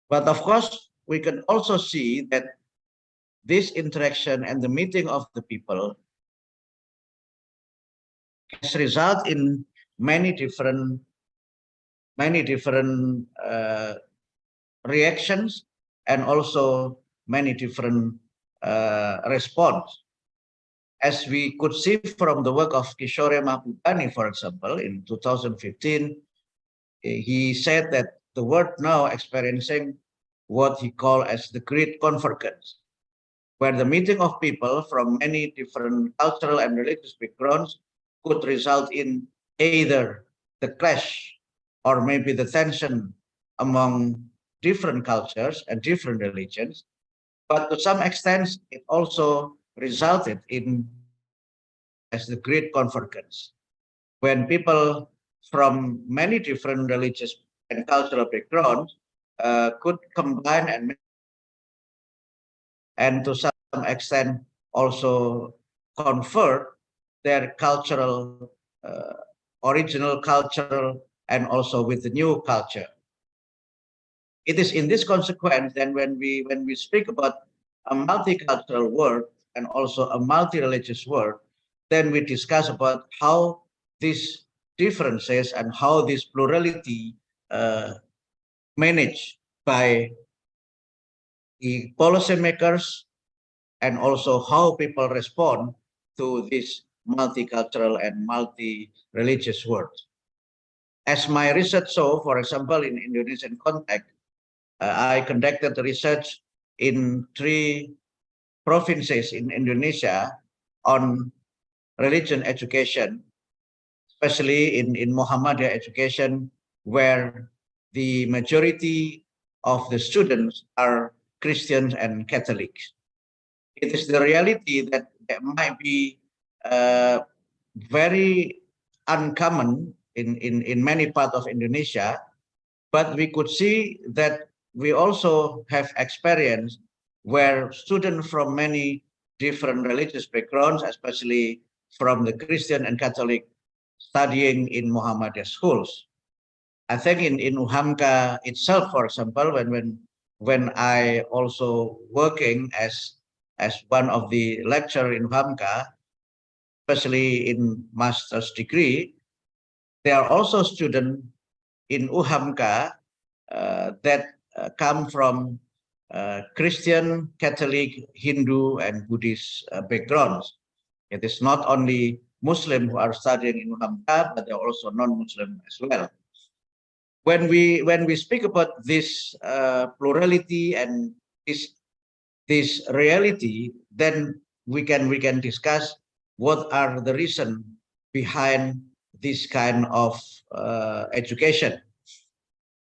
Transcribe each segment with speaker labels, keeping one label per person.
Speaker 1: But of course, we can also see that this interaction and the meeting of the people has resulted in many different reactions and also many different response. As we could see from the work of Kishore Mahbubani, for example, in 2015, he said that the world now experiencing what he called as the Great Convergence, where the meeting of people from many different cultural and religious backgrounds could result in either the clash or maybe the tension among different cultures and different religions. But to some extent, it also resulted in as the Great Convergence, when people from many different religious and cultural backgrounds could combine and to some extent also convert their cultural, original cultural, and also with the new culture. It is in this consequence then when we speak about a multicultural world and also a multi-religious world, then we discuss about how these differences and how this plurality managed by the policymakers and also how people respond to this multicultural and multi-religious world. As my research show, for example, in Indonesian context, I conducted research in 3 provinces in Indonesia on religion education, especially in Muhammadiyah education, where the majority of the students are Christians and Catholics. It is the reality that might be very uncommon in many parts of Indonesia, but we could see that we also have experience where students from many different religious backgrounds, especially from the Christian and Catholic, studying in Muhammadiyah schools. I think in UHAMKA itself, for example, when I also working as one of the lecturer in UHAMKA, especially in master's degree, there are also students in UHAMKA that come from Christian, Catholic, Hindu, and Buddhist backgrounds. It is not only Muslim who are studying in UHAMKA, but there are also non-Muslim as well. When we speak about this plurality and this reality, then we can discuss what are the reasons behind this kind of education.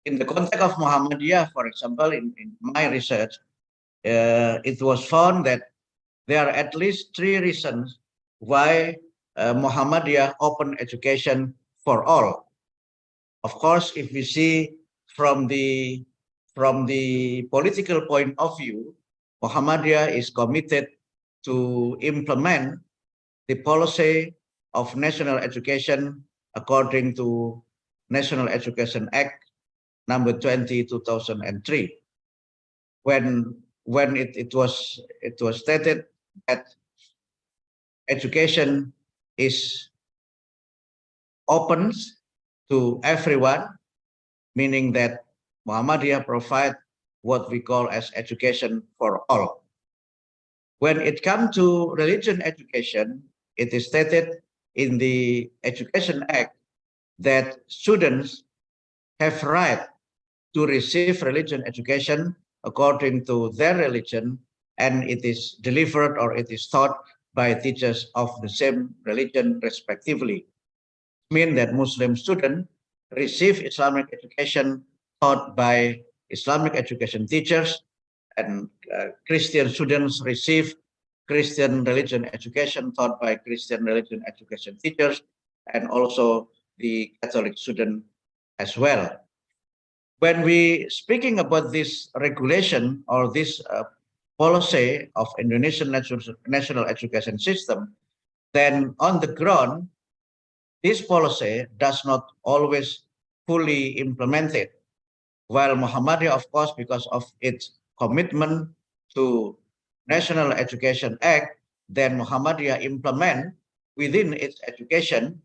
Speaker 1: In the context of Muhammadiyah, for example, in my research, it was found that there are at least 3 reasons why Muhammadiyah open education for all. Of course, if we see from the political point of view, Muhammadiyah is committed to implement the policy of national education according to National Education Act number 20, 2003. When it was stated that education is open to everyone, meaning that Muhammadiyah provide what we call as education for all. When it comes to religion education, it is stated in the Education Act that students have right to receive religion education according to their religion, and it is delivered or it is taught by teachers of the same religion respectively. Mean that Muslim students receive Islamic education taught by Islamic education teachers, and Christian students receive Christian religion education taught by Christian religion education teachers, and also the Catholic student as well. When we speaking about this regulation or this policy of Indonesian national education system, then on the ground, this policy does not always fully implemented. while Muhammadiyah, of course, because of its commitment to National Education Act, then Muhammadiyah implement within its education,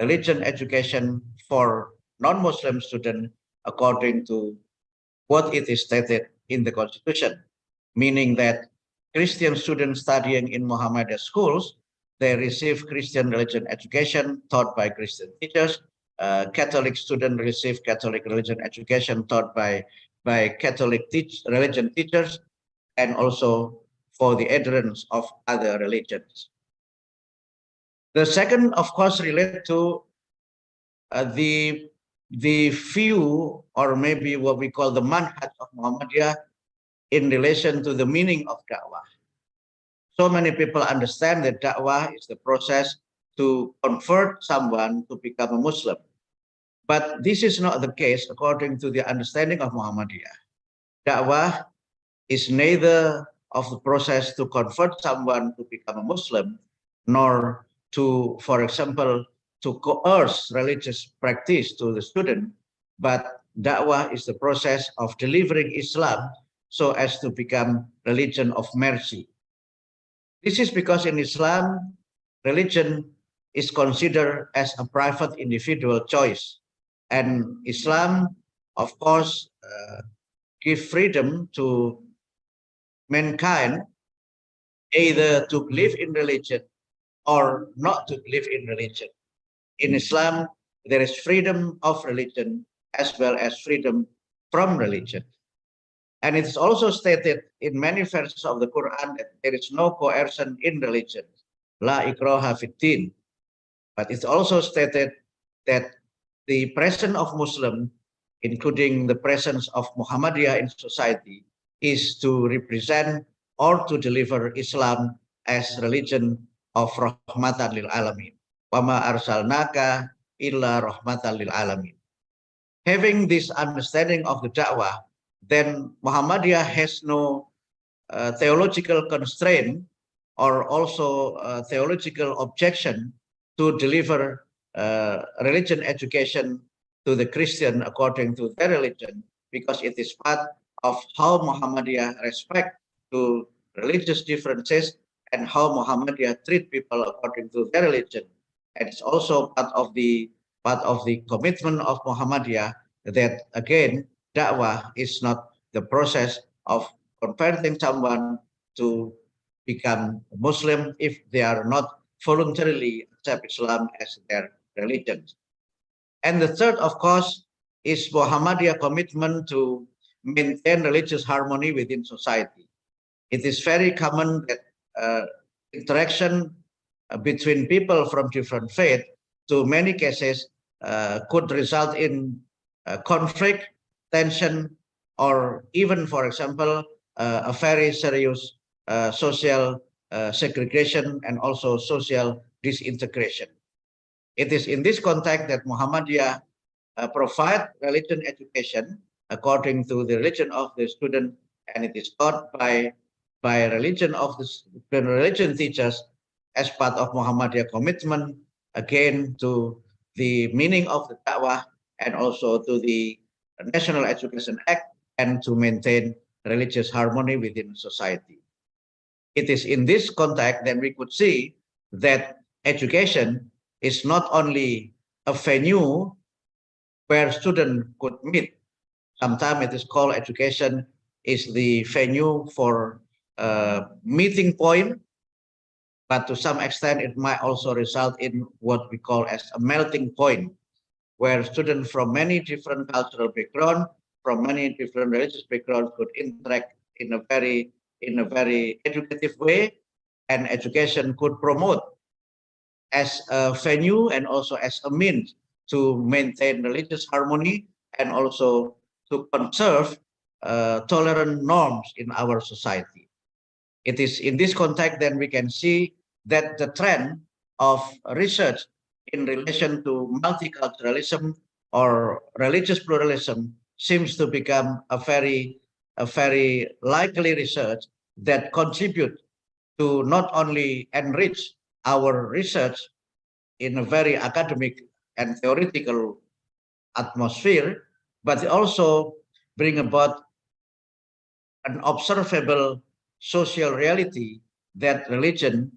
Speaker 1: religion education for non-Muslim students according to what it is stated in the Constitution, meaning that Christian students studying in Muhammadiyah schools, they receive Christian religion education taught by Christian teachers. Catholic students receive Catholic religion education taught by Catholic religion teachers, and also for the adherents of other religions. The second, of course, relate to the view, or maybe what we call the manhaj of Muhammadiyah in relation to the meaning of da'wah. So many people understand that da'wah is the process to convert someone to become a Muslim. But this is not the case according to the understanding of Muhammadiyah. Da'wah is neither of the process to convert someone to become a Muslim, nor to, for example, to coerce religious practice to the student, but da'wah is the process of delivering Islam so as to become religion of mercy. This is because in Islam, religion is considered as a private individual choice. And Islam, of course, give freedom to mankind either to believe in religion or not to believe in religion. In Islam, there is freedom of religion as well as freedom from religion. And it's also stated in many verses of the Quran that there is no coercion in religion. La ikraha fiddin. But it's also stated that the presence of Muslim, including the presence of Muhammadiyah in society, is to represent or to deliver Islam as religion of rahmatan lil alamin. Wama arsalnaka illa rahmatan lil alamin. Having this understanding of the da'wah, then Muhammadiyah has no theological constraint or also theological objection to deliver religion education to the Christian according to their religion, because it is part of how Muhammadiyah respect to religious differences and how Muhammadiyah treat people according to their religion. And it's also part of the commitment of Muhammadiyah that again da'wah is not the process of converting someone to become Muslim if they are not voluntarily accept Islam as their religion. And the third, of course, is Muhammadiyah commitment to maintain religious harmony within society. It is very common that interaction between people from different faith, to many cases, could result in conflict, tension, or even, for example, a very serious social segregation and also social disintegration. It is in this context that Muhammadiyah provide religion education according to the religion of the student, and it is taught by religion of the religion teachers as part of Muhammadiyah commitment again to the meaning of the da'wah and also to the National Education Act and to maintain religious harmony within society. It is in this context that we could see that education is not only a venue where students could meet. Sometimes it is called education is the venue for meeting point, but to some extent it might also result in what we call as a melting point, where students from many different cultural backgrounds, from many different religious backgrounds could interact in a very educative way, and education could promote as a venue and also as a means to maintain religious harmony and also to conserve tolerant norms in our society. It is in this context that we can see that the trend of research in relation to multiculturalism or religious pluralism seems to become a very likely research that contribute to not only enrich our research in a very academic and theoretical atmosphere, but also bring about an observable social reality that religion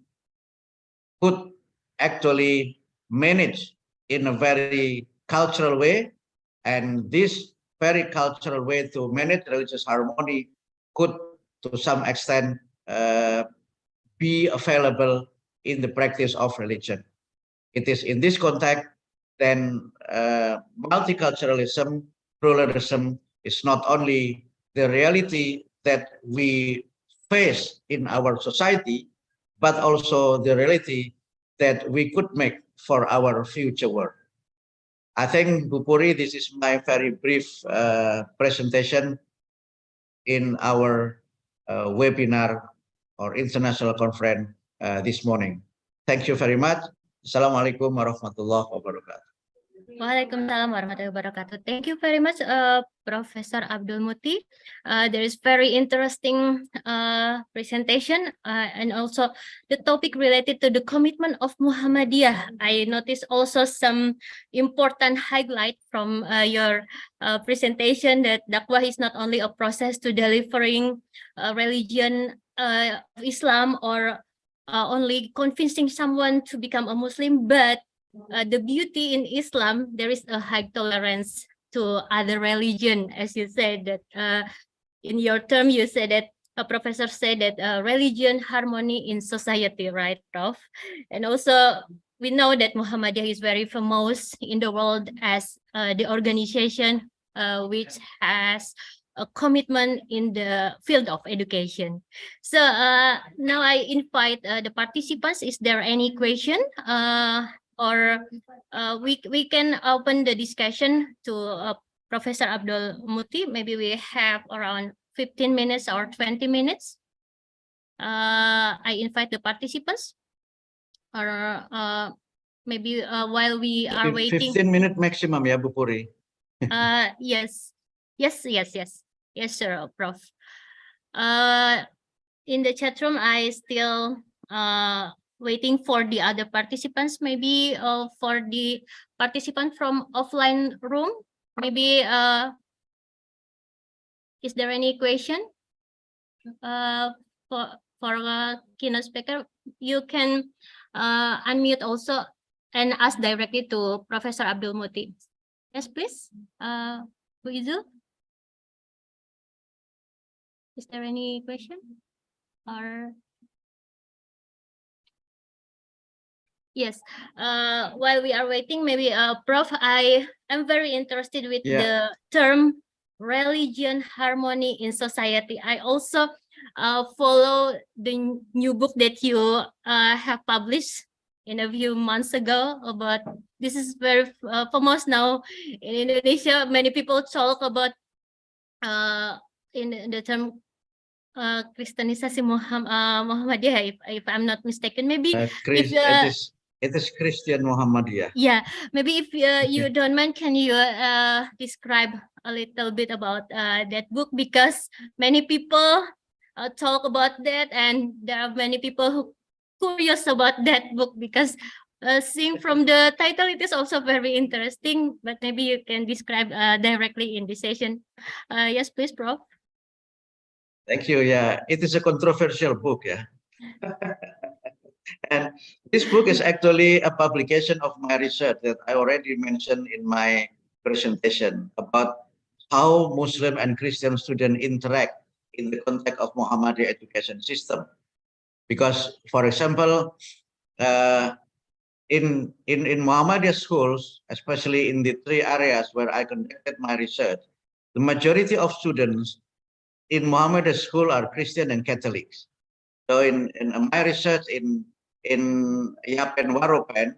Speaker 1: could actually manage in a very cultural way. And this very cultural way to manage religious harmony could, to some extent, be available in the practice of religion. It is in this context, then multiculturalism, pluralism is not only the reality that we face in our society, but also the reality that we could make for our future world. I think, Bu Puri, this is my very brief presentation in our webinar or international conference this morning. Thank you very much. Assalamualaikum warahmatullahi wabarakatuh.
Speaker 2: Waalaikumsalam warahmatullahi wabarakatuh. Thank you very much, Professor Abdul Muti. There is very interesting presentation and also the topic related to the commitment of Muhammadiyah. I noticed also some important highlight from your presentation that dakwah is not only a process to delivering religion of Islam or only convincing someone to become a Muslim, but the beauty in Islam, there is a high tolerance to other religion, as you said that in your term, you said that a professor said that religion harmony in society, right, Prof? And also we know that Muhammadiyah is very famous in the world as the organization which has a commitment in the field of education. So now I invite the participants. Is there any question? Or we can open the discussion to Professor Abdul Muti. Maybe we have around 15 minutes or 20 minutes. I invite the participants, or maybe while we are waiting.
Speaker 1: 15 minutes maximum, ya, Bu Puri.
Speaker 2: Yes, sir, Prof. In the chat room, I still waiting for the other participants. Maybe for the participant from offline room, maybe is there any question for keynote speaker? You can unmute also and ask directly to Professor Abdul Muti. Yes, please. Bu Izu, is there any question? Or yes, while we are waiting, maybe Prof, I am very interested with the term religion harmony in society. I also follow the new book that you have published in a few months ago about, this is very famous now in Indonesia. Many people talk about in the term Kristenisasi Muhammadiyah, if I'm not mistaken. Maybe
Speaker 1: it is Christian Muhammadiyah.
Speaker 2: Yeah, maybe if you don't mind, can you describe a little bit about that book, because many people talk about that, and there are many people who curious about that book, because seeing from the title, it is also very interesting, but maybe you can describe directly in this session. Yes, please, Prof.
Speaker 1: Thank you. Yeah, it is a controversial book. Yeah. And this book is actually a publication of my research that I already mentioned in my presentation about how Muslim and Christian students interact in the context of Muhammadiyah education system. Because, for example, in Muhammadiyah schools, especially in the three areas where I conducted my research, the majority of students in Muhammadiyah school are Christian and Catholics. So in my research in Yapen Waropen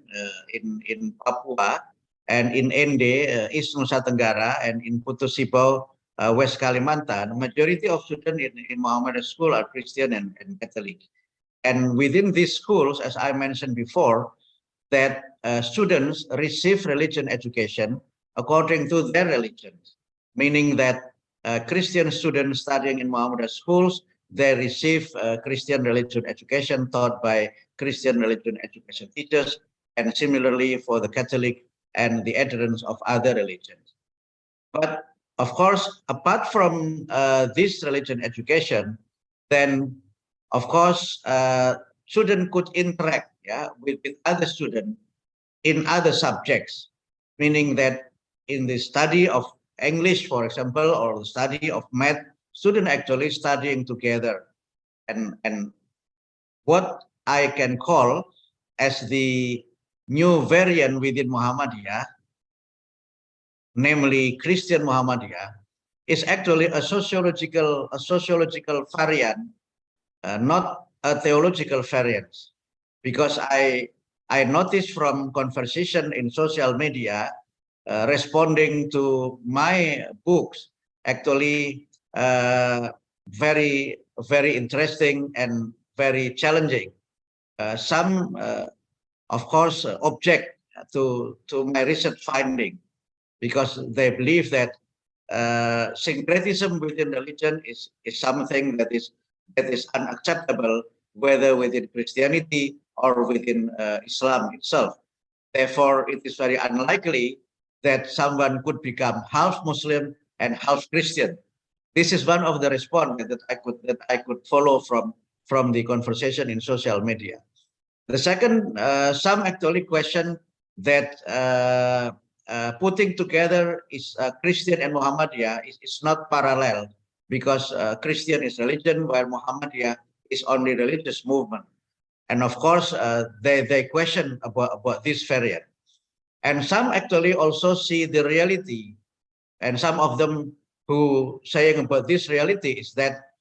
Speaker 1: in Papua, and in Ende, East Nusa Tenggara, and in Putus Sibau, West Kalimantan, majority of students in Muhammadiyah school are Christian and Catholic. And within these schools, as I mentioned before, that students receive religion education according to their religions, meaning that Christian students studying in Muhammadiyah schools, they receive Christian religion education taught by Christian religion education teachers, and similarly for the Catholic and the adherents of other religions. But Of course, apart from this religion education, then of course student could interact, yeah, with other students in other subjects, meaning that in the study of English, for example, or the study of math, student actually studying together, and what I can call as the new variant within Muhammadiyah, namely Christian Muhammadiyah, is actually a sociological variant, not a theological variant, because I noticed from conversation in social media, responding to my books, actually very interesting and very challenging. Some, of course, object to my research finding, because they believe that syncretism within religion is something that is unacceptable, whether within Christianity or within Islam itself. Therefore, it is very unlikely that someone could become half Muslim and half Christian. This is one of the response that I could follow from the conversation in social media. The second, some actually question that putting together is Christian and Muhammadiyah is not parallel, because Christian is religion while Muhammadiyah is only religious movement. And of course, they question about this variant. And some actually also see the reality, and some of them who saying about this reality is that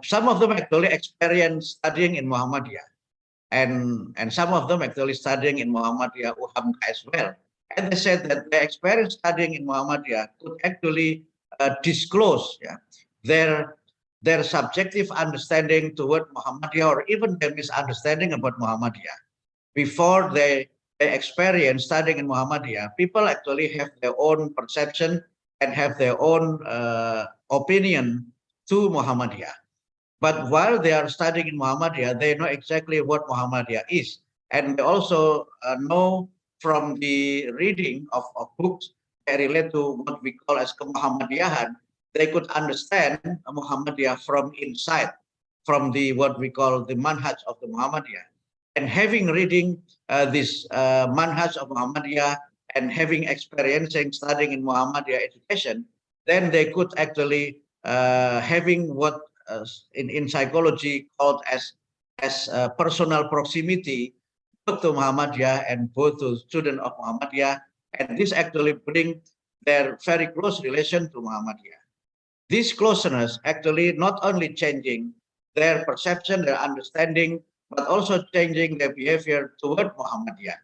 Speaker 1: some of them actually experience studying in Muhammadiyah, and some of them actually studying in Muhammadiyah UHAMKA as well. And they said that their experience studying in Muhammadiyah could actually disclose, yeah, their subjective understanding toward Muhammadiyah, or even their misunderstanding about Muhammadiyah. Before they experience studying in Muhammadiyah, people actually have their own perception and have their own opinion to Muhammadiyah. But while they are studying in Muhammadiyah, they know exactly what Muhammadiyah is. And they also know from the reading of books that relate to what we call as Kemuhammadiyahan, they could understand Muhammadiyah from inside, from the what we call the manhaj of the Muhammadiyah. And having reading this manhaj of Muhammadiyah and having experiencing studying in Muhammadiyah education, then they could actually having what in psychology called as personal proximity, both to Muhammadiyah and both to student of Muhammadiyah, and this actually bring their very close relation to Muhammadiyah. This closeness actually not only changing their perception, their understanding, but also changing their behavior toward Muhammadiyah.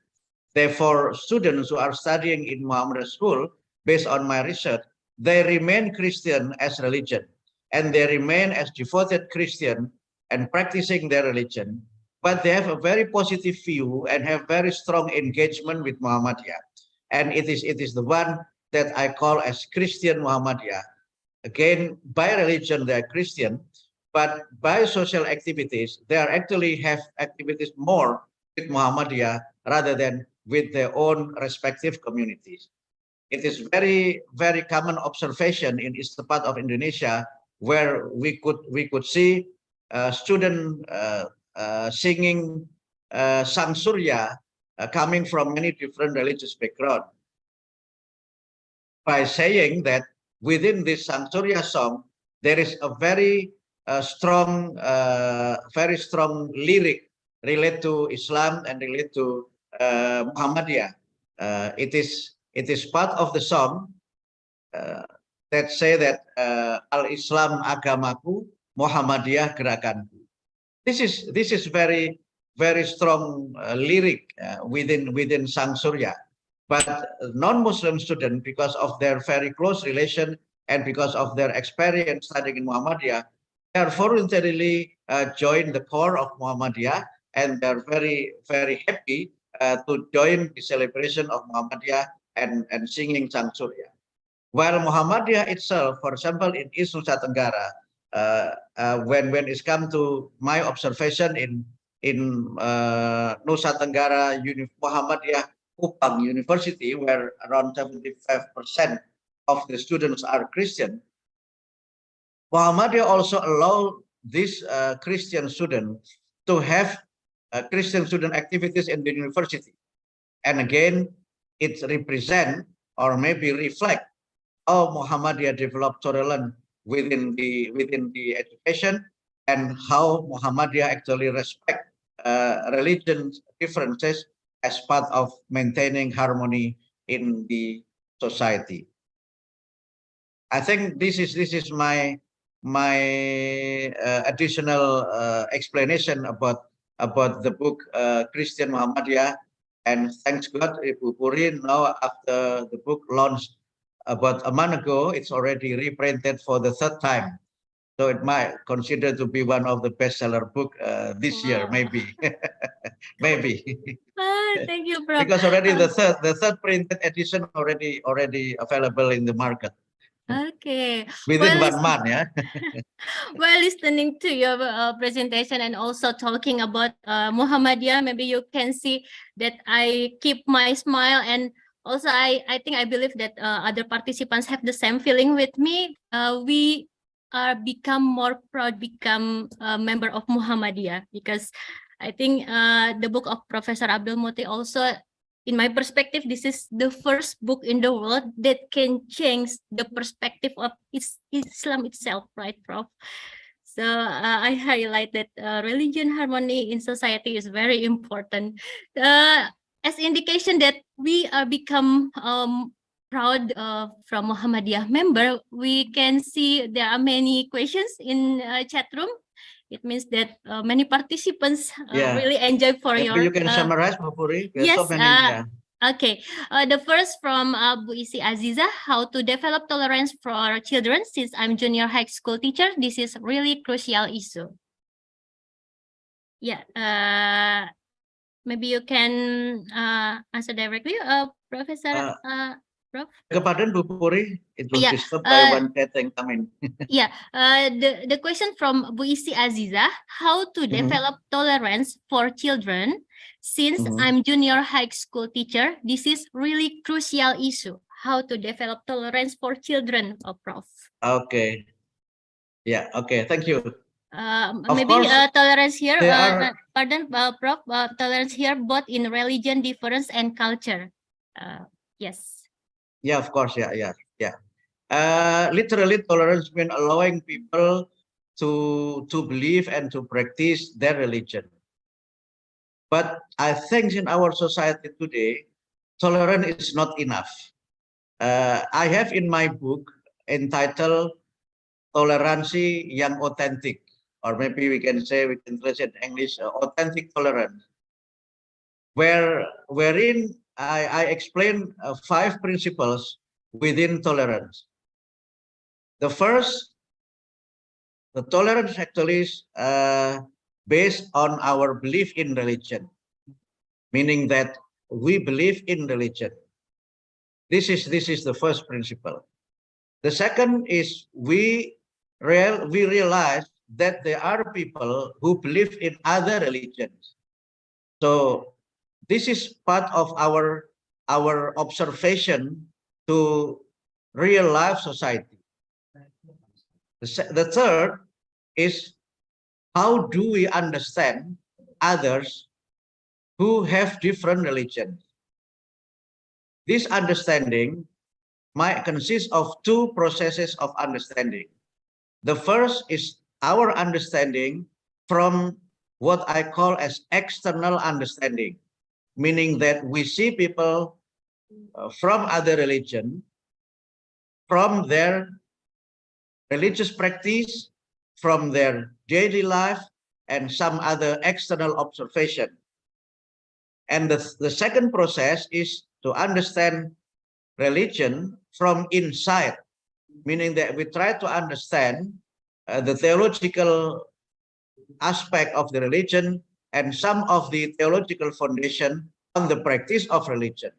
Speaker 1: Therefore, students who are studying in Muhammadiyah school, based on my research, they remain Christian as religion, and they remain as devoted Christian and practicing their religion, but they have a very positive view and have very strong engagement with Muhammadiyah. And it is the one that I call as Christian Muhammadiyah. Again, by religion, they are Christian, but by social activities, they are actually have activities more with Muhammadiyah rather than with their own respective communities. It is very common observation in eastern part of Indonesia, where we could see student singing Sang Surya coming from many different religious background, by saying that within this Sang Surya song there is a very very strong lyric relate to Islam and relate to Muhammadiyah. It is part of the song that say that Al-Islam agamaku, Muhammadiyah gerakanku. This is very strong lyric within Sang Surya. But non-Muslim students, because of their very close relation and because of their experience studying in Muhammadiyah, they are voluntarily join the core of Muhammadiyah, and they're very happy to join the celebration of Muhammadiyah and singing Sang Surya. While Muhammadiyah itself, for example, in East Nusa Tenggara, when it's come to my observation in Nusa Tenggara Muhammadiyah Kupang University, where around 75% of the students are Christian, Muhammadiyah also allow these Christian students to have Christian student activities in the university. And again, it represent or maybe reflect how Muhammadiyah developed tolerance within the education, and how Muhammadiyah actually respect religion differences as part of maintaining harmony in the society. I think this is my additional explanation about the book Christian Muhammadiyah. And thanks God, Ibu Puri, now after the book launched about a month ago, it's already reprinted for the third time. So it might consider to be one of the bestseller book this year, maybe, maybe.
Speaker 2: Thank you, Prof.
Speaker 1: Because already the third printed edition already available in the market.
Speaker 2: Okay.
Speaker 1: Within 1 month, yeah.
Speaker 2: While listening to your presentation and also talking about Muhammadiyah, maybe you can see that I keep my smile, and also I think I believe that other participants have the same feeling with me. We are become more proud, become a member of Muhammadiyah, because I think the book of Professor Abdul Muti also, in my perspective, this is the first book in the world that can change the perspective of Islam itself, right, Prof? So I highlight that religion harmony in society is very important. As indication that we are become proud from Muhammadiyah member, we can see there are many questions in chat room. It means that many participants really enjoy for
Speaker 1: Maybe
Speaker 2: your.
Speaker 1: you can summarize, Puri.
Speaker 2: Yes.
Speaker 1: So many, yeah.
Speaker 2: Okay. The first from Bu Isi Aziza, how to develop tolerance for our children. Since I'm junior high school teacher, this is really crucial issue. Yeah. Maybe you can answer directly, Professor. Prof.
Speaker 1: Kepada Bu Puri, it will
Speaker 2: Yeah,
Speaker 1: be stopped by one chatting coming.
Speaker 2: Yeah, the question from Bu Isi Aziza, how to develop tolerance for children. Since I'm junior high school teacher, this is really crucial issue. How to develop tolerance for children, Prof.
Speaker 1: Okay. Yeah. Okay. Thank you.
Speaker 2: Maybe
Speaker 1: course,
Speaker 2: tolerance here.
Speaker 1: pardon,
Speaker 2: Prof. Tolerance here both in religion difference and culture. Yes.
Speaker 1: Yeah, of course. Yeah. Literally, tolerance means allowing people to believe and to practice their religion. But I think in our society today, tolerance is not enough. I have in my book entitled "Toleransi yang Authentic," or maybe we can translate in English, authentic tolerance, wherein I explain 5 principles within tolerance. The first, the tolerance actually is based on our belief in religion, meaning that we believe in religion. This is the first principle. The second is we realize that there are people who believe in other religions. So this is part of our observation to real life society. The third is, how do we understand others who have different religions? This understanding might consist of 2 processes of understanding. The first is our understanding from what I call as external understanding, meaning that we see people from other religion, from their religious practice, from their daily life, and some other external observation. And the second process is to understand religion from inside, meaning that we try to understand the theological aspect of the religion and some of the theological foundation on the practice of religion.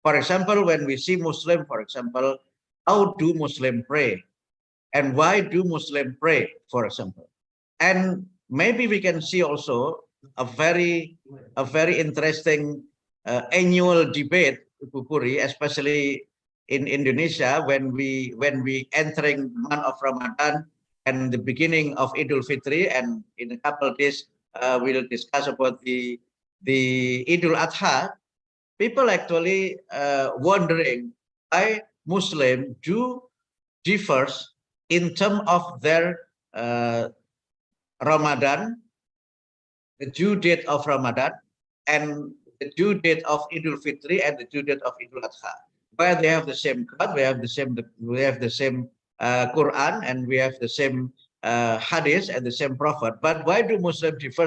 Speaker 1: For example, when we see Muslim, for example, how do Muslim pray? And why do Muslim pray, for example? And maybe we can see also a very interesting annual debate, Ibu Puri, especially in Indonesia when we entering the month of Ramadan and the beginning of Idul Fitri, and in a couple of days we'll discuss about the Idul Adha. People actually wondering why Muslim do differs in terms of their Ramadan, the due date of Ramadan, and the due date of Idul Fitri and the due date of Idul Adha. Where they have the same God, we have the same Quran, and we have the same hadith and the same prophet. But why do Muslims differ?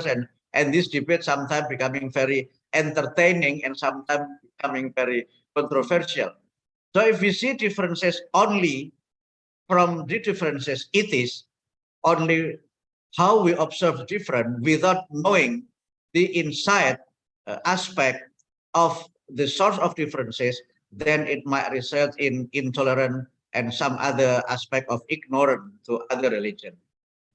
Speaker 1: And this debate sometimes becoming very entertaining and sometimes becoming very controversial. So if we see differences only from the differences, it is only how we observe different without knowing the inside aspect of the source of differences, then it might result in intolerance and some other aspect of ignorance to other religion.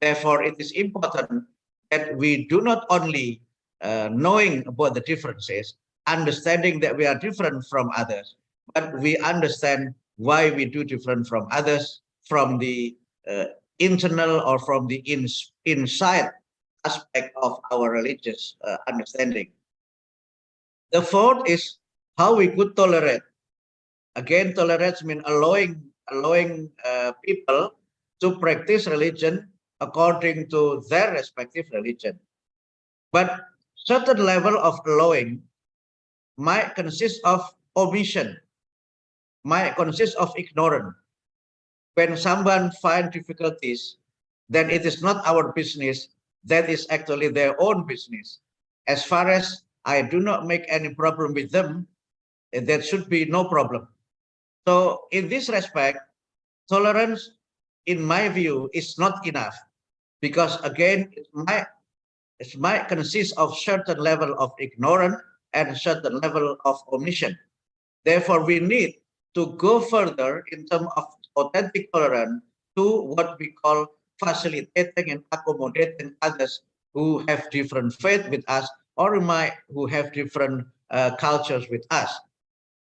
Speaker 1: Therefore, it is important that we do not only knowing about the differences, understanding that we are different from others, but we understand why we do different from others, from the internal or from the inside aspect of our religious understanding. The fourth is how we could tolerate. Again, tolerance means allowing people to practice religion according to their respective religion. But certain level of allowing might consist of omission, might consist of ignorance. When someone finds difficulties, then it is not our business. That is actually their own business. As far as I do not make any problem with them, there should be no problem. So in this respect, tolerance, in my view, is not enough, because again, it might consist of certain level of ignorance and certain level of omission. Therefore, we need to go further in terms of authentic tolerance to what we call facilitating and accommodating others who have different faith with us, or who have different cultures with us.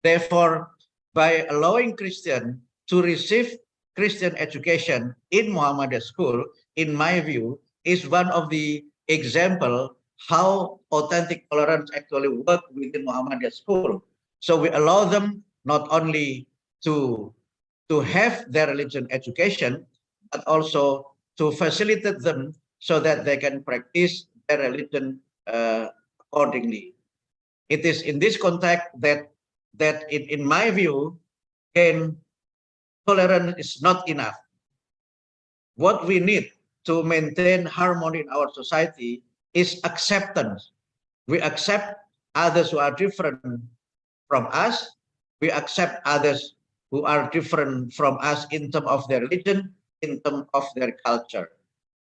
Speaker 1: Therefore, by allowing Christian to receive Christian education in Muhammadiyah school, in my view, is one of the example how authentic tolerance actually work within Muhammadiyah school. So we allow them not only to have their religion education, but also to facilitate them so that they can practice their religion accordingly. It is in this context that in my view, again, tolerance is not enough. What we need to maintain harmony in our society is acceptance. We accept others who are different from us. We accept others who are different from us in terms of their religion, in terms of their culture.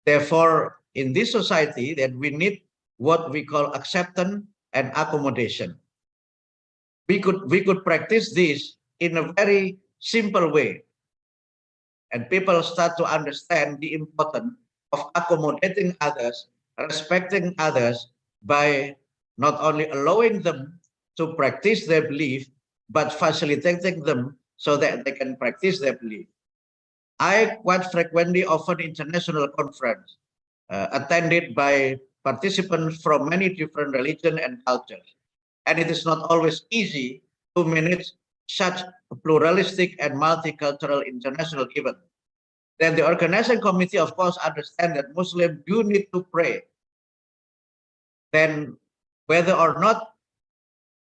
Speaker 1: Therefore, in this society, that we need what we call acceptance and accommodation. We could practice this in a very simple way, and people start to understand the importance of accommodating others, respecting others, by not only allowing them to practice their belief, but facilitating them so that they can practice their belief. I quite frequently offer international conference attended by participants from many different religions and cultures. And it is not always easy to manage such a pluralistic and multicultural international event. Then the organizing committee, of course, understand that Muslims do need to pray. Then whether or not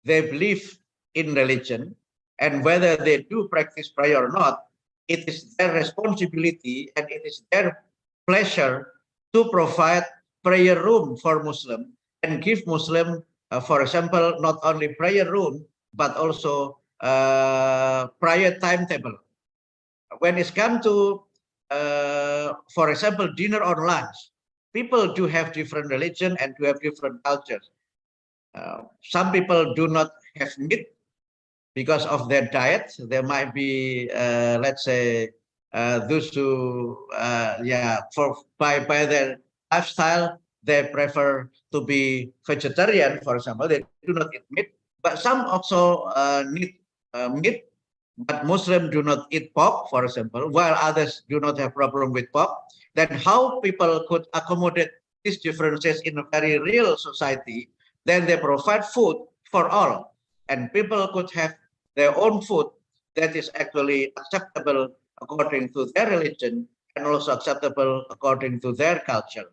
Speaker 1: they believe in religion and whether they do practice prayer or not, it is their responsibility and it is their pleasure to provide prayer room for Muslim and give Muslim, for example, not only prayer room, but also prayer timetable. When it's come to, for example, dinner or lunch, people do have different religion and do have different cultures. Some people do not have meat because of their diet. There might be, let's say, those who, by their lifestyle, they prefer to be vegetarian, for example. They do not eat meat, but some also need meat. but Muslims do not eat pork, for example, while others do not have problem with pork, then how people could accommodate these differences in a very real society? Then they provide food for all, and people could have their own food that is actually acceptable according to their religion and also acceptable according to their culture.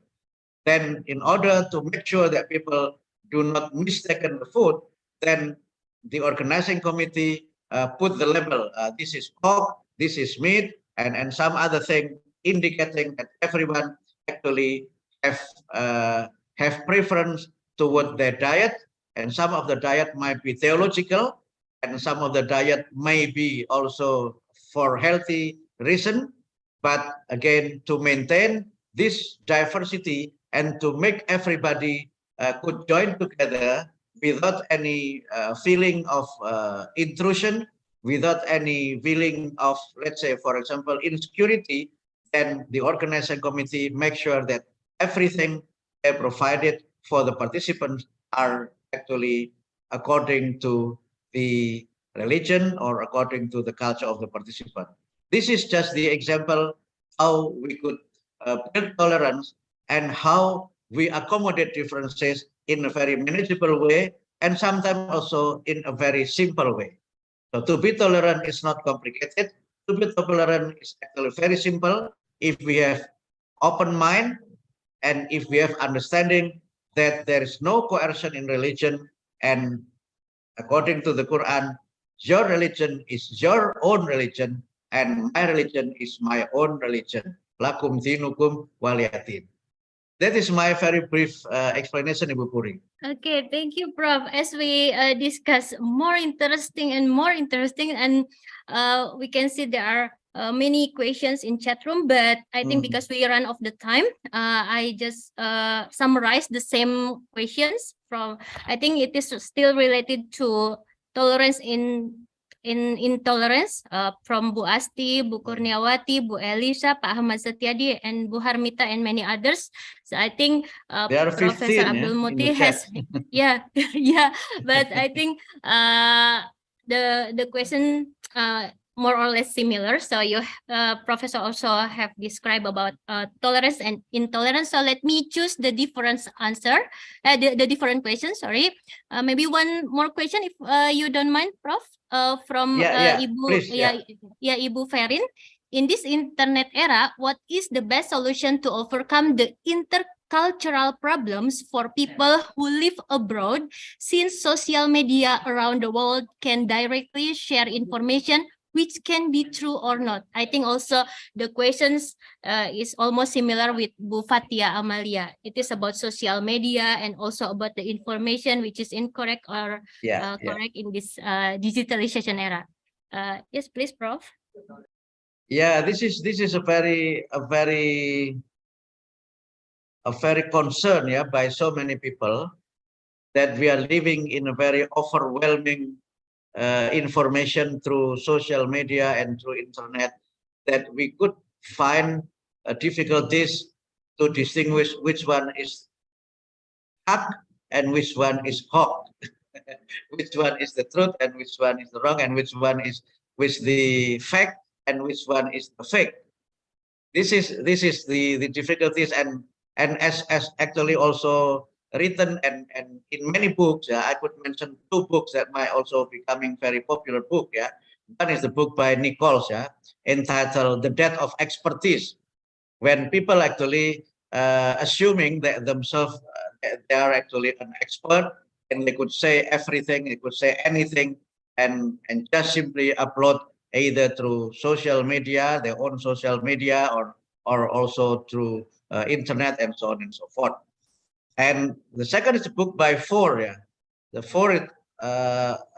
Speaker 1: Then in order to make sure that people do not mistaken the food, then the organizing committee put the label, this is pork, this is meat, and some other thing indicating that everyone actually have have preference toward their diet, and some of the diet might be theological, and some of the diet may be also for healthy reason. But again, to maintain this diversity and to make everybody could join together without any feeling of intrusion, without any feeling of, let's say, for example, insecurity, then the organizing committee makes sure that everything they provided for the participants are actually according to the religion or according to the culture of the participant. This is just the example how we could build tolerance and how we accommodate differences in a very manageable way and sometimes also in a very simple way. So to be tolerant is not complicated. To be tolerant is actually very simple if we have open mind and if we have understanding that there is no coercion in religion, and according to the Quran, your religion is your own religion and my religion is my own religion. Lakum dinukum waliyatin. That is my very brief explanation, Ibu Puri.
Speaker 2: Okay, thank you, Prof. As we discuss more interesting, and we can see there are many questions in chat room, but I think because we run off the time, I just summarize the same questions from. I think it is still related to tolerance in intolerance from Bu Asti, Bu Kurniawati, Bu Elisa, Pak Ahmad Setiadi, and Bu Harmita, and many others. So I think
Speaker 1: There are
Speaker 2: Professor
Speaker 1: 15
Speaker 2: Abdul
Speaker 1: in
Speaker 2: Muti
Speaker 1: the chat.
Speaker 2: has, yeah, yeah, but I think the question more or less similar. So you, Professor, also have described about tolerance and intolerance. So let me choose the different answer, the different questions. Sorry, maybe one more question if you don't mind, Prof. From Ibu,
Speaker 1: please,
Speaker 2: Ibu Ferin. In this internet era, what is the best solution to overcome the intercultural problems for people who live abroad, since social media around the world can directly share information which can be true or not? I think also the questions is almost similar with Bu Fatia Amalia. It is about social media and also about the information which is incorrect or correct in this digitalization era. Yes, please, Prof.
Speaker 1: Yeah, this is a very concern, yeah, by so many people, that we are living in a very overwhelming information through social media and through internet, that we could find difficulties to distinguish which one is hak and which one is hok, which one is the truth and which one is the wrong, and which one is the fact and which one is the fake. This is the difficulties, and as actually also written and in many books. I could mention two books that might also becoming very popular book. One is the book by Nichols, entitled "The Death of Expertise," when people actually assuming that themselves they are actually an expert and they could say everything, they could say anything, and just simply upload either through social media, their own social media, or also through internet and so on and so forth. And the second is a book by Ford. The Ford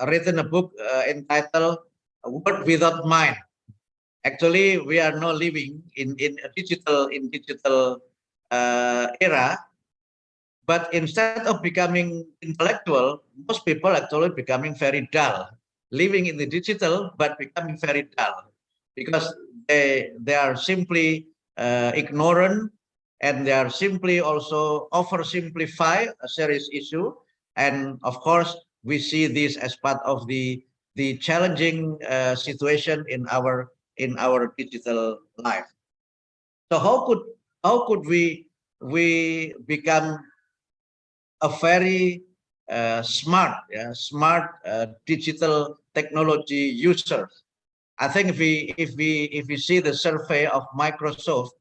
Speaker 1: written a book entitled "Word Without Mind." Actually, we are now living in a digital era, but instead of becoming intellectual, most people actually becoming very dull, living in the digital but becoming very dull, because they are simply ignorant, and they are simply also oversimplify a serious issue. And of course, we see this as part of the the challenging situation in our digital life. So how could we become a very smart digital technology users? I think if we see the survey of Microsoft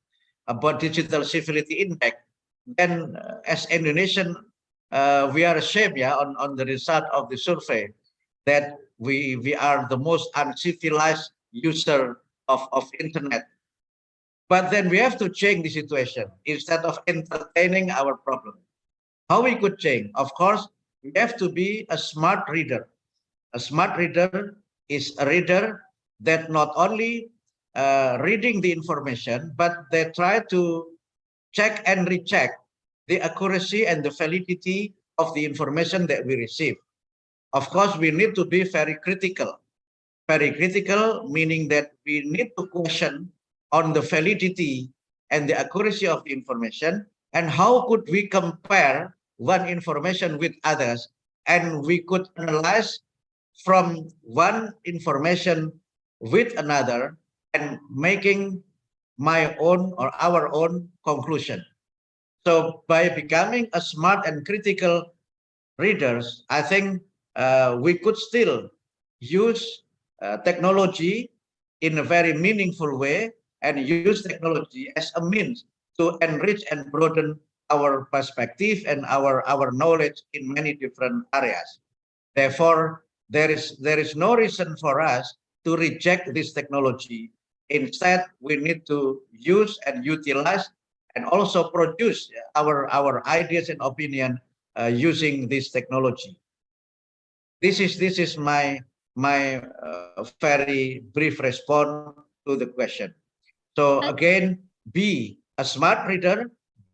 Speaker 1: about digital civility index, then as Indonesian, we are ashamed, on the result of the survey, that we are the most uncivilized user of internet. But then we have to change the situation instead of entertaining our problem. How we could change? Of course, we have to be a smart reader. A smart reader is a reader that not only reading the information, but they try to check and recheck the accuracy and the validity of the information that we receive. Of course, we need to be very critical. Very critical, meaning that we need to question on the validity and the accuracy of the information, and how could we compare one information with others, and we could analyze from one information with another and making my own or our own conclusion. So by becoming a smart and critical readers, I think we could still use technology in a very meaningful way and use technology as a means to enrich and broaden our perspective and our knowledge in many different areas. Therefore, there is no reason for us to reject this technology. Instead, we need to use and utilize and also produce our ideas and opinion using this technology. This is my very brief response to the question. So again, be a smart reader,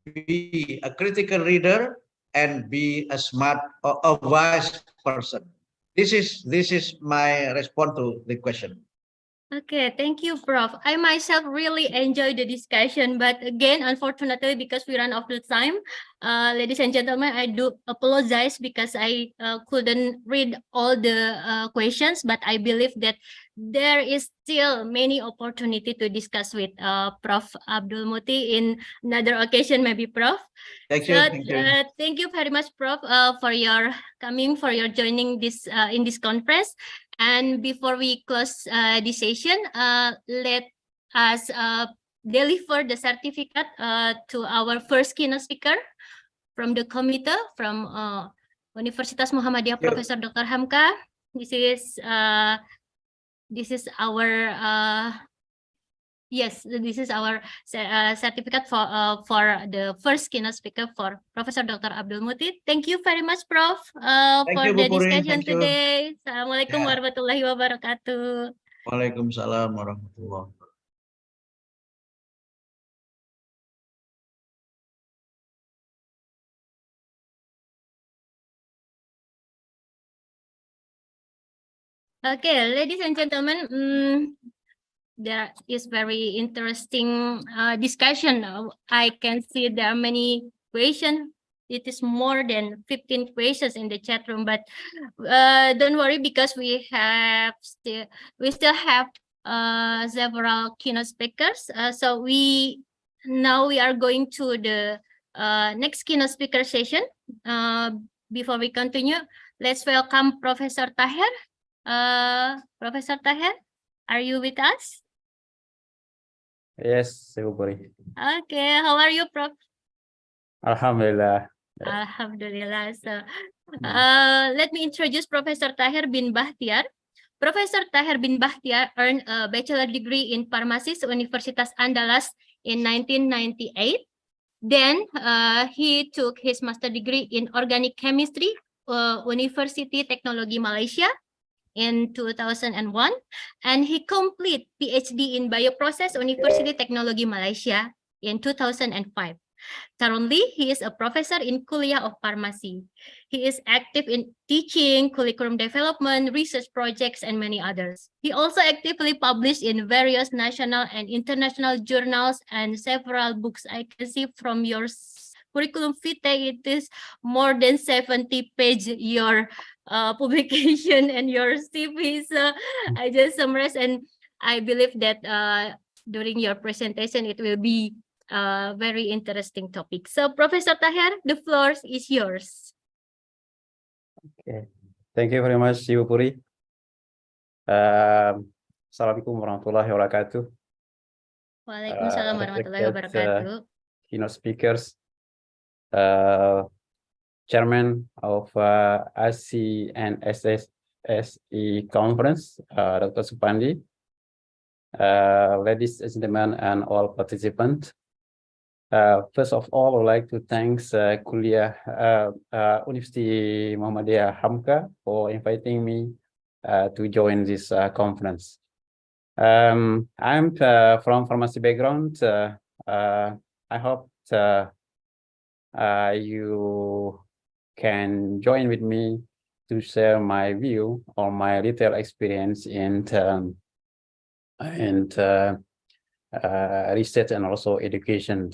Speaker 1: be a critical reader, and be a smart or a wise person. This is my response to the question.
Speaker 2: Okay, thank you, Prof. I myself really enjoyed the discussion, but again, unfortunately, because we run out of time, ladies and gentlemen, I do apologize because I couldn't read all the questions, but I believe that there is still many opportunity to discuss with Prof. Abdul Muti in another occasion, maybe, Prof.
Speaker 1: Thank you.
Speaker 2: Thank you very much, Prof, for your coming, for your joining this in this conference. And before we close this session, let us deliver the certificate to our first keynote speaker from the committee from Universitas Muhammadiyah, Professor Dr. Hamka. This is our yes, this is our certificate for the first keynote speaker for Professor Dr. Abdul Muti. Thank you very much, Prof, for the discussion today. Assalamualaikum warahmatullahi wabarakatuh.
Speaker 1: Waalaikumsalam warahmatullahi wabarakatuh.
Speaker 2: Okay, ladies and gentlemen, there is very interesting discussion. I can see there are many questions. It is more than 15 questions in the chat room, but don't worry, because we still have several keynote speakers. So we are going to the next keynote speaker session. Before we continue, let's welcome Professor Taher. Professor Taher, are you with us?
Speaker 3: Yes, Ibu Puri.
Speaker 2: Okay, how are you, Prof?
Speaker 3: Alhamdulillah.
Speaker 2: Alhamdulillah. So, let me introduce Professor Taher bin Bahtiar. Professor Taher bin Bahtiar earned a bachelor degree in pharmacy at Universitas Andalas in 1998. Then he took his master degree in organic chemistry, University Teknologi Malaysia in 2001, and he complete PhD in bioprocess, University Teknologi Malaysia in 2005. Currently, he is a professor in Kuliah of Pharmacy. He is active in teaching, curriculum development, research projects, and many others. He also actively published in various national and international journals and several books. I can see from your curriculum vitae, it is more than 70 page your publication and your CV. So I just summarized, and I believe that during your presentation it will be a very interesting topic. So Professor Tahir, the floor is yours.
Speaker 3: Okay. Thank you very much, Ibu Puri. Assalamualaikum warahmatullahi wabarakatuh.
Speaker 2: Waalaikumsalam warahmatullahi
Speaker 3: Respected
Speaker 2: wabarakatuh.
Speaker 3: keynote speakers, Chairman of ICNSSE conference, Dr. Supandi, ladies and gentlemen, and all participants. First of all, I would like to thank Kuliah University Muhammadiyah Hamka for inviting me to join this conference. I'm from pharmacy background. I hope you can join with me to share my view or my little experience in research and also education.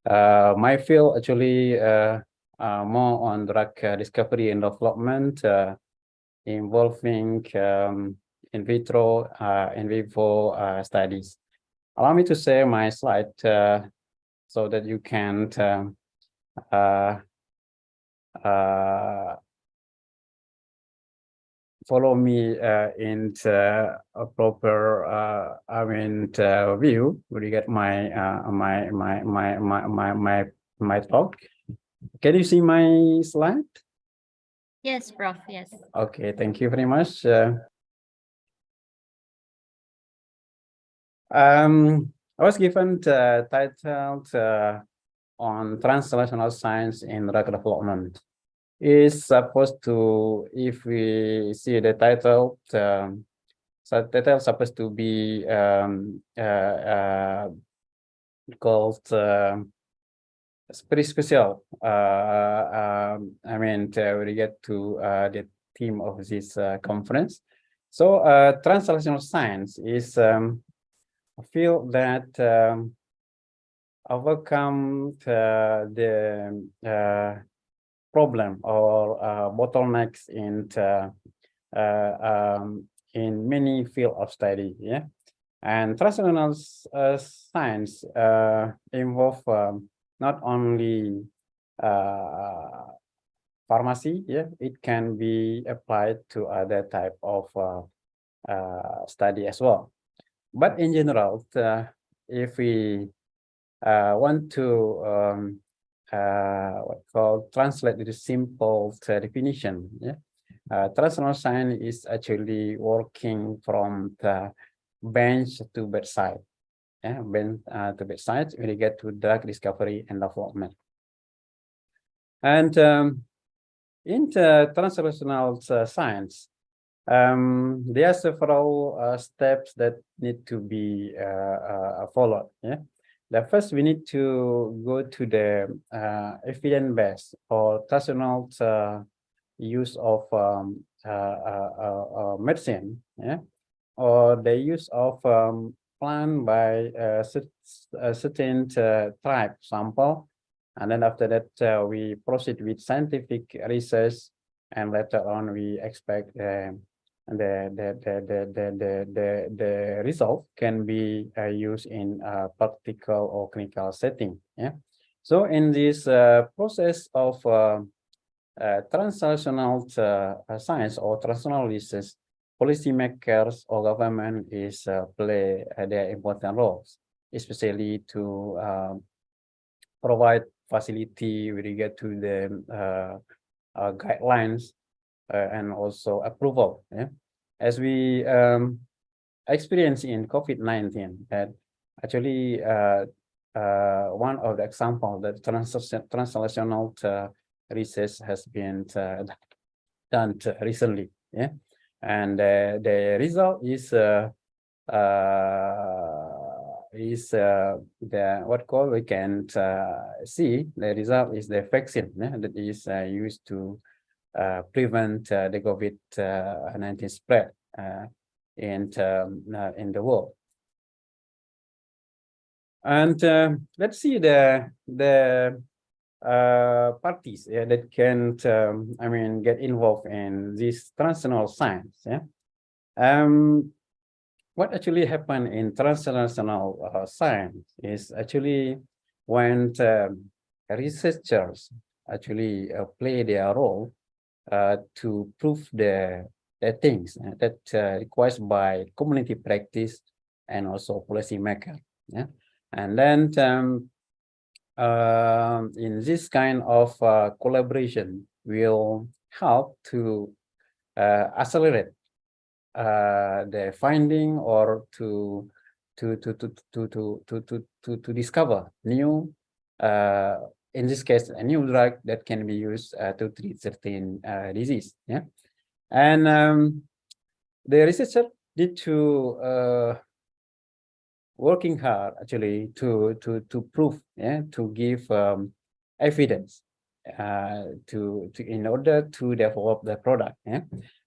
Speaker 3: My field actually more on drug discovery and development, involving in vitro, in vivo studies. Allow me to share my slide so that you can follow me in a proper view when you get my my talk. Can you see my slide?
Speaker 2: Yes, Prof. Yes.
Speaker 3: Okay, thank you very much. I was given the title on translational science in drug development. Is supposed to, if we see the title, so the title is supposed to be called pretty special. I mean, we get to the theme of this conference. So translational science is a field that overcome the problem or bottlenecks in many fields of study. Yeah, and translational science involve not only pharmacy. Yeah, it can be applied to other type of study as well. But in general, if we want to what called translate the simple definition, yeah, translational science is actually working from the bench to bedside, yeah, bench to bedside when you get to drug discovery and development. And in the translational science, there are several steps that need to be followed. Yeah. The first, we need to go to the evidence-based or traditional use of medicine, yeah, or the use of plant by a certain tribe sample, and then after that we proceed with scientific research, and later on we expect the result can be used in a practical or clinical setting. Yeah. So in this process of translational science or translational research, policymakers or government is play their important roles, especially to provide facility with regard to the guidelines and also approval. Yeah? As we experience in COVID-19, that actually one of the examples that translational research has been done recently. Yeah, and the result is the what called we can see the result is the vaccine, yeah, that is used to prevent the COVID-19 spread in the world. And let's see the parties that can, I mean, get involved in this transnational science. Yeah. What actually happened in transnational science is actually when researchers actually play their role to prove the things that requires by community practice and also policy maker. Yeah, and then in this kind of collaboration will help to accelerate the finding or to discover new, in this case, a new drug that can be used to treat certain disease. Yeah, and the researcher need to working hard actually to prove, yeah, to give evidence to in order to develop the product. Yeah,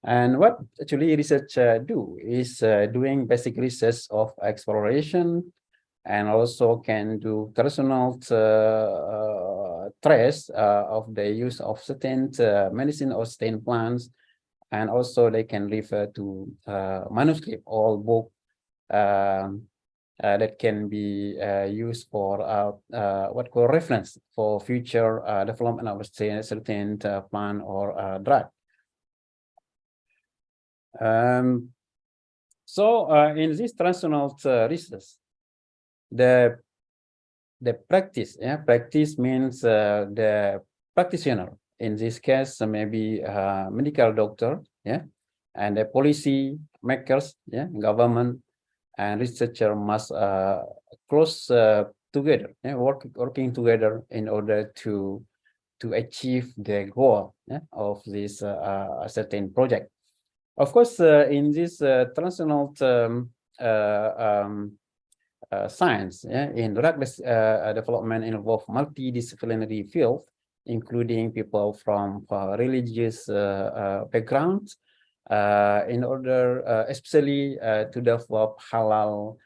Speaker 3: and what actually research do is doing basic research of exploration, and also can do personal trace of the use of certain medicine or certain plants, and also they can refer to manuscript or book that can be used for what called reference for future development of a certain plant or drug. So in this transnational research, the practice, yeah, practice means the practitioner. In this case, maybe a medical doctor, yeah, and the policy makers, yeah, government and researcher must close together, yeah, working together in order to achieve the goal, yeah, of this certain project. Of course, in this transnational science, yeah, in drug development involve multidisciplinary field, including people from religious backgrounds, in order, especially to develop halal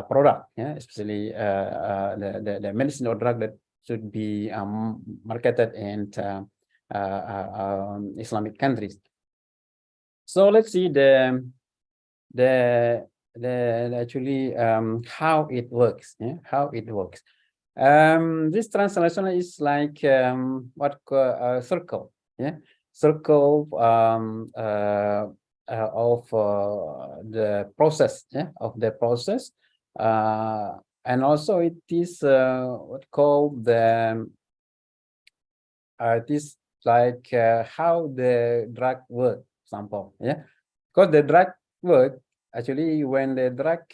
Speaker 3: product, yeah, especially the medicine or drug that should be marketed in Islamic countries. So let's see the actually how it works, yeah, how it works. This translation is like what circle, yeah, circle of the process, yeah, of the process, and also it is what called the it is like how the drug work, example, yeah, because the drug work actually when the drug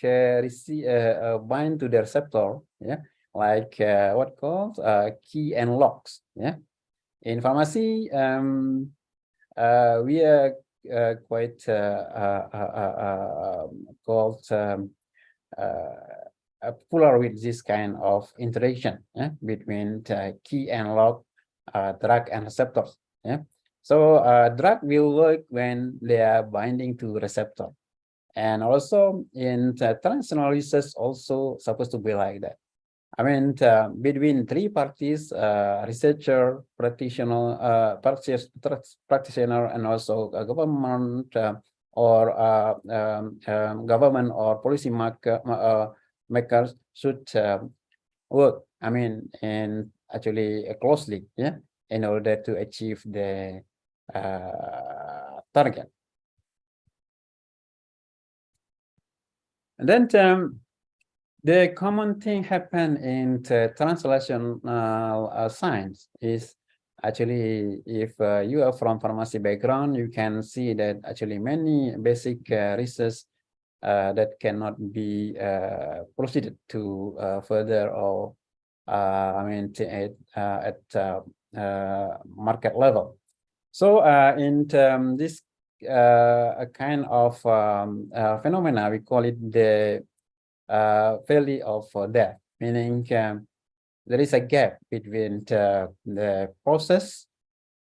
Speaker 3: bind to the receptor, yeah, like what called key and locks, yeah. In pharmacy, we are quite called popular with this kind of interaction, yeah, between key and lock drug and receptors. Yeah, so drug will work when they are binding to receptor, and also in transnational research also supposed to be like that. I mean, between three parties, researcher, practitioner, practitioner, and also a government or government or policy makers should work. I mean, and actually closely, yeah, in order to achieve the target. And then the common thing happen in translational science is actually if you are from pharmacy background, you can see that actually many basic research that cannot be proceeded to further or I mean at market level. So in this kind of phenomena, we call it the valley of death, meaning there is a gap between the process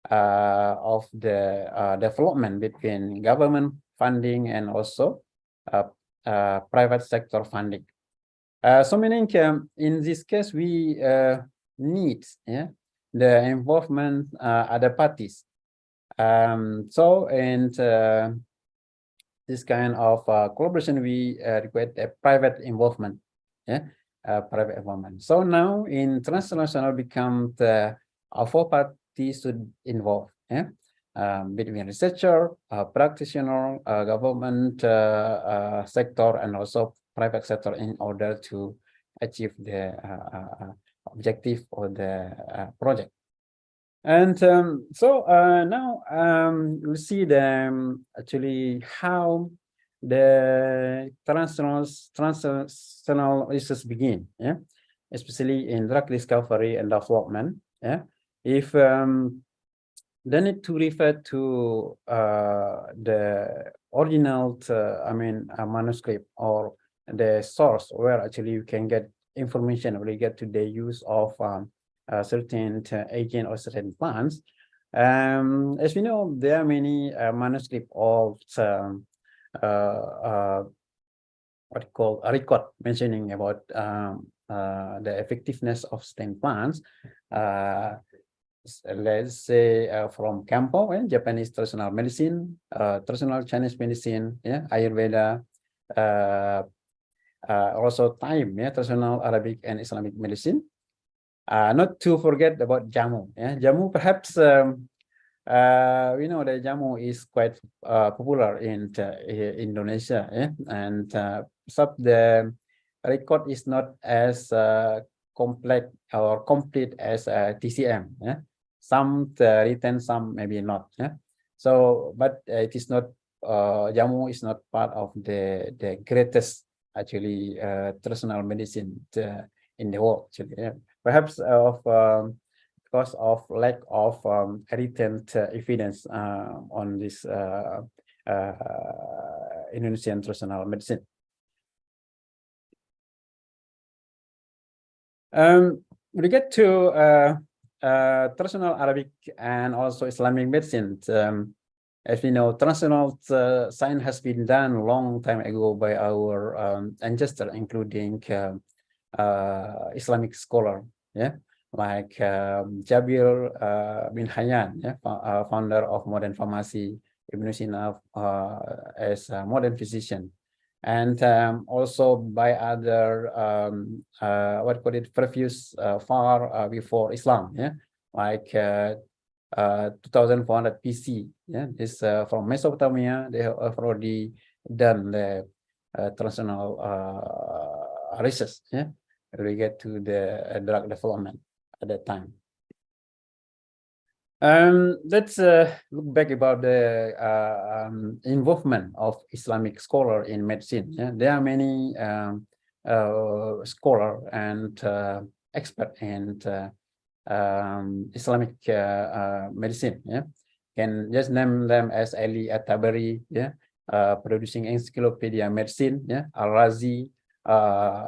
Speaker 3: of the development between government funding and also private sector funding. So meaning in this case we need the involvement other parties. So in this kind of collaboration, we require a private involvement. Private involvement. So now in transnational become the four parties should involve. Between researcher, practitioner, government sector, and also private sector in order to achieve the objective of the project. And so now we'll see the actually how the translational research begin, especially in drug discovery and development. If they need to refer to the original, manuscript or the source where actually you can get information related to the use of certain agent or certain plants. As we know, there are many manuscripts of what you call a record mentioning about the effectiveness of certain plants. Let's say from Campo, Japanese traditional medicine, traditional Chinese medicine, Ayurveda, also time, traditional Arabic and Islamic medicine. Not to forget about jamu. Jamu, perhaps we know that jamu is quite popular in Indonesia, and so the record is not as complex or complete as TCM. Some written, some maybe not. So, but it is not. Jamu is not part of the greatest actually traditional medicine in the world. Actually, perhaps of because of lack of written evidence on this Indonesian traditional medicine. We get to traditional Arabic and also Islamic medicine. As we know, traditional science has been done a long time ago by our ancestors, including Islamic scholar, like Jabir bin Hayyan, founder of modern pharmacy, Ibn Sina as a modern physician, and also by other previous far before Islam, like 2400 BC. This from Mesopotamia. They have already done the traditional research. We get to the drug development at that time. Let's look back about the involvement of Islamic scholar in medicine. There are many scholar and expert in Islamic medicine. Can just name them as Ali At-Tabari, producing Encyclopedia Medicine. Al-Razi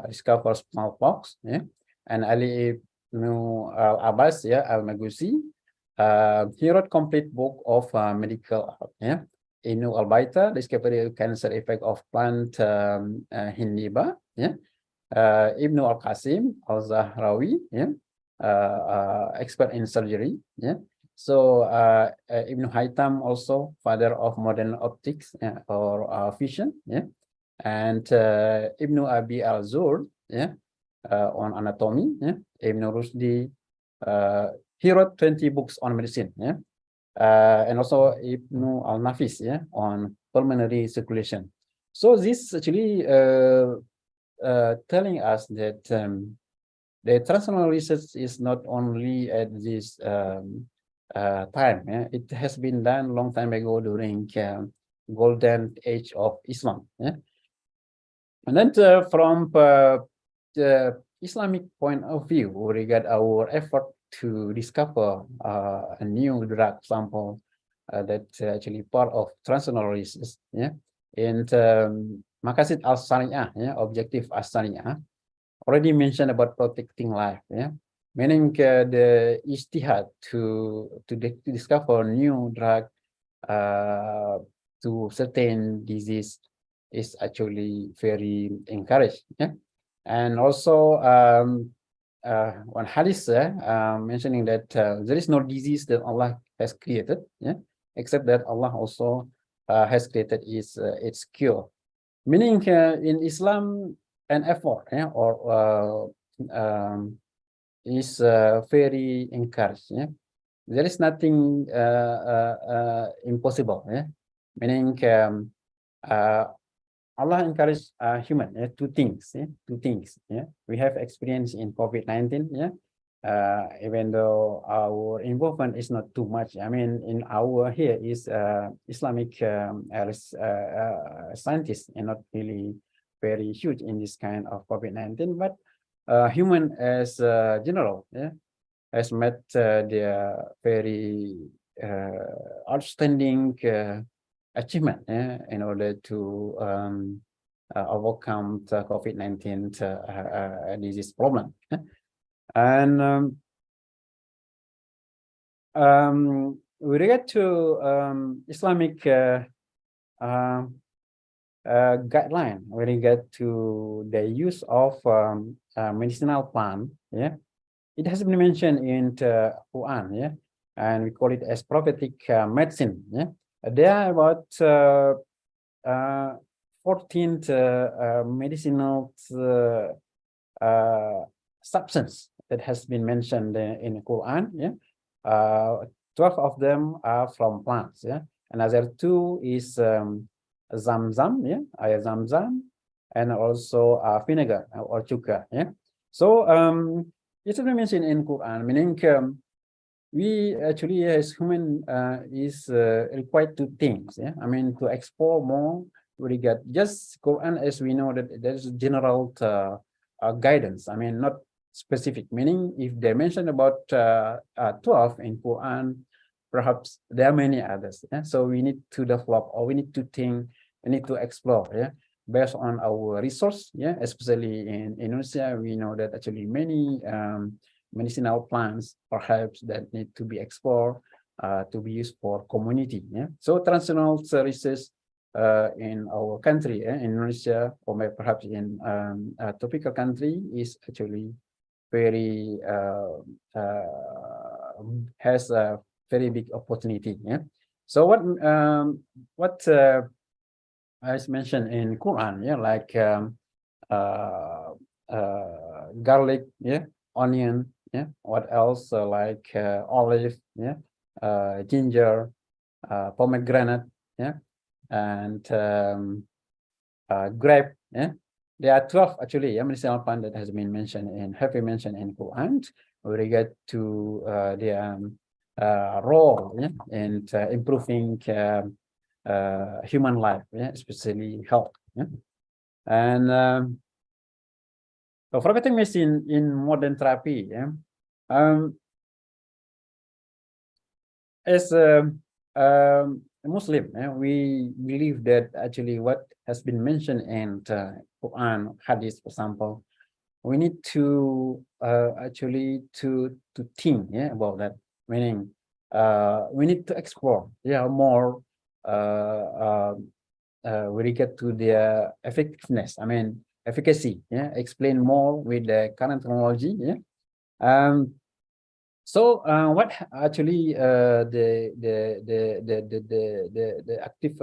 Speaker 3: discovers smallpox, and Ali ibn Abbas, Al-Magusi, he wrote complete book of medical art. Ibn al-Baita, discovery of cancer effect of plant Hindiba. Ibn al-Qasim al-Zahrawi, expert in surgery. So Ibn Haytham, also father of modern optics or vision. And Ibn Abi al-Zur, on anatomy. Ibn Rusdi, he wrote 20 books on medicine. And also Ibn al-Nafis, on pulmonary circulation. So this actually telling us that the translational research is not only at this time. It has been done a long time ago during golden age of Islam. And then from the Islamic point of view, we regard our effort to discover a new drug sample that actually part of translational research. And Maqasid al-Shari'ah, objective al-Shari'ah, already mentioned about protecting life. Meaning the ijtihad to discover new drug to certain disease is actually very encouraged. And also one hadith mentioning that there is no disease that Allah has created, yeah, except that Allah also has created its cure. Meaning in Islam, an effort, yeah, or is very encouraged. Yeah? There is nothing impossible. Yeah? Meaning Allah encouraged human two things. Yeah? Two things. Yeah? We have experience in COVID-19. Yeah. Even though our involvement is not too much. I mean, in our here is Islamic scientists and not really very huge in this kind of COVID-19, but human as general, yeah, has met their very outstanding achievement, yeah, in order to overcome the COVID-19 disease problem. Yeah? And with regard to Islamic guideline, with regard to the use of medicinal plant, yeah, it has been mentioned in the Quran, yeah, and we call it as prophetic medicine. Yeah, there are about 14 medicinal substance that has been mentioned in the Quran. Yeah, 12 of them are from plants. Yeah, another 2 is Zamzam. Yeah, air Zamzam, and also vinegar or cuka. Yeah, so it's been mentioned in Quran, meaning we actually as human is required to think. Yeah, I mean to explore more. We get just Quran, as we know that there is general guidance. I mean not specific. Meaning if they mention about 12 in Quran, perhaps there are many others. Yeah? So we need to develop, or we need to think, we need to explore. Yeah. Based on our resource, yeah, especially in Indonesia, we know that actually many medicinal plants perhaps that need to be explored to be used for community. Yeah, so traditional services in our country, in Indonesia, or maybe perhaps in a tropical country, is actually very has a very big opportunity. Yeah, so what as mentioned in Quran, yeah, like garlic, yeah, onion, yeah, what else like olive, yeah, ginger, pomegranate, yeah, and grape, yeah. There are 12 actually, yeah, medicinal plant that has been mentioned in Quran with regard to their role, yeah, in improving human life, yeah, especially health. Yeah? And forgetting medicine in modern therapy, yeah, as a Muslim, yeah, we believe that actually what has been mentioned in Quran, Hadith, for example, we need to actually to think, yeah, about that. Meaning, we need to explore, yeah, more with regard to their effectiveness. I mean, efficacy. Yeah, explain more with the current technology. Yeah. So what actually the active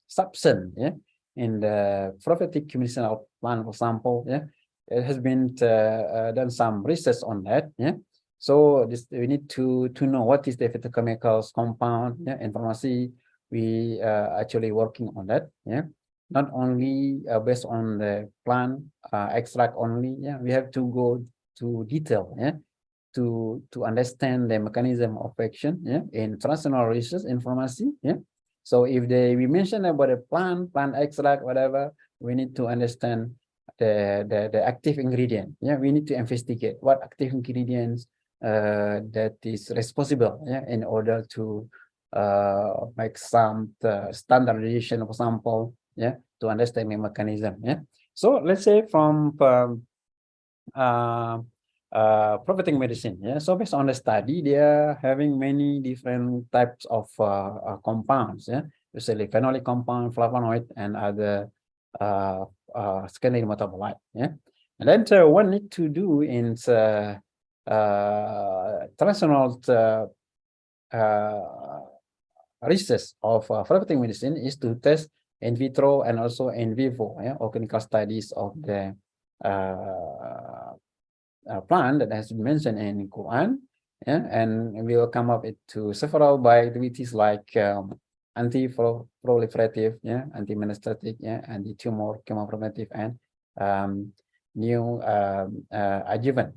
Speaker 3: substance, yeah, in the prophetic medicinal plant, for example, yeah, it has been done some research on that. Yeah. So we need to know what is the phytochemicals compound, yeah, information. We actually working on that. Yeah. Not only based on the plant extract only. Yeah. We have to go to detail. Yeah. To understand the mechanism of action, yeah, in traditional research information. Yeah. So if we mention about a plant extract, whatever, we need to understand the active ingredient. Yeah, we need to investigate what active ingredients that is responsible, yeah, in order to make some standardization, for example, yeah, to understand the mechanism. Yeah. So let's say from prophetic medicine. Yeah, so based on the study, they are having many different types of compounds. Yeah, especially phenolic compound, flavonoid, and other secondary metabolite. Yeah, And then one need to do in traditional research of therapeutic medicine is to test in vitro and also in vivo, or clinical studies of the plant that has been mentioned in Quran, and we will come up to several bioactivities like anti-proliferative, anti-metastatic, anti-tumor, chemoprotective, and new adjuvant.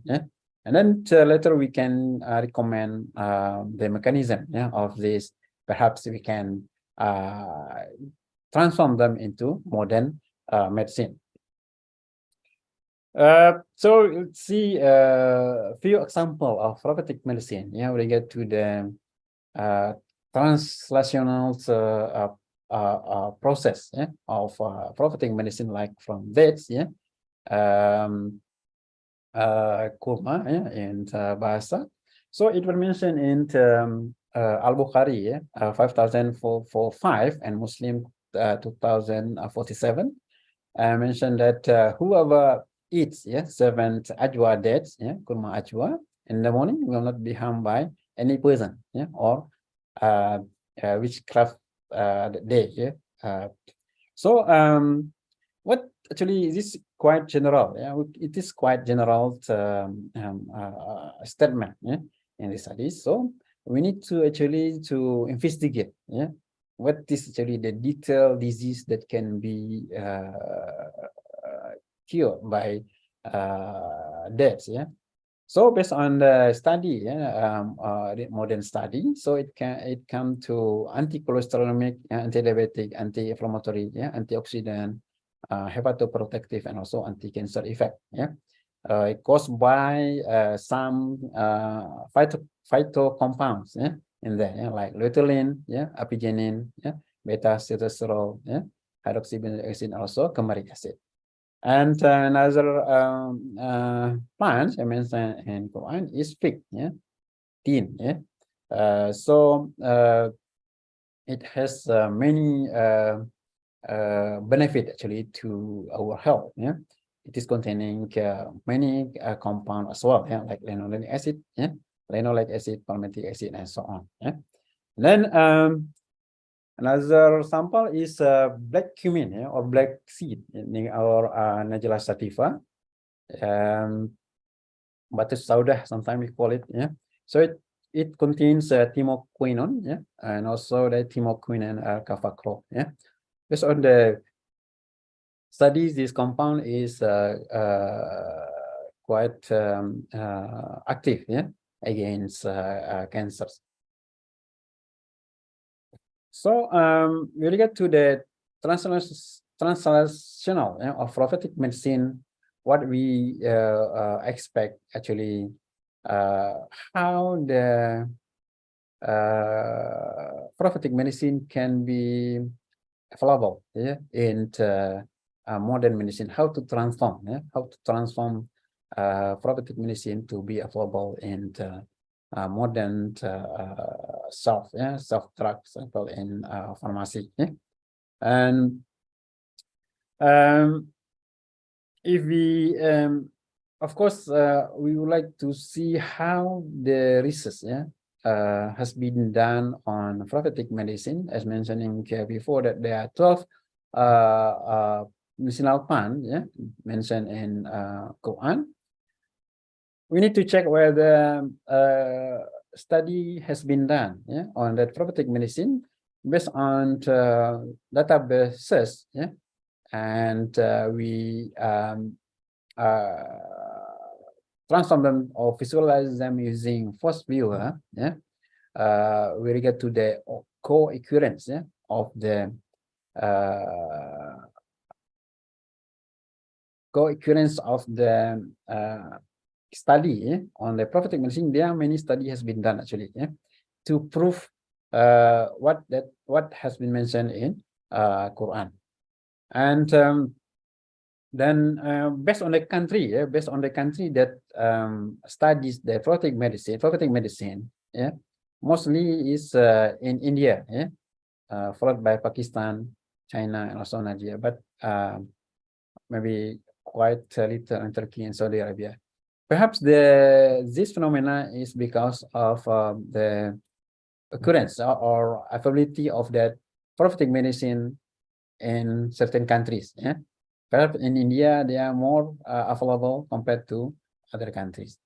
Speaker 3: And then later we can recommend the mechanism of this. Perhaps we can transform them into modern medicine. So let's see a few examples of therapeutic medicine. We get to the translational process of therapeutic medicine, like from dates, kurma, in bahasa. So it was mentioned in Al-Bukhari, 5045, and Muslim 2047. Mentioned that whoever eats 7 ajwa dates, kurma ajwa, in the morning will not be harmed by any poison, or witchcraft day. So what actually this quite general, it is quite general statement in the studies. So we need to actually to investigate what is actually the detailed disease that can be cured by dates. So based on the study, the modern study, so it come to anti-cholesterolemic, anti-diabetic, anti-inflammatory, anti-oxidant, hepatoprotective, and also anti-cancer effect. Caused by some phyto compounds in there, like lutein, apigenin, beta-sitosterol, hydroxybenzoic acid, also turmeric acid. And another plant I mentioned in Quran is fig, tin. So it has many benefit actually to our health. It is containing many compounds as well, like linoleic acid, linoleic acid, palmitic acid, and so on. Then another sample is black cumin, or black seed in our Nigella sativa, Batis saudah, sometimes we call it. So it contains thymoquinone, and also the thymoquinone alpha-cro. Based on the studies, this compound is quite active, against cancers. So we get to the translational of prophetic medicine. What we expect actually, how the prophetic medicine can be available in modern medicine. How to transform, prophetic medicine to be available in modern self drugs in pharmacy. And if we of course we would like to see how the research has been done on prophetic medicine, as mentioning before, that there are 12 medicinal plants mentioned in Quran. We need to check whether study has been done on that prophetic medicine based on databases, and we transform them or visualize them using first viewer. We get to the co-occurrence of the study on the prophetic medicine. There are many studies has been done actually to prove what has been mentioned in Quran. And then based on the country, that studies the prophetic medicine, mostly is in India, followed by Pakistan, China, and also Nigeria. But maybe quite little in Turkey and Saudi Arabia. Perhaps this phenomena is because of the occurrence or availability of that prophetic medicine in certain countries. Yeah, perhaps in India they are more available compared to other countries,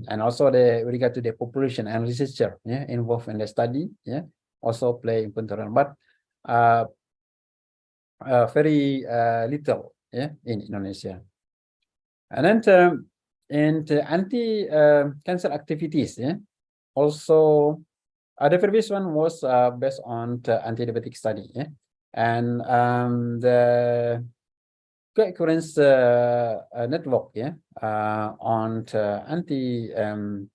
Speaker 3: and also with regard to the population and researcher, yeah, involved in the study, yeah, also play important role, but very little, yeah, in Indonesia. And then in the anti-cancer activities, yeah, also the previous one was based on the anti-diabetic study, yeah, and the co-occurrence network, yeah, on the anti-cancer,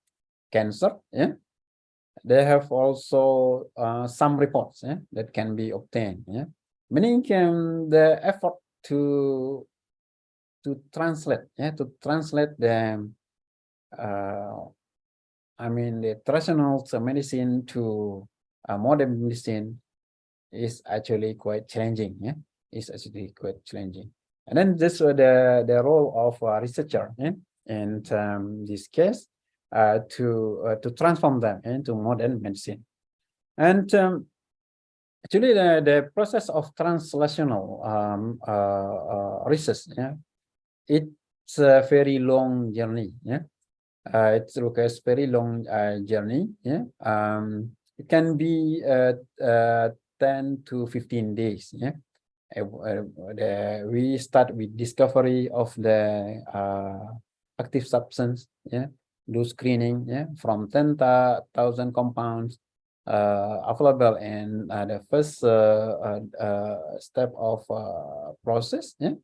Speaker 3: yeah, they have also some reports, yeah, that can be obtained, yeah, meaning the effort to translate, yeah, to translate the I mean the traditional medicine to modern medicine is actually quite challenging. Yeah, is actually quite challenging. And then this the role of a researcher, yeah, in this case to transform them into modern medicine. And actually the process of translational research, yeah, it's a very long journey. Yeah, it requires very long journey. Yeah, it can be 10 to 15 days. Yeah, we start with discovery of the active substance. Yeah, do screening. Yeah, from 10,000 compounds available in the first step of process. Yeah,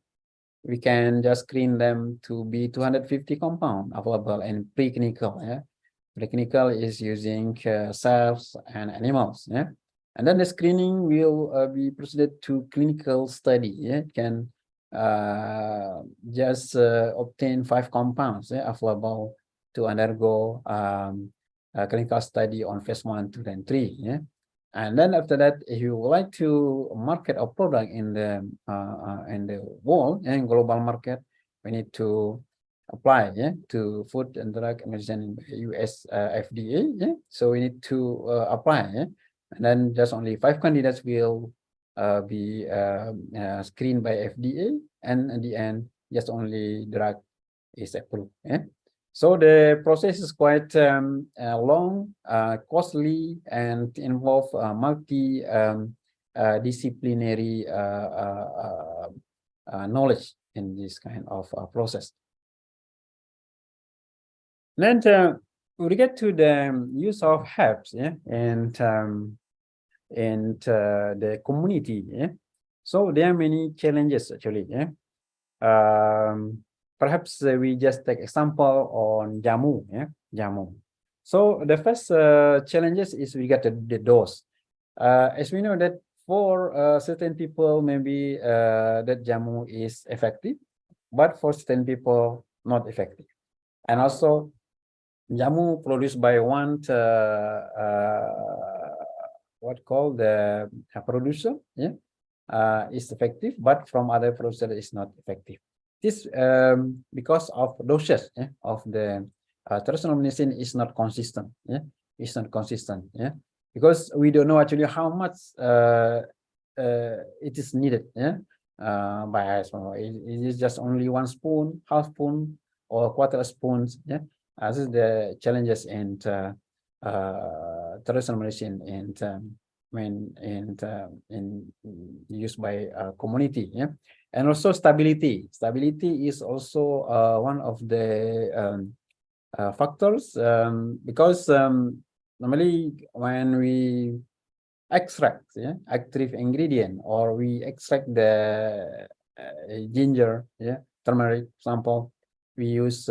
Speaker 3: we can just screen them to be 250 compound available in preclinical. Yeah, preclinical is using cells and animals. Yeah, and then the screening will be proceeded to clinical study. Yeah, it can just obtain 5 compounds, yeah, available to undergo a clinical study on phase 1, 2, and 3. Yeah, and then after that, if you would like to market a product in the world and global market, we need to apply, yeah, to Food and Drug Administration US FDA. Yeah, so we need to apply. Yeah, and then just only 5 candidates will be screened by FDA, and at the end, just only drug is approved. Yeah. So the process is quite long, costly, and involve multi-disciplinary knowledge in this kind of process. Then we get to the use of herbs, yeah, and the community. Yeah, so there are many challenges actually. Yeah, perhaps we just take example on jamu. Yeah, jamu. So the first challenges is we get the dose. As we know that for certain people maybe that jamu is effective, but for certain people not effective. And also jamu produced by one what called the producer, yeah, is effective, but from other producer is not effective. This because of doses, yeah, of the traditional medicine is not consistent. Yeah, it's not consistent. Yeah, because we don't know actually how much it is needed. Yeah, by us. It is just only 1 spoon, half spoon, or quarter spoons. Yeah, this is the challenges in traditional medicine and in used by community. Yeah, and also stability. Stability is also one of the factors because normally when we extract, yeah, active ingredient, or we extract the ginger, yeah, turmeric, for example, we use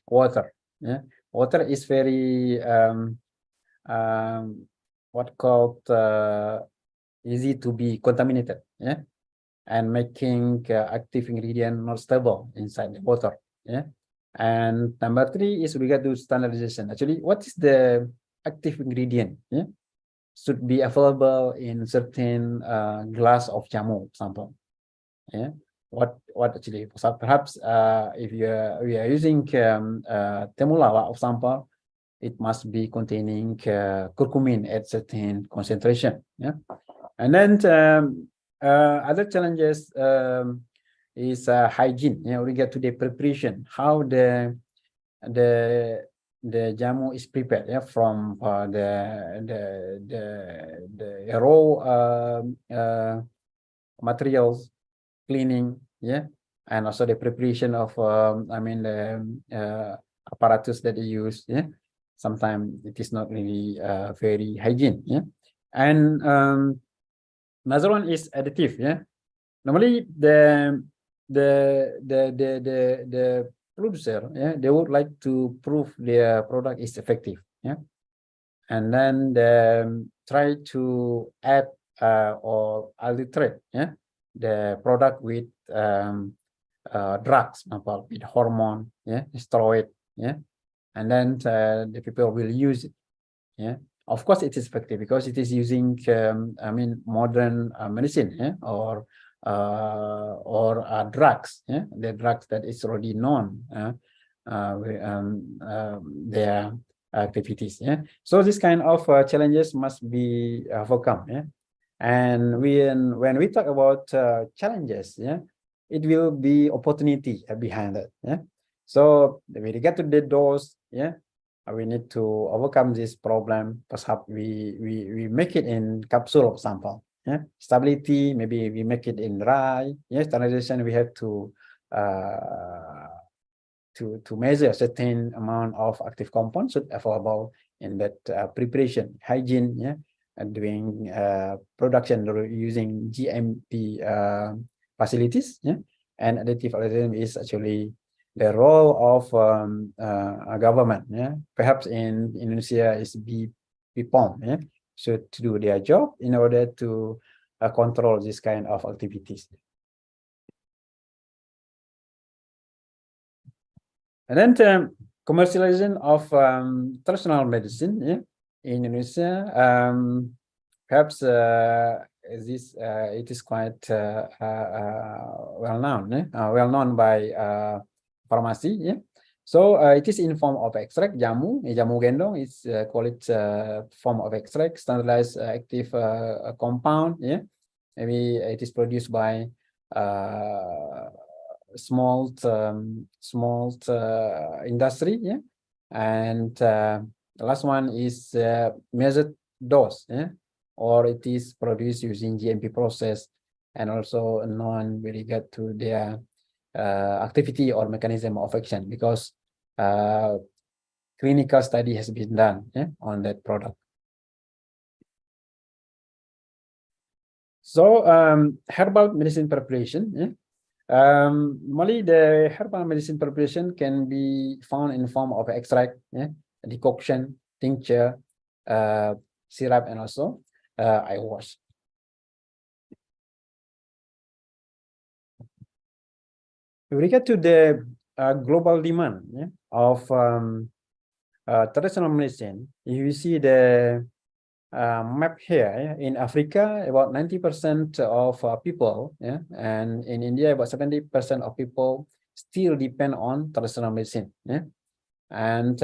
Speaker 3: water. Yeah, water is very what called easy to be contaminated. Yeah, and making active ingredient not stable inside the water. Yeah, and number 3 is we got to standardization. Actually, what is the active ingredient? Yeah, should be available in certain glass of jamu, for example. Yeah, what actually. So perhaps if we are using temulawak, for example, it must be containing curcumin at certain concentration. Yeah, and then other challenges is hygiene. Regard to the preparation, how the jamu is prepared. Yeah, from the raw materials, cleaning, yeah, and also the preparation of the apparatus that they use. Yeah, sometimes it is not really very hygiene. Yeah, and another one is additive. Yeah, normally the producer, yeah, they would like to prove their product is effective. Yeah, and then try to add or alterate, yeah, the product with drugs, with hormone, yeah, steroid, yeah, and then the people will use it. Yeah, of course it is effective because it is using modern medicine, yeah, or drugs, yeah, the drugs that is already known, their activities. Yeah, so this kind of challenges must be overcome. Yeah, and when we talk about challenges, yeah, it will be opportunity behind it. Yeah, so when we get to the doors, yeah, we need to overcome this problem. Perhaps we make it in capsule, for example. Yeah, stability, maybe we make it in dry. Yeah, standardization, we have to measure a certain amount of active compounds should available in that preparation. Hygiene, yeah, and doing production using GMP facilities. Yeah, and additive algorithm is actually the role of a government. Yeah, perhaps in Indonesia is BPOM. Yeah, so to do their job in order to control this kind of activities. And then commercialization of traditional medicine, yeah, in Indonesia, perhaps this it is quite well known by pharmacy. Yeah, so it is in form of extract, jamu gendong is call it form of extract, standardized active compound. Yeah, maybe it is produced by small industry. Yeah, and the last one is measured dose. Yeah, or it is produced using GMP process, and also known with regard to their activity or mechanism of action, because clinical study has been done, yeah, on that product. So herbal medicine preparation. Yeah. Normally the herbal medicine preparation can be found in form of extract, yeah, decoction, tincture, syrup, and also eye wash. With regard to the global demand, yeah, of traditional medicine, if you see the map here, yeah, in Africa, about 90% of people, yeah, and in India, about 70% of people still depend on traditional medicine. Yeah, and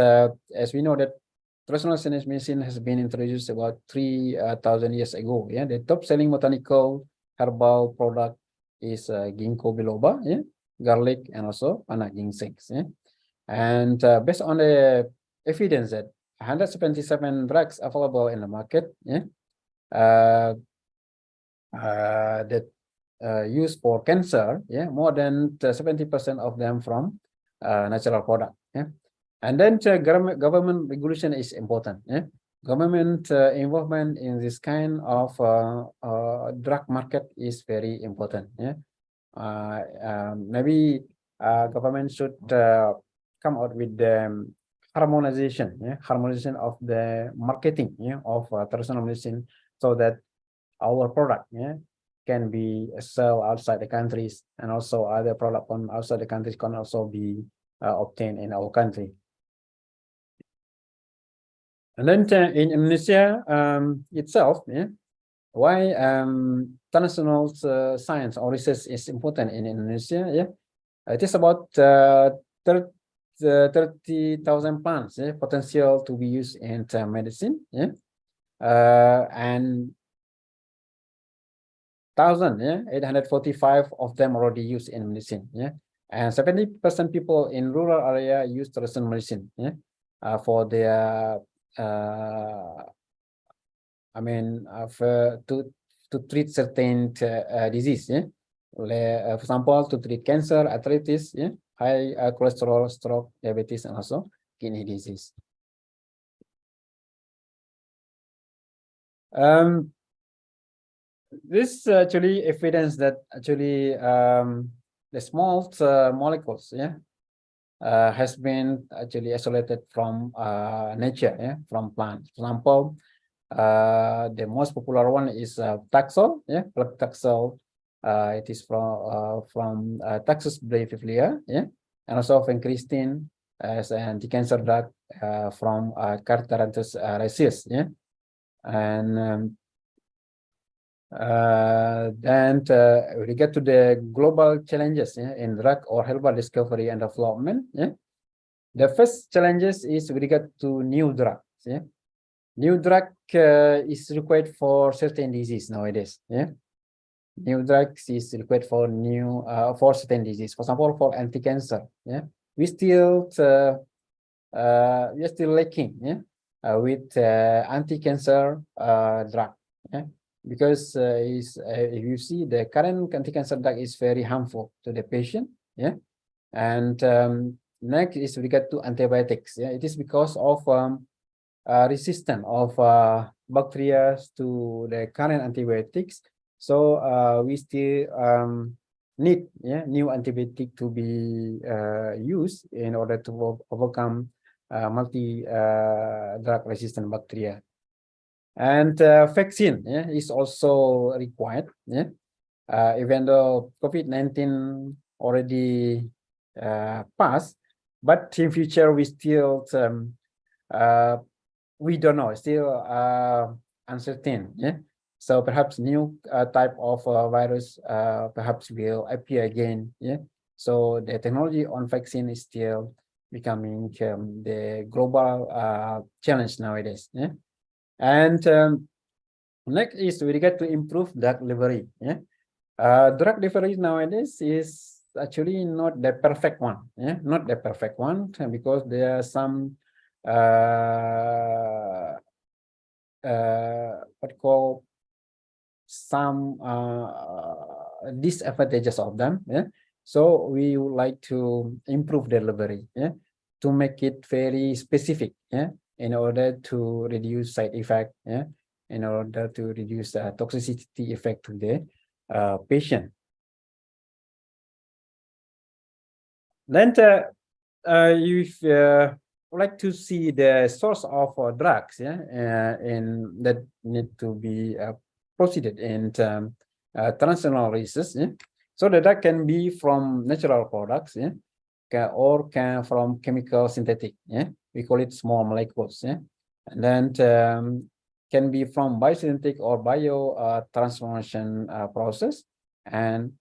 Speaker 3: as we know that traditional Chinese medicine has been introduced about 3,000 years ago. Yeah, the top-selling botanical herbal product is ginkgo biloba, yeah, garlic, and also anak ginseng. Yeah, and based on the evidence that 177 drugs available in the market, yeah, that used for cancer, yeah, more than 70% of them from natural product. Yeah, and then government regulation is important. Yeah, government involvement in this kind of drug market is very important. Yeah, maybe government should come out with the harmonization, yeah, harmonization of the marketing, yeah, of traditional medicine, so that our product, yeah, can be sold outside the countries, and also other product from outside the countries can also be obtained in our country. And then in Indonesia itself, yeah, why international science or research is important in Indonesia. Yeah, it is about 30,000 plants, yeah, potential to be used in medicine. Yeah, and 845 of them already used in medicine. Yeah, and 70% people in rural area use traditional medicine. Yeah, for their I mean, to treat certain disease. Yeah, for example, to treat cancer, arthritis, yeah, high cholesterol, stroke, diabetes, and also kidney disease. This actually evidence that actually the small molecules, yeah, has been actually isolated from nature, yeah, from plants. For example, the most popular one is Taxol, yeah, blood Taxol. It is from Taxus breviflia, yeah, and also vincristine as an anti-cancer drug from Cartaranthus rhesus, yeah, and then we get to the global challenges, yeah, in drug or herbal discovery and development. Yeah, the first challenges is with regard to new drugs. Yeah, new drug is required for certain disease nowadays. Yeah, new drugs is required for for certain disease. For example, for anti-cancer. Yeah, we are still lacking. Yeah, with anti-cancer drug. Yeah, because if you see the current anti-cancer drug is very harmful to the patient. Yeah, and next is regard to antibiotics. Yeah, it is because of resistant of bacteria to the current antibiotics. So we still need, yeah, new antibiotic to be used in order to overcome multi drug resistant bacteria. And vaccine, yeah, is also required. Yeah, even though COVID-19 already passed, but in future we still we don't know, still uncertain. Yeah, so perhaps new type of virus perhaps will appear again. Yeah, so the technology on vaccine is still becoming the global challenge nowadays. Yeah, and next is we get to improve drug delivery. Yeah, drug delivery nowadays is actually not the perfect one. Yeah, not the perfect one, because there are some what call some disadvantages of them. Yeah, so we would like to improve delivery. Yeah, to make it very specific. Yeah, in order to reduce side effect. Yeah, in order to reduce toxicity effect to the patient. Then you would like to see the source of drugs, yeah, and that need to be proceeded in translational research. Yeah? So the drug can be from natural products, yeah, or can from chemical synthetic. Yeah, we call it small molecules. Yeah, and then can be from biosynthetic or bio transformation process, and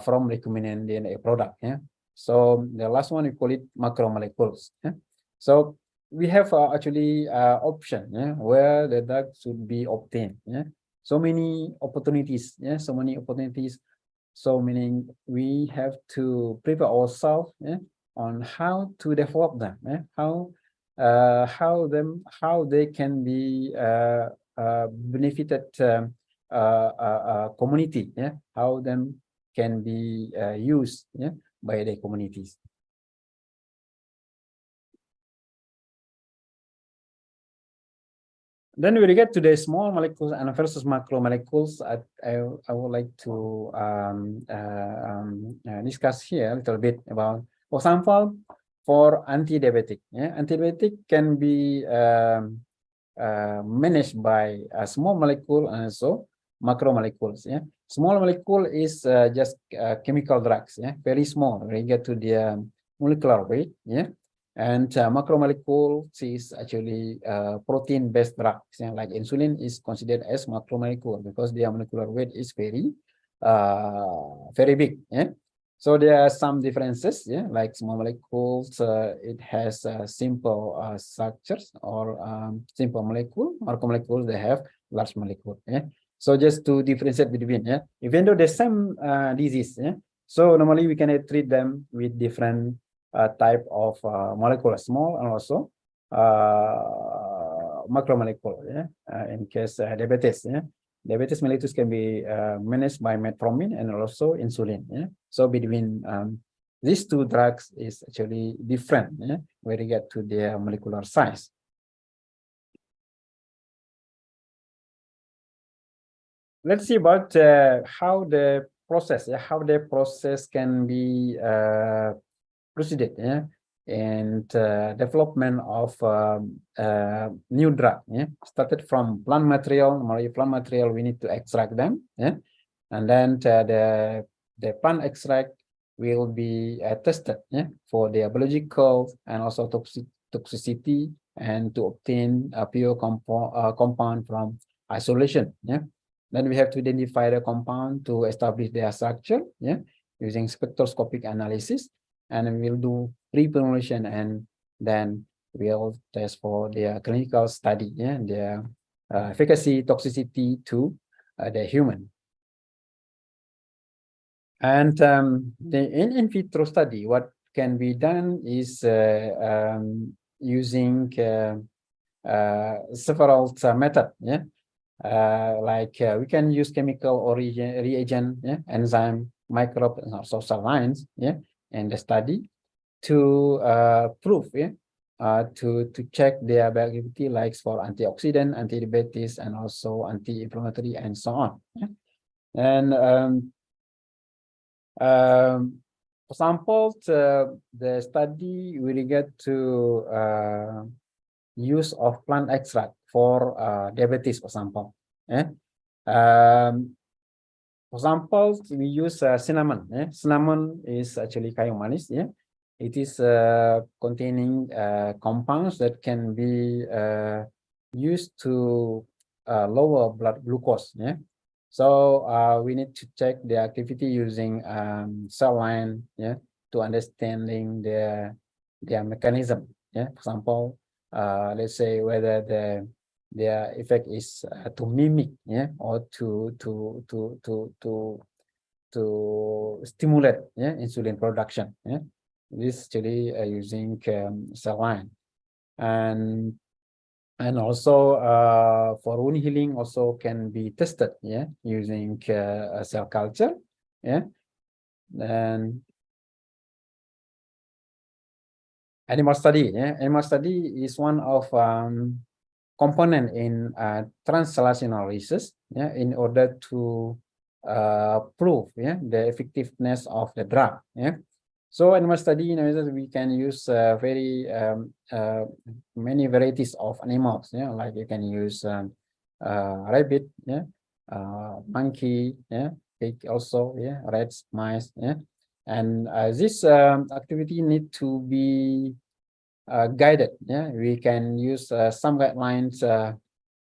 Speaker 3: from recombinant DNA product. Yeah. So the last one, we call it macromolecules. Yeah? So we have actually option, yeah, where the drug should be obtained. Yeah? So many opportunities. Yeah? So many opportunities. So meaning we have to prepare ourselves, yeah, on how to develop them. Yeah? How they can be benefited community. Yeah? How them can be used. Yeah? By the communities. Then we get to the small molecules and versus macromolecules. I would like to discuss here a little bit about, for example, for anti-diabetic. Yeah? Anti-diabetic can be managed by a small molecule and also macromolecules. Yeah, small molecule is just chemical drugs. Yeah, very small. We get to the molecular weight. Yeah, And macromolecule is actually protein-based drugs. Like insulin is considered as macromolecule because their molecular weight is very big. Yeah. So there are some differences. Yeah, like small molecules, it has simple structures, or simple molecule. Macromolecules, they have large molecule. Yeah. So just to differentiate between, yeah, even though the same disease, yeah. So normally we can treat them with different type of molecule, small and also macromolecule. Yeah, in case diabetes, yeah, diabetes mellitus can be managed by metformin and also insulin. Yeah, so between these two drugs is actually different. Yeah, when you get to their molecular size. Let's see about how the process, can be proceeded, yeah, and development of new drug, yeah, started from plant material. Normally, plant material we need to extract them, yeah, and then the plant extract will be tested, yeah, for their biological and also toxicity, and to obtain a pure compound from isolation, yeah. Then we have to identify the compound to establish their structure, yeah, using spectroscopic analysis, and we'll do pre-formulation, and then we'll test for their clinical study, yeah, their efficacy, toxicity to the human. And the in vitro study, what can be done is using several methods, yeah. We can use chemical or reagent, yeah, enzyme, microbe, and also cell lines, yeah, in the study to prove, yeah, to check their bioactivity, like for antioxidant, anti-diabetes, and also anti-inflammatory, and so on. Yeah? And for example, the study will get to use of plant extract for diabetes, for example. Yeah? For example, we use cinnamon. Yeah? Cinnamon is actually kayu manis. Yeah? It is containing compounds that can be used to lower blood glucose. Yeah? So we need to check the activity using cell line, yeah, to understanding their mechanism. Yeah? For example, let's say whether their effect is to mimic, yeah, or to stimulate, yeah, insulin production. Yeah, this actually using cell line, and also for wound healing also can be tested, yeah, using a cell culture. Yeah, and animal study. Yeah, animal study is one of component in translational research, yeah, in order to prove, yeah, the effectiveness of the drug. Yeah, so animal study, we can use very many varieties of animals. Yeah, like you can use rabbit, yeah, monkey, yeah, pig also, yeah, rats, mice, yeah, and this activity need to be guided. Yeah, we can use some guidelines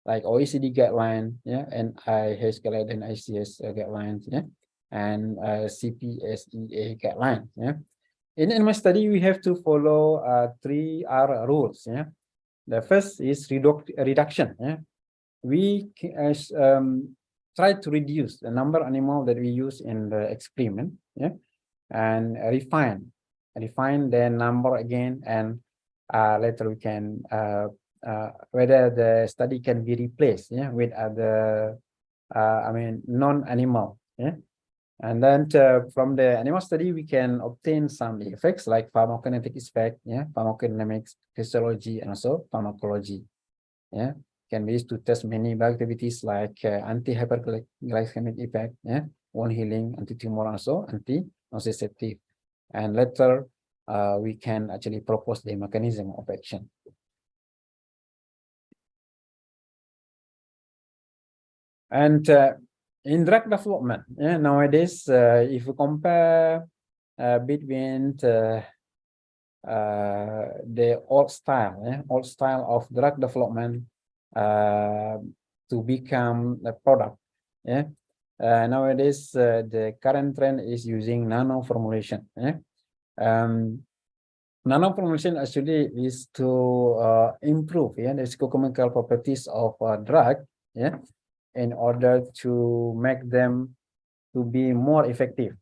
Speaker 3: like OECD guideline, yeah, and IHS guideline, ICS guidelines, yeah, and CPSEA guidelines. Yeah, in my study we have to follow 3R rules. Yeah, the first is reduction. Yeah, we try to reduce the number of animals that we use in the experiment. Yeah, and refine the number again, and later we can whether the study can be replaced, yeah, with other non-animal. Yeah, and then from the animal study we can obtain some effects like pharmacokinetic effect, yeah, pharmacodynamics, physiology, and also pharmacology. Yeah, can be used to test many bioactivities like anti-hyperglycemic effect, yeah, wound healing, anti-tumor, and also anti-nociceptive. And later we can actually propose the mechanism of action. And in drug development, yeah, nowadays, if you compare between the old style of drug development to become a product. Yeah. Nowadays, the current trend is using nano formulation. Yeah. Nano formulation actually is to improve the physicochemical properties of a drug, yeah, in order to make them to be more effective.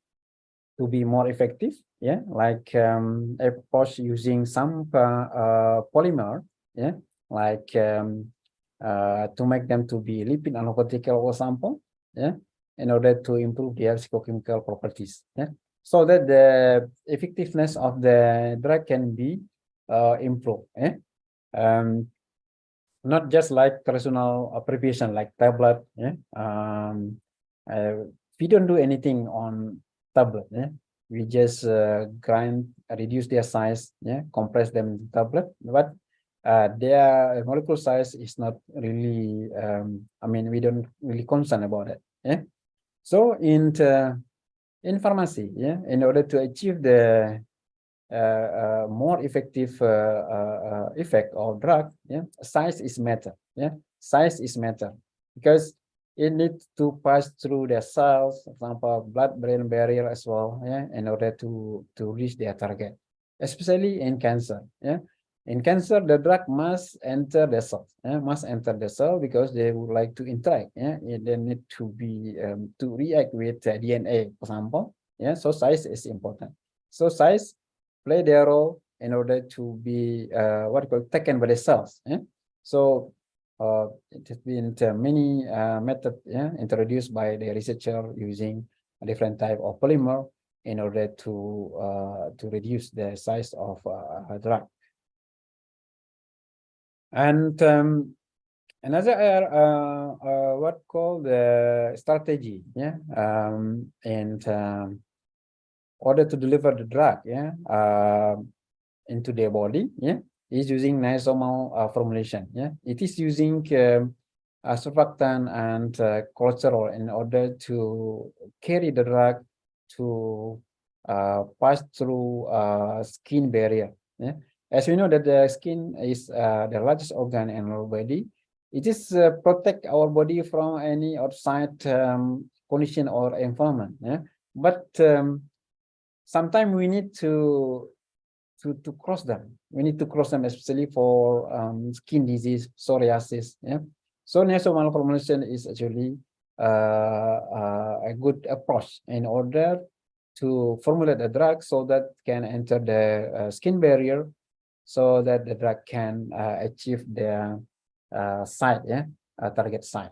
Speaker 3: Yeah, like approach using some polymer, yeah, like to make them to be lipid nanoparticle or sample, yeah, in order to improve their physicochemical properties, yeah, so that the effectiveness of the drug can be improved, yeah. Not just like traditional preparation like tablet, yeah. We don't do anything on tablet, yeah. We just grind, reduce their size, yeah, compress them into tablet, but their molecule size is not really, I mean, we don't really concern about it, yeah. So in pharmacy, yeah, in order to achieve the more effective effect of drug, yeah, size is matter, yeah, size is matter, because it needs to pass through the cells, for example, blood-brain barrier as well, yeah, in order to reach their target, especially in cancer, yeah. In cancer, the drug must enter the cell, yeah, must enter the cell because they would like to interact, yeah. They need to be to react with DNA, for example, yeah. So size is important. So size play their role in order to be what you call taken by the cells. Yeah? So it has been many methods, yeah, introduced by the researcher using a different type of polymer in order to reduce the size of a drug. And another what called the strategy, yeah, and order to deliver the drug, yeah, into their body, yeah, is using nisomal formulation, yeah. It is using surfactant and cholesterol in order to carry the drug to pass through skin barrier, yeah. As we know that the skin is the largest organ in our body, it is protect our body from any outside condition or environment, yeah. But sometimes we need to cross them. We need to cross them, especially for skin disease, psoriasis. Yeah. So nisomal formulation is actually a good approach in order to formulate a drug so that can enter the skin barrier, so that the drug can achieve the site, yeah, target site.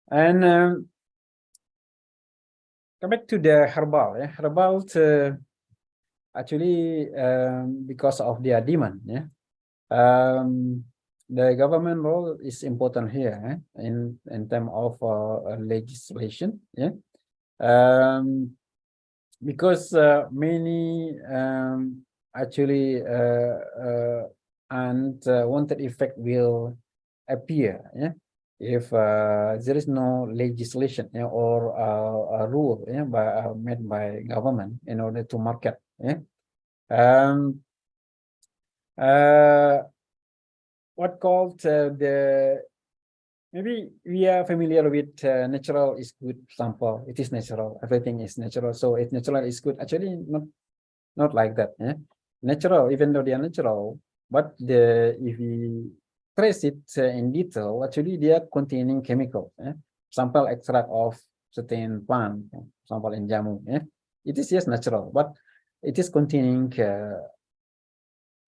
Speaker 3: And come back to the herbal, yeah. Herbal actually because of their demand, yeah. The government role is important here, eh? in terms of legislation, yeah. Because many actually unwanted effect will appear, yeah, if there is no legislation, yeah, or a rule, yeah, made by government in order to market, yeah. What called the, maybe we are familiar with natural is good sample. It is natural. Everything is natural. So if natural is good, actually not like that. Yeah? Natural, even though they are natural, but if we trace it in detail, actually they are containing chemicals. Yeah? Sample extract of certain plant, sample in jamu. Yeah? It is yes natural, but it is containing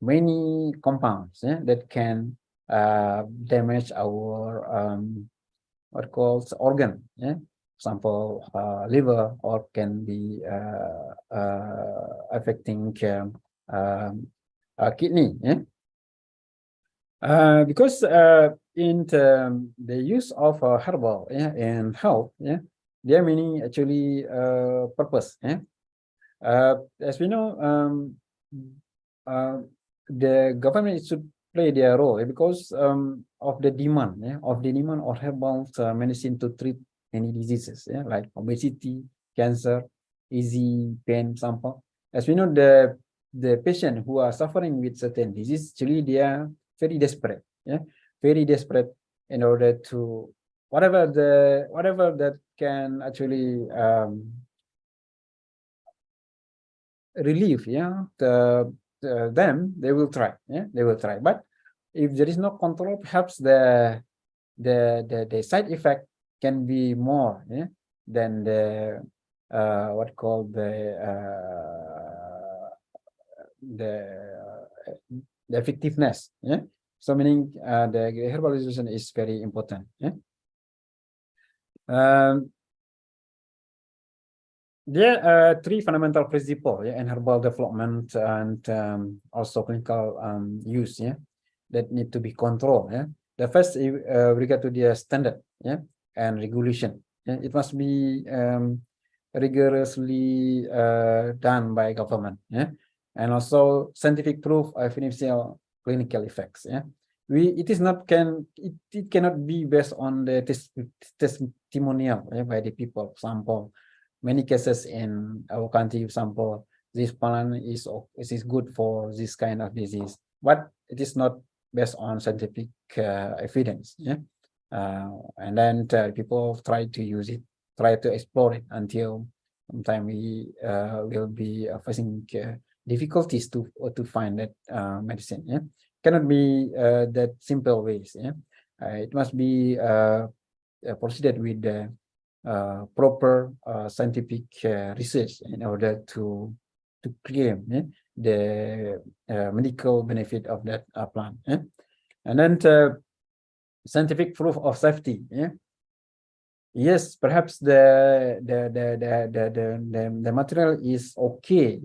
Speaker 3: many compounds, yeah, that can damage our what calls organ, yeah, example liver, or can be affecting kidney, yeah. Because in the use of herbal, yeah, in health, yeah, there are many actually purpose, yeah. As we know, the government should play their role, because of the demand, yeah, of herbal medicine to treat many diseases, yeah, like obesity, cancer, easy pain sample. as we know, the patient who are suffering with certain disease, actually they are very desperate, very desperate in order to whatever that can actually relieve, them, they will try, But if there is no control, perhaps the side effect can be more, than the what called the effectiveness, So meaning the herbalization is very important, There are three fundamental principles in herbal development and also clinical use, that need to be controlled. The first regard to the standard, and regulation. It must be rigorously done by government, and also scientific proof of beneficial clinical effects. It cannot be based on the testimonial by the people. For example, many cases in our country, for example, this plant is good for this kind of disease, but it is not based on scientific evidence. And then people try to use it, try to explore it until sometime we will be facing difficulties to find that medicine. Cannot be that simple ways. It must be proceeded with the proper scientific research in order to claim the medical benefit of that plant. And then scientific proof of safety. Yes, perhaps the material is okay,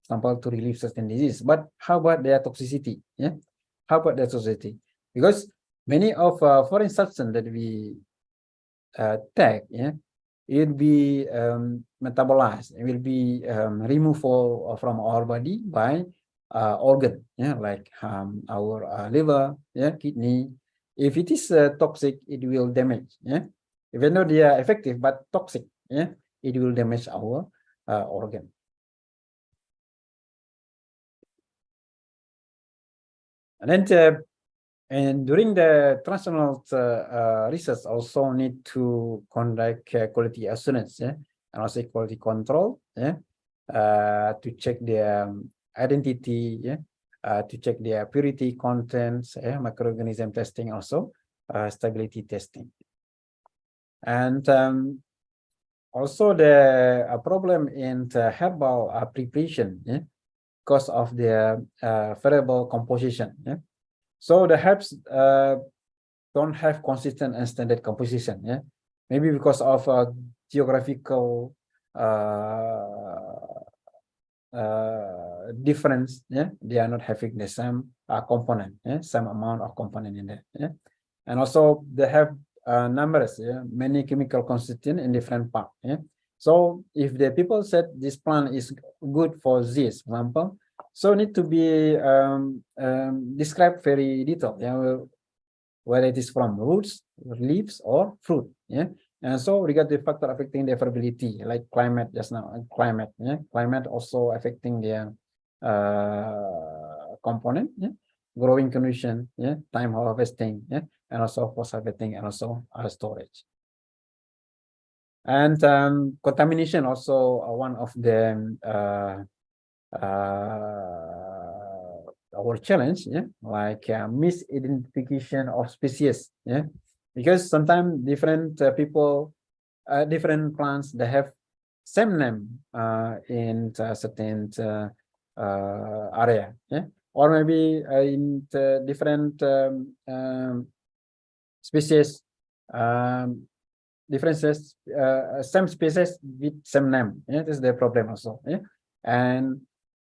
Speaker 3: example to relieve certain disease, but how about their toxicity? How about their toxicity? Because many of foreign substances that we take, it will be metabolized, it will be removed from our body by organ, like our liver, kidney. If it is toxic, it will damage, even though they are effective but toxic, it will damage our organ. And then and during the transnational research, also need to conduct quality assurance, and also quality control, to check their identity, to check their purity contents, microorganism testing, also stability testing. And also the problem in the herbal preparation, because of their variable composition. So the herbs don't have consistent and standard composition. Maybe because of geographical difference. They are not having the same component, same amount of component in there. And also they have numerous, many chemical constituents in different parts. So if the people said this plant is good for this, for example, so need to be described very detailed, whether it is from roots, leaves, or fruit. And so regarding the factor affecting the availability, like climate just now, climate also affecting the component, growing condition, time harvesting, and also post-harvesting, and also storage. And contamination also one of the our challenge, like misidentification of species, because sometimes different people, different plants, they have same name in certain area, or maybe in different species, differences, same species with same name. This is the problem also. And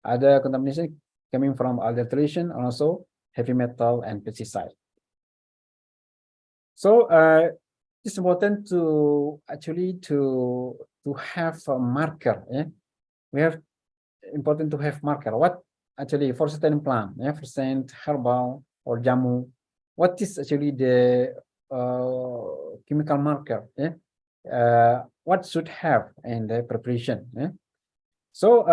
Speaker 3: other contamination coming from adulteration, and also heavy metal and pesticide. So it's important to actually to have a marker. We have important to have marker. What actually for certain plant, for certain herbal or jamu, what is actually the chemical marker? What should have in the preparation? So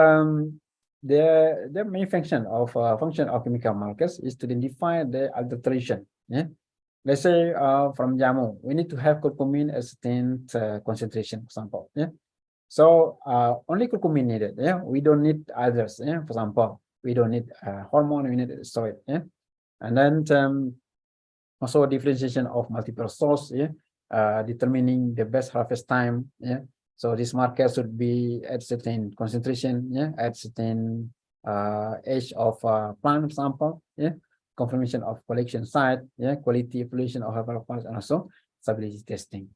Speaker 3: the main function of chemical markers is to identify the alteration. Yeah, let's say from jamu, we need to have curcumin at certain concentration, for example. Yeah, so only curcumin needed. Yeah, we don't need others. Yeah, for example, we don't need hormone. We need steroid. Yeah, and then also differentiation of multiple source. Yeah, determining the best harvest time. Yeah. So this marker should be at certain concentration, yeah, at certain age of plant sample, yeah, confirmation of collection site, yeah, quality evaluation of herbal plants, and also stability testing.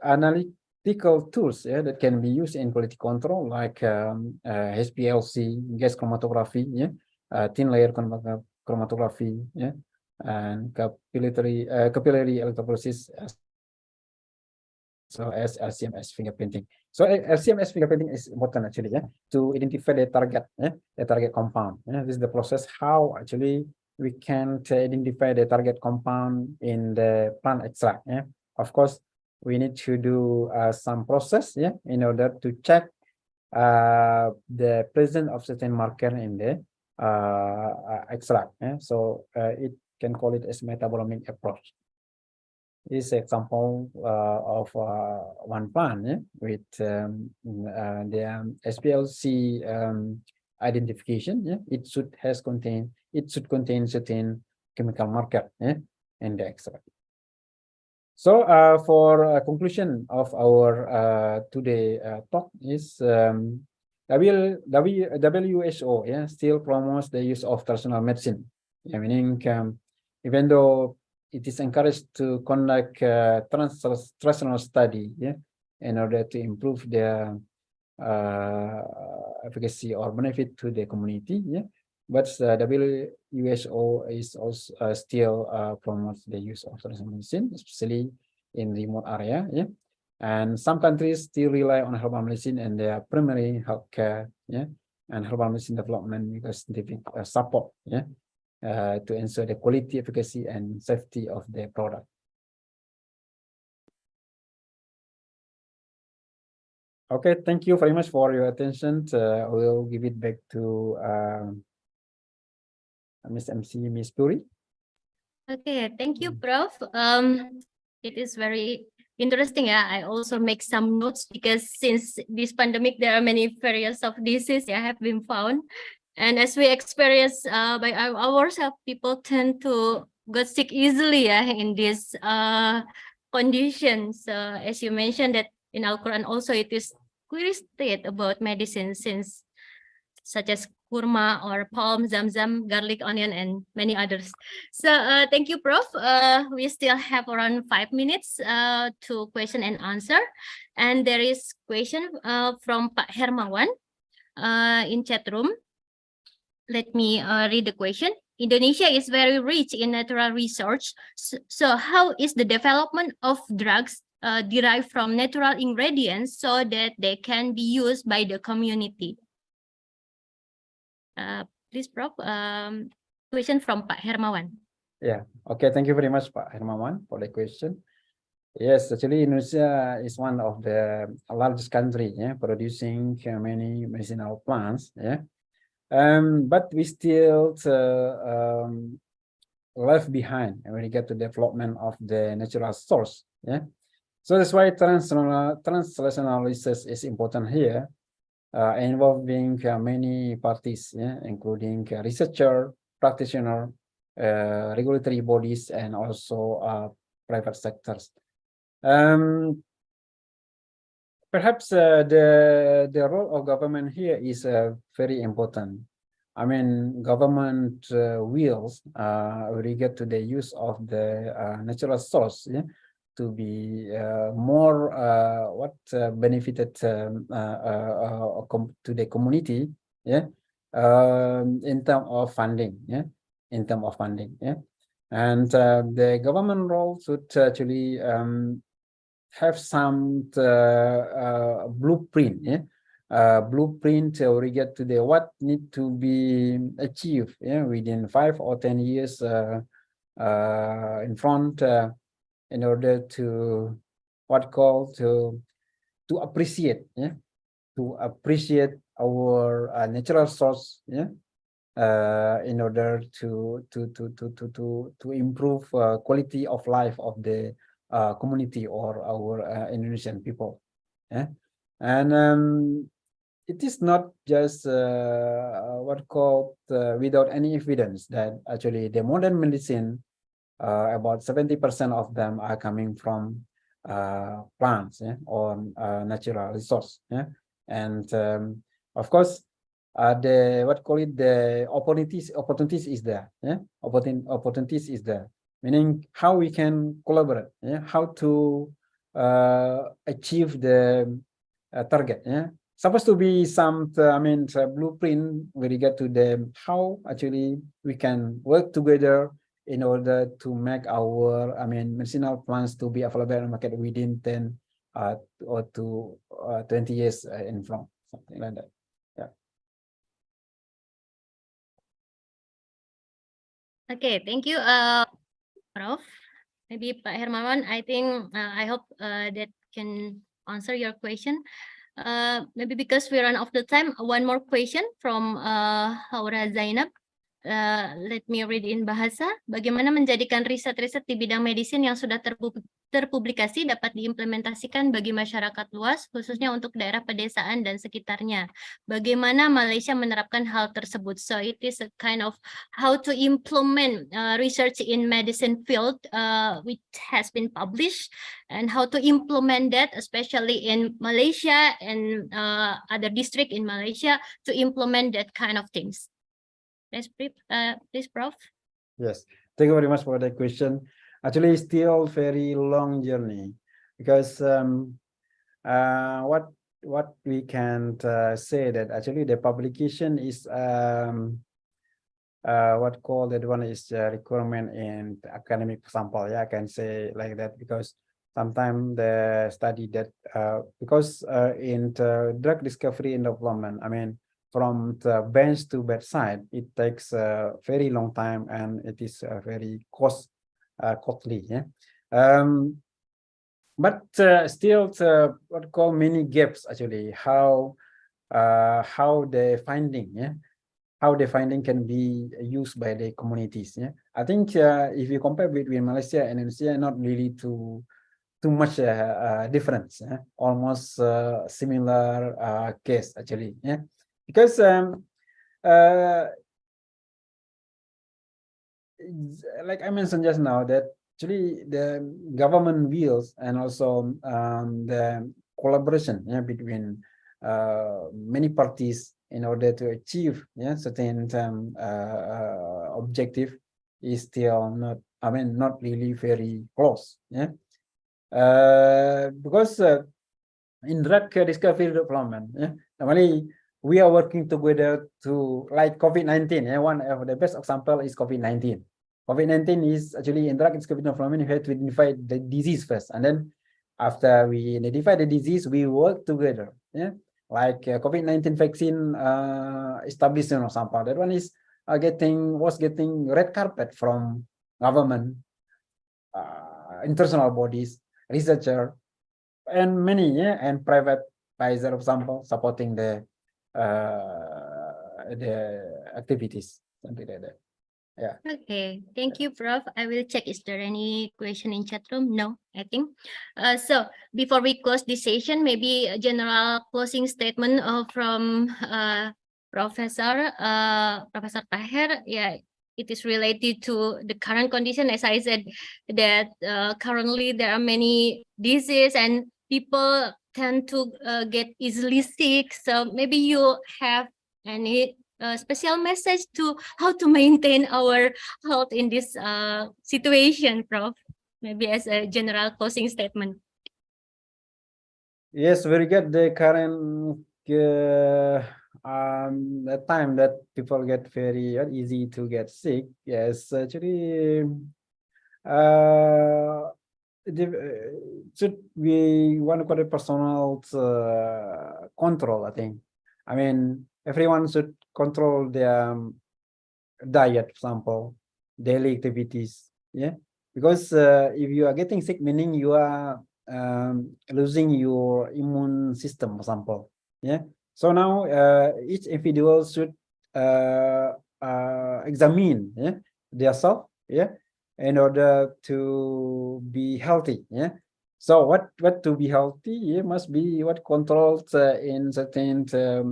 Speaker 3: Analytical tools, yeah, that can be used in quality control, like HPLC, gas chromatography, yeah, thin layer chromatography, yeah, and capillary electrophoresis, so as LCMS fingerprinting. So LCMS fingerprinting is important actually, yeah, to identify the target, yeah, the target compound. Yeah, this is the process how actually we can identify the target compound in the plant extract. Yeah, of course, we need to do some process, yeah, in order to check the presence of certain marker in the extract. Yeah, so it can call it as metabolomic approach. This example of one plant, yeah, with the SPLC identification. Yeah, it should contain certain chemical marker, yeah, in the extract. So for conclusion of our today talk is WHO, yeah, still promotes the use of traditional medicine. Yeah, meaning even though it is encouraged to conduct translational study, yeah, in order to improve the efficacy or benefit to the community, yeah. But WHO is also still promotes the use of traditional medicine, especially in remote area, yeah. And some countries still rely on herbal medicine and their primary healthcare, yeah, and herbal medicine development because scientific support, yeah, to ensure the quality, efficacy, and safety of the product. Okay, thank you very much for your attention. I will give it back to Ms. MC, Ms. Puri.
Speaker 2: Okay, thank you, Prof. It is very interesting. Yeah, I also make some notes because since this pandemic, there are many variants of disease that have been found. And as we experience by ourselves, people tend to get sick easily, yeah, in this conditions. As you mentioned that in Al-Quran also it is clearly stated about medicine since such as kurma or palm, zamzam, garlic, onion, and many others. So thank you, Prof. We still have around 5 minutes to question and answer. And there is question from Pak Hermawan in chat room. Let me read the question. Indonesia is very rich in natural research. So how is the development of drugs derived from natural ingredients so that they can be used by the community? Please, Prof. Question from Pak Hermawan.
Speaker 3: Yeah. Okay. Thank you very much, Pak Hermawan, for the question. Yes, actually, Indonesia is one of the largest country, yeah, producing many medicinal plants. Yeah. But we still left behind when we get to development of the natural source. Yeah. So that's why translational research is important here, involving many parties, yeah, including researcher, practitioner, regulatory bodies, and also private sectors. Perhaps the role of government here is very important. I mean, government wills regard to the use of the natural source, yeah, to be more benefited to the community, yeah, in terms of funding, yeah, in terms of funding, yeah, and the government role should actually have some blueprint, yeah, blueprint regard to the what need to be achieved, yeah, within 5 or 10 years in front, in order to what called to appreciate, yeah, to appreciate our natural source, yeah, in order to improve quality of life of the community or our Indonesian people, yeah. And it is not just what called without any evidence that actually the modern medicine, about 70% of them are coming from plants, yeah, or natural resource, yeah. And of course, the what call it, the opportunities is there, yeah. Opportunities is there, meaning how we can collaborate, yeah, how to achieve the target, yeah. Supposed to be some blueprint with regard to the how actually we can work together in order to make our medicinal plants to be available in the market within 10 or to 20 years in front, something like that. Yeah.
Speaker 2: Okay, thank you, Prof. Maybe Pak Hermawan, I think I hope that can answer your question. Maybe because we run out of time, one more question from Haura Zainab. Let me read in bahasa. Bagaimana menjadikan riset-riset di bidang medisin yang sudah terpublikasi dapat diimplementasikan bagi masyarakat luas, khususnya untuk daerah pedesaan dan sekitarnya. Bagaimana Malaysia menerapkan hal tersebut? So it is a kind of how to implement research in medicine field which has been published, and how to implement that, especially in Malaysia and other district in Malaysia, to implement that kind of things. Please, Prof.
Speaker 3: Yes, thank you very much for that question. Actually, still very long journey, because what we can say that actually the publication is what called that one is requirement in academic sample. Yeah, I can say like that, because sometimes the study that because in the drug discovery and development, from the bench to bedside, it takes a very long time, and it is very costly. Yeah. But still, what call many gaps actually. How the finding, yeah, how the finding can be used by the communities. Yeah, I think if you compare between Malaysia and Indonesia, not really too much difference. Yeah? Almost similar case actually. Yeah, because like I mentioned just now, that actually the government wills and also the collaboration, yeah, between many parties in order to achieve, yeah, certain objective is still not, not really very close. Yeah, because in drug discovery development, yeah, normally we are working together to, like COVID-19. Yeah, one of the best example is COVID-19. COVID-19 is actually in drug discovery development, we have to identify the disease first, and then after we identify the disease, we work together. Yeah, like COVID-19 vaccine establishment or something. That one is was getting red carpet from government, international bodies, researcher, and many, yeah, and private Pfizer, for example, supporting the activities, something like that. Yeah.
Speaker 2: Okay, thank you, Prof. I will check. Is there any question in chat room? No, I think. So before we close this session, maybe a general closing statement from Professor Taher. Yeah, it is related to the current condition. As I said, that currently there are many diseases and people tend to get easily sick. So maybe you have any special message to how to maintain our health in this situation, Prof? Maybe as a general closing statement.
Speaker 3: Yes, very good. The current the time that people get very easy to get sick. Yes, actually, should be one call it personal control, I think. Everyone should control their diet, for example, daily activities. Yeah, because if you are getting sick, meaning you are losing your immune system, for example. Yeah. So now each individual should examine, yeah, themselves, yeah, in order to be healthy. Yeah. So what to be healthy? Yeah, must be what controlled in certain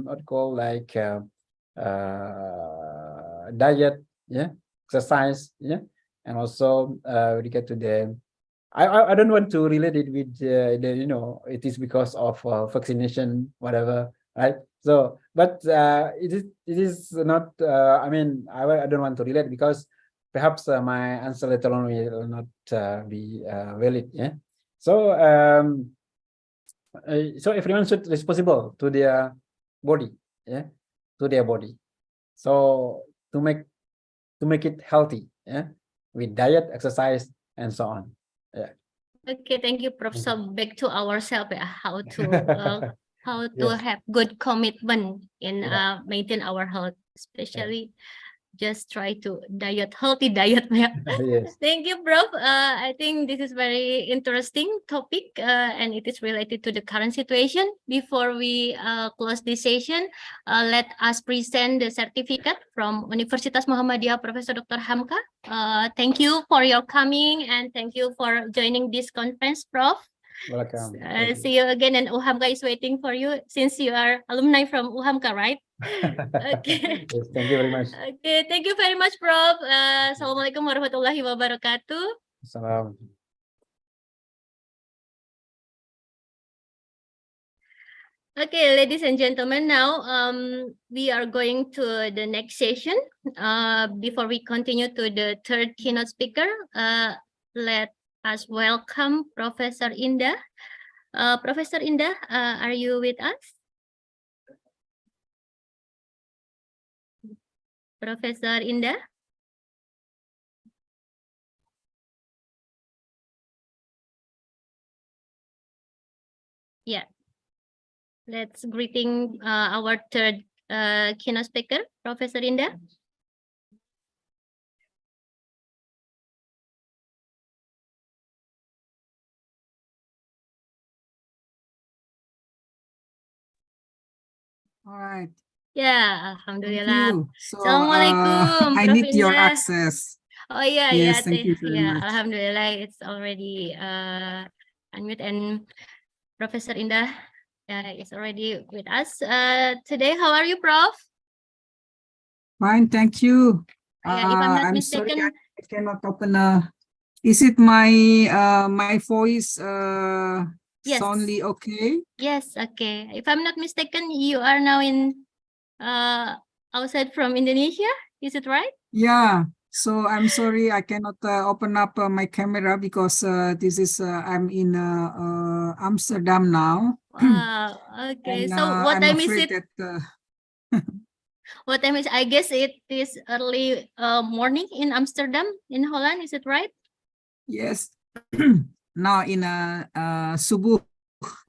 Speaker 3: what call like diet, yeah, exercise, yeah, and also regard to the I don't want to relate it with the it is because of vaccination whatever, right? So but it is not I mean I don't want to relate because perhaps my answer later on will not be valid, yeah. So so everyone should responsible to their body, yeah, to their body. So to make it healthy, yeah, with diet, exercise, and so on. Yeah.
Speaker 2: Okay, thank you, Prof.
Speaker 3: Mhm.
Speaker 2: So back to ourselves, how to
Speaker 3: Yes.
Speaker 2: have good commitment in
Speaker 3: Yeah.
Speaker 2: maintain our health, especially just try to healthy diet. Yeah.
Speaker 3: Yes.
Speaker 2: Thank you, Prof. I think this is very interesting topic, and it is related to the current situation. Before we close this session, let us present the certificate from Universitas Muhammadiyah Professor Dr. Hamka. Thank you for your coming and thank you for joining this conference, Prof.
Speaker 3: Welcome. Thank you.
Speaker 2: See you again, and UHAMKA is waiting for you since you are alumni from UHAMKA, right? Okay.
Speaker 3: Yes, thank you very much.
Speaker 2: Okay, thank you very much, Prof. Assalamualaikum warahmatullahi wabarakatuh.
Speaker 3: Salam.
Speaker 2: Okay, ladies and gentlemen, now we are going to the next session. Before we continue to the third keynote speaker, let us welcome Professor Indah. Professor Indah, are you with us? Professor Indah? Yeah. Let's greeting our third keynote speaker, Professor Indah.
Speaker 4: All right.
Speaker 2: Yeah,
Speaker 4: Thank
Speaker 2: Alhamdulillah.
Speaker 4: you. So
Speaker 2: Assalamualaikum,
Speaker 4: I
Speaker 2: Prof.
Speaker 4: need your
Speaker 2: Indah.
Speaker 4: access.
Speaker 2: Oh yeah,
Speaker 4: Yes, thank you very much.
Speaker 2: Alhamdulillah, it's already unmute, and Professor Indah is already with us today. How are you, Prof?
Speaker 4: Fine, thank you.
Speaker 2: Yeah, if I'm not
Speaker 4: I'm sorry
Speaker 2: mistaken,
Speaker 4: I cannot open. Is it my my voice
Speaker 2: yes,
Speaker 4: soundly okay?
Speaker 2: yes, okay. If I'm not mistaken, you are now in outside from Indonesia. Is it right?
Speaker 4: Yeah. So I'm sorry I cannot open up my camera because this is I'm in Amsterdam now.
Speaker 2: Wow. Okay.
Speaker 4: And
Speaker 2: So what
Speaker 4: I'm
Speaker 2: time is
Speaker 4: afraid
Speaker 2: it?
Speaker 4: that
Speaker 2: What time is? I guess it is early morning in Amsterdam, in Holland. Is it right?
Speaker 4: yes, now in subuh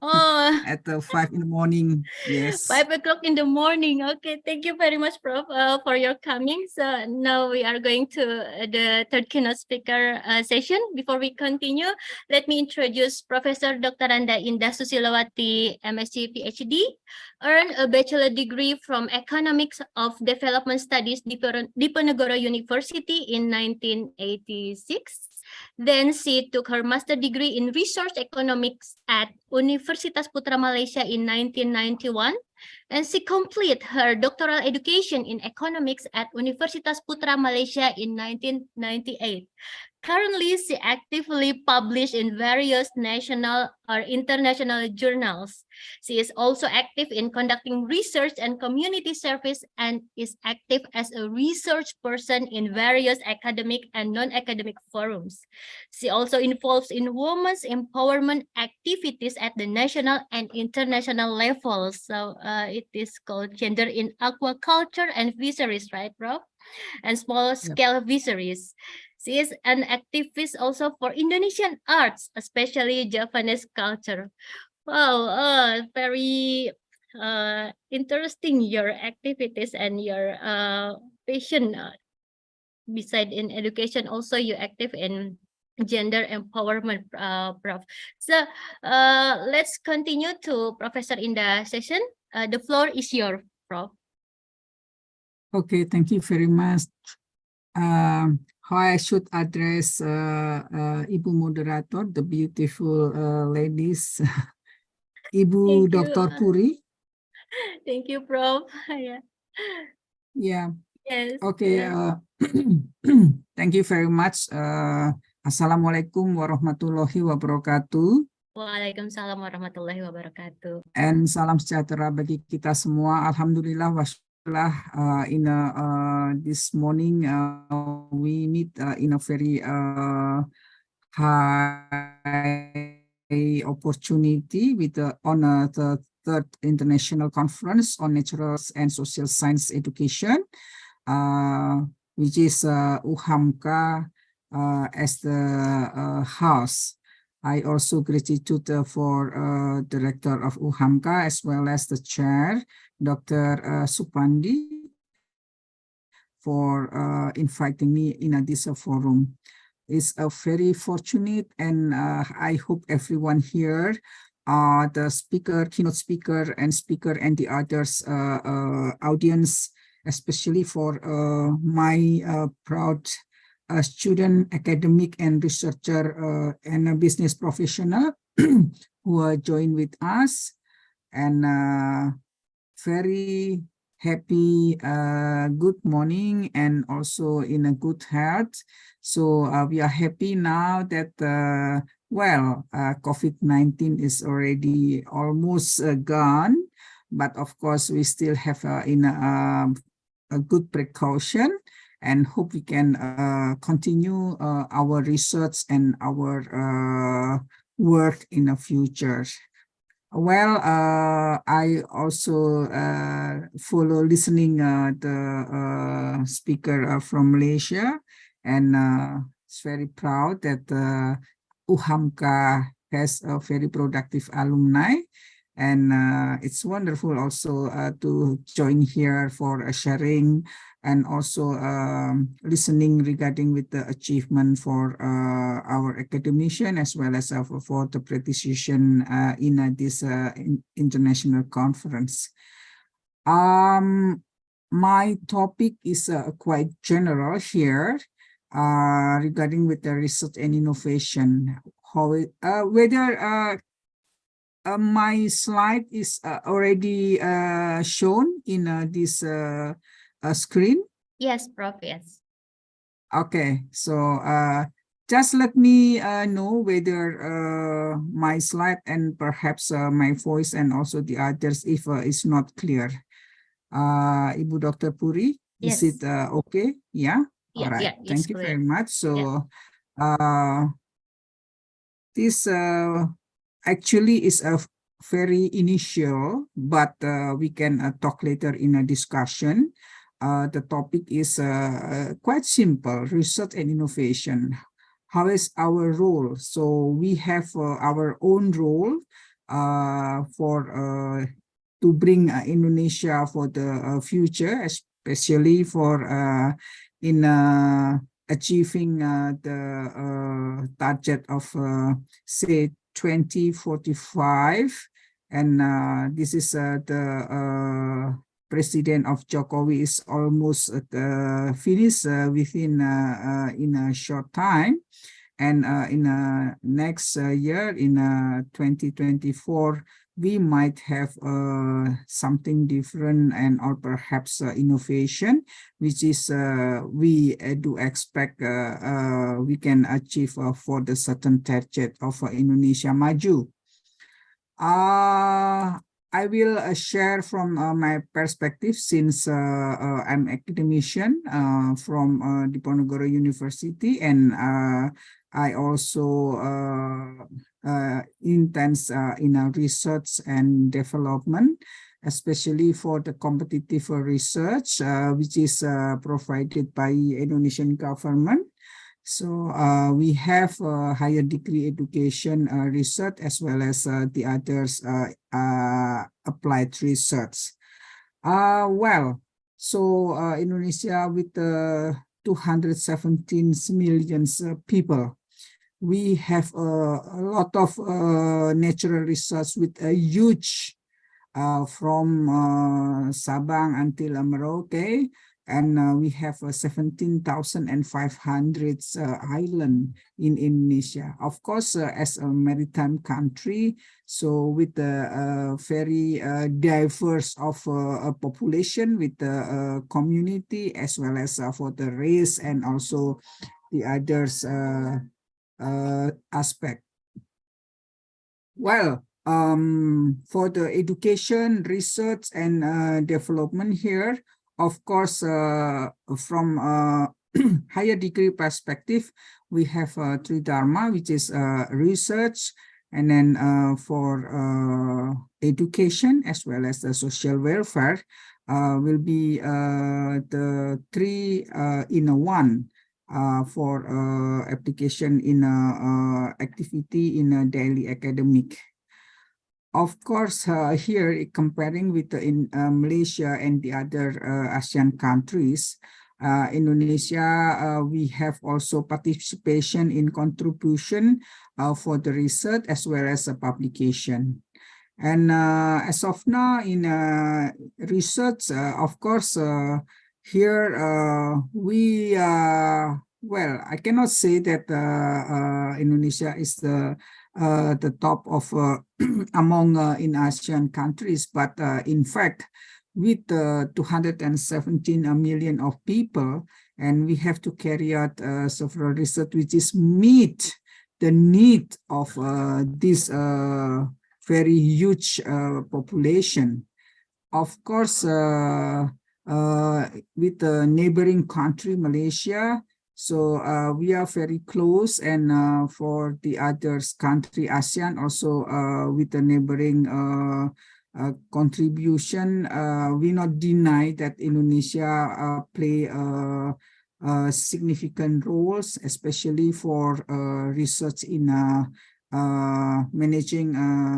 Speaker 2: Oh,
Speaker 4: at 5 in the morning. Yes.
Speaker 2: 5 o'clock in the morning. Okay, thank you very much, Prof, for your coming. So now we are going to the third keynote speaker session. Before we continue, let me introduce Professor Dr. Anda Indah Susilawati, MSc PhD, earned a bachelor degree from Economics of Development Studies Diponegoro University in 1986. Then she took her master degree in resource economics at Universitas Putra Malaysia in 1991, and she completed her doctoral education in economics at Universitas Putra Malaysia in 1998. Currently, she actively publishes in various national or international journals. She is also active in conducting research and community service and is active as a research person in various academic and non-academic forums. She also involves in women's empowerment activities at the national and international levels. So it is called Gender in Aquaculture and Fisheries, right, Prof? And small-scale fisheries. She is an activist also for Indonesian arts, especially Javanese culture. Wow, very interesting your activities and your passion. Beside in education, also you active in gender empowerment, Prof. So let's continue to Professor Indah session. The floor is yours, Prof.
Speaker 4: Okay, thank you very much. How I should address Ibu Moderator, the beautiful ladies, Ibu
Speaker 2: Thank you.
Speaker 4: Dr. Puri.
Speaker 2: Thank you, Prof. Yeah.
Speaker 4: Yeah.
Speaker 2: Yes.
Speaker 4: Okay. Thank you very much. Assalamualaikum warahmatullahi wabarakatuh.
Speaker 2: Waalaikumsalam warahmatullahi wabarakatuh.
Speaker 4: And salam sejahtera bagi kita semua. Alhamdulillah wasyukurlah this morning we meet in a very high opportunity with on the third international conference on natural and social science education, which is UHAMKA as the house. I also gratitude for director of UHAMKA as well as the chair, Dr. Supandi, for inviting me in this forum. It's a very fortunate, and I hope everyone here, the speaker, keynote speaker, and the others audience, especially for my proud student, academic, and researcher and a business professional who are joined with us, and very happy good morning and also in a good health. So we are happy now that COVID-19 is already almost gone, but of course we still have a good precaution, and hope we can continue our research and our work in the future. Well, I also follow listening the speaker from Malaysia, and it's very proud that UHAMKA has a very productive alumni, and it's wonderful also to join here for sharing and also listening regarding with the achievement for our academician as well as for the participation in this international conference. My topic is quite general here regarding with the research and innovation. Whether my slide is already shown in this screen?
Speaker 2: Yes, Prof. Yes.
Speaker 4: Okay, so just let me know whether my slide and perhaps my voice and also the others if it's not clear. Ibu Dr. Puri,
Speaker 2: Yes.
Speaker 4: is it okay? Yeah.
Speaker 2: Yeah,
Speaker 4: All right.
Speaker 2: yeah,
Speaker 4: Thank
Speaker 2: it's
Speaker 4: you
Speaker 2: clear.
Speaker 4: very much. So this actually is a very initial, but we can talk later in a discussion. The topic is quite simple: research and innovation. How is our role? So we have our own role for to bring Indonesia for the future, especially for in achieving the target of say 2045, and this is the President of Jokowi is almost finished within in a short time, and in next year in 2024 we might have something different and or perhaps innovation, which is we do expect we can achieve for the certain target of Indonesia Maju. I will share from my perspective, since I'm academician from Diponegoro University, and I also intense in research and development, especially for the competitive research, which is provided by Indonesian government. So we have higher degree education research as well as the others applied research. Well, so Indonesia with 217 million people, we have a lot of natural resource with a huge from Sabang until Merauke, and we have 17,500 island in Indonesia. Of course, as a maritime country, so with the very diverse of population, with the community, as well as for the race and also the others aspect. Well, for the education, research, and development here, of course, from higher degree perspective, we have Tridharma, which is research, and then for education as well as the social welfare will be the 3 in one. For application in activity in a daily academic. Of course, here comparing with in Malaysia and the other ASEAN countries, Indonesia, we have also participation in contribution for the research as well as a publication. And as of now in research, of course, here we well, I cannot say that Indonesia is the top of among in ASEAN countries, but in fact, with 217 million of people, and we have to carry out several research which is meet the need of this very huge population. Of course, with the neighboring country, Malaysia, so we are very close, and for the other country, ASEAN, also with the neighboring contribution, we not deny that Indonesia play significant roles, especially for research in managing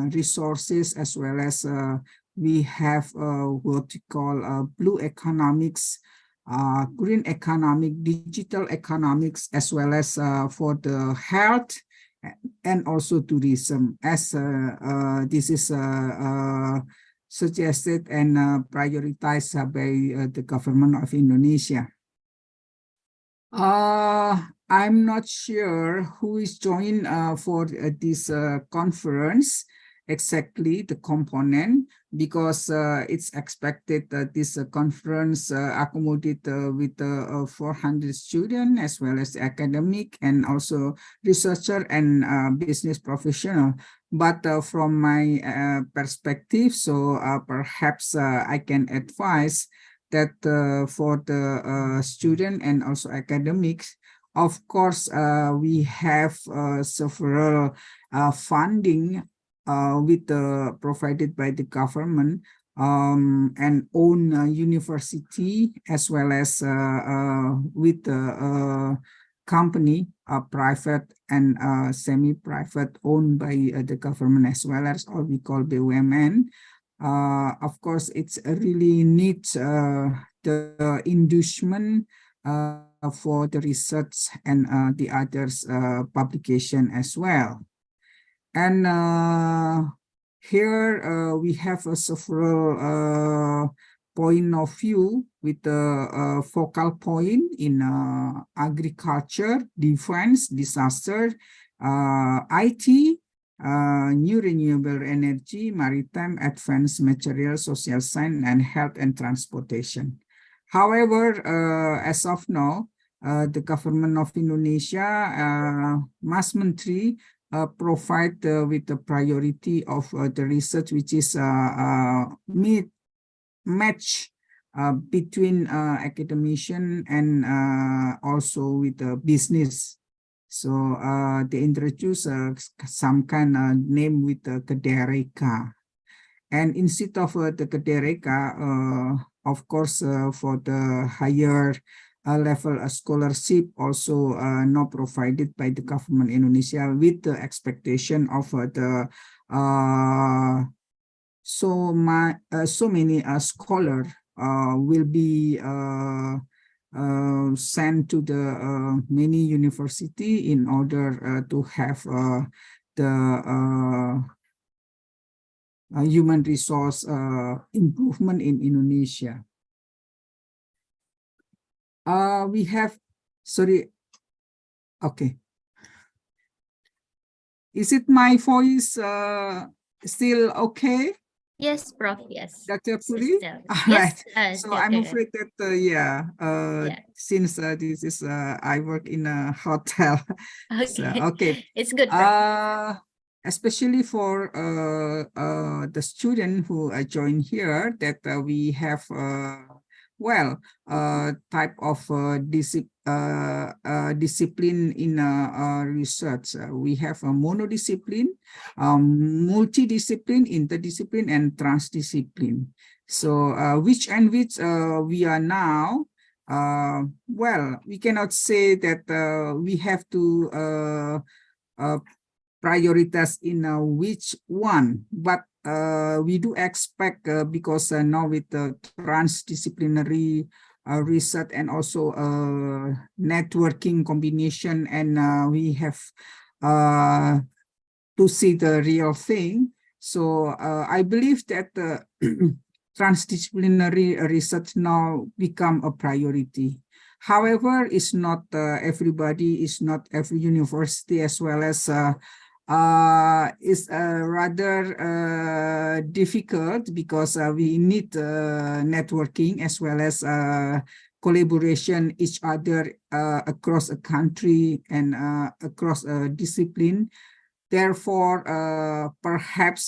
Speaker 4: resources, as well as we have what we call blue economics, green economic, digital economics, as well as for the health and also tourism, as this is suggested and prioritized by the government of Indonesia. I'm not sure who is joined for this conference, exactly the component, because it's expected that this conference accommodate with 400 students, as well as academic and also researcher and business professional. But from my perspective, so perhaps I can advise that for the student and also academics, of course, we have several funding with provided by the government and own university, as well as with the company, private and semi-private, owned by the government, as well as what we call BUMN. Of course, it's really needs the inducement for the research and the others publication as well. And here we have several point of view with the focal point in agriculture, defense, disaster, IT, new renewable energy, maritime, advanced materials, social science, and health and transportation. However, as of now, the government of Indonesia, Mas Menteri, provide with the priority of the research, which is match between academician and also with the business. So they introduce some kind of name with the Kedereka. And instead of the Kedereka, of course, for the higher level scholarship also not provided by the government Indonesia, with the expectation of the so many scholar will be sent to the many university in order to have the human resource improvement in Indonesia. We have, sorry, okay. Is it my voice still okay?
Speaker 2: Yes, Prof. Yes.
Speaker 4: Dr.
Speaker 2: It's
Speaker 4: Puri?
Speaker 2: still-
Speaker 4: All
Speaker 2: Yes,
Speaker 4: right. So
Speaker 2: still
Speaker 4: I'm
Speaker 2: clear.
Speaker 4: afraid that,
Speaker 2: Yeah.
Speaker 4: since this is, I work in a hotel.
Speaker 2: Okay.
Speaker 4: So, okay.
Speaker 2: It's good, Prof.
Speaker 4: Especially for the student who join here, that we have type of discipline in research. We have a monodiscipline, multidiscipline, interdiscipline, and transdiscipline. So which we are now. We cannot say that we have to prioritize in which one, but we do expect because now with the transdisciplinary research and also networking combination, and we have to see the real thing. So I believe that transdisciplinary research now become a priority. However, it's not everybody, is not every university, as well as is rather difficult, because we need networking as well as collaboration each other across a country and across a discipline. Therefore, perhaps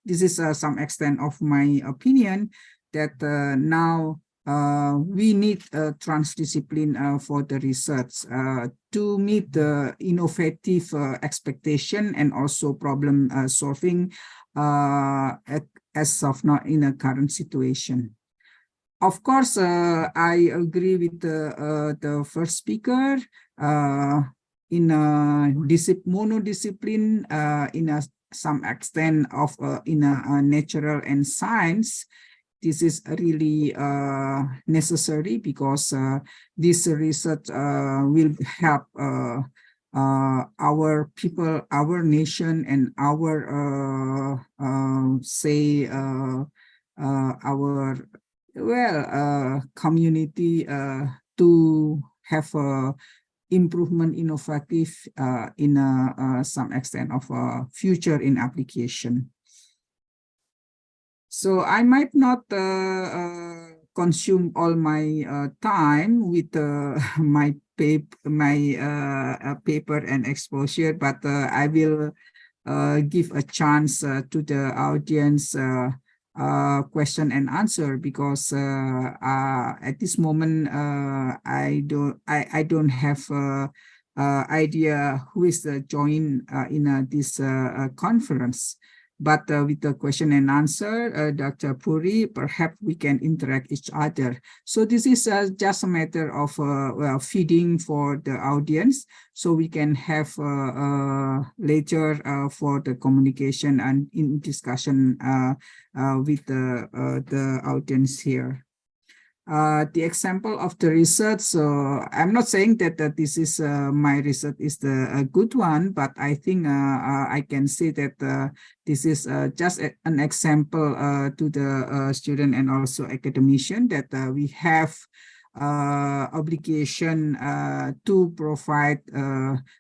Speaker 4: this is some extent of my opinion that now we need a transdiscipline for the research to meet the innovative expectation and also problem solving as of now in a current situation. Of course, I agree with the first speaker. In a monodiscipline, in some extent of in a natural and science, this is really necessary, because this research will help our people, our nation, and our our community to have a improvement, innovative in some extent of future in application. So I might not consume all my time with my paper and exposure, but I will give a chance to the audience question and answer, because at this moment I don't have idea who is join in this conference. But with the question and answer, Dr. Puri, perhaps we can interact each other. So this is just a matter of feeding for the audience, so we can have later for the communication and in discussion with the audience here. The example of the research, so I'm not saying that this is my research is the good one, but I think I can say that this is just an example to the student and also academician, that we have obligation to provide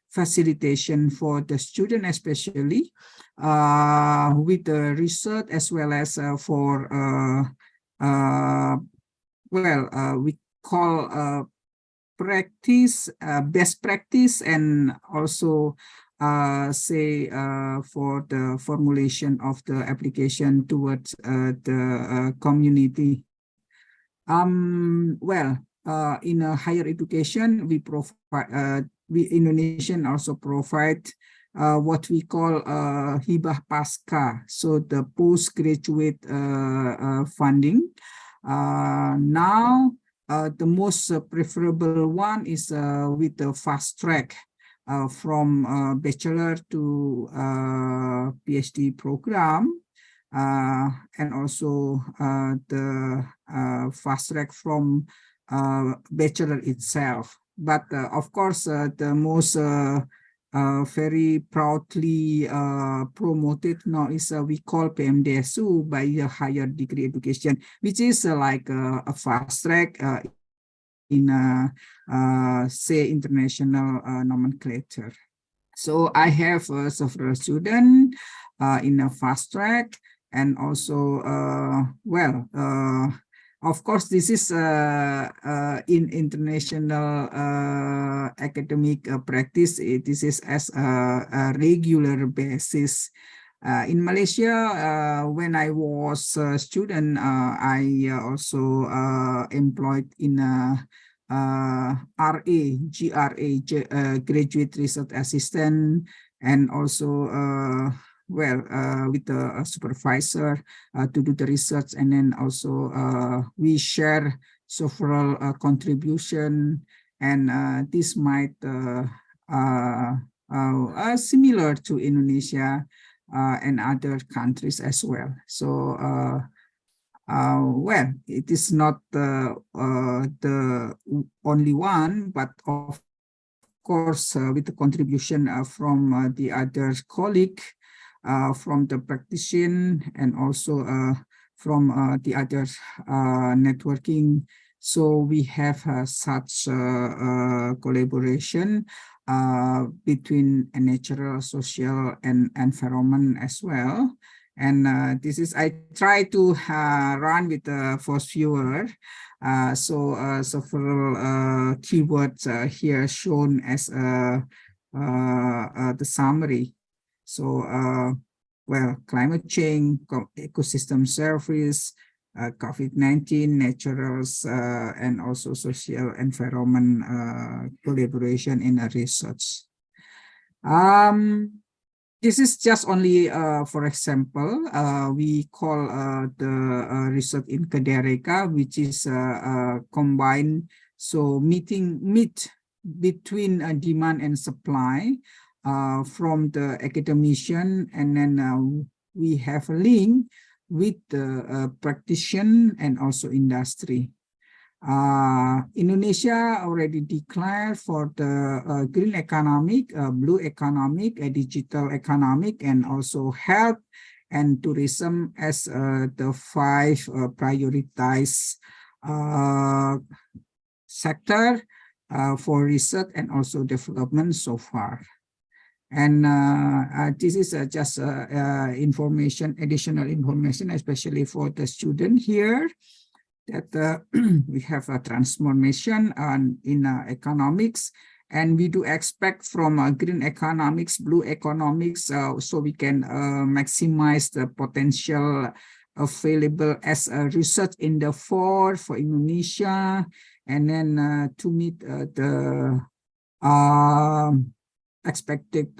Speaker 4: facilitation for the student, especially with the research, as well as for we call practice, best practice, and also say for the formulation of the application towards the community. In a higher education, we provide, we Indonesian also provide what we call hibah pasca, so the postgraduate funding. Now, the most preferable one is with the fast track from bachelor to PhD program, and also the fast track from bachelor itself. But of course, the most very proudly promoted now is we call PMDSU by the higher degree education, which is like a fast track in say international nomenclature. So I have several students in a fast track, and also of course, this is in international academic practice. This is as a regular basis. In Malaysia, when I was a student, I also employed in a graduate research assistant, and also with a supervisor to do the research, and then also we share several contribution, and this might similar to Indonesia and other countries as well. So well, it is not the only one, but of course with the contribution from the other colleague, from the practitioner, and also from the other networking. So we have such collaboration between a natural, social, and environment as well. And this is, I try to run with the first viewer. So several keywords here shown as the summary. So, well, climate change, ecosystem service, COVID-19, naturals, and also social environment collaboration in research. This is just only, for example, we call the research in Kedereka, which is combined, so meet between demand and supply from the academician, and then we have a link with the practitioner and also industry. Indonesia already declared for the green economic, blue economic, digital economic, and also health and tourism as the 5 prioritized sector for research and also development so far. And this is just information, additional information, especially for the student here, that we have a transformation in economics, and we do expect from green economics, blue economics, so we can maximize the potential available as a research in the for Indonesia, and then to meet the expected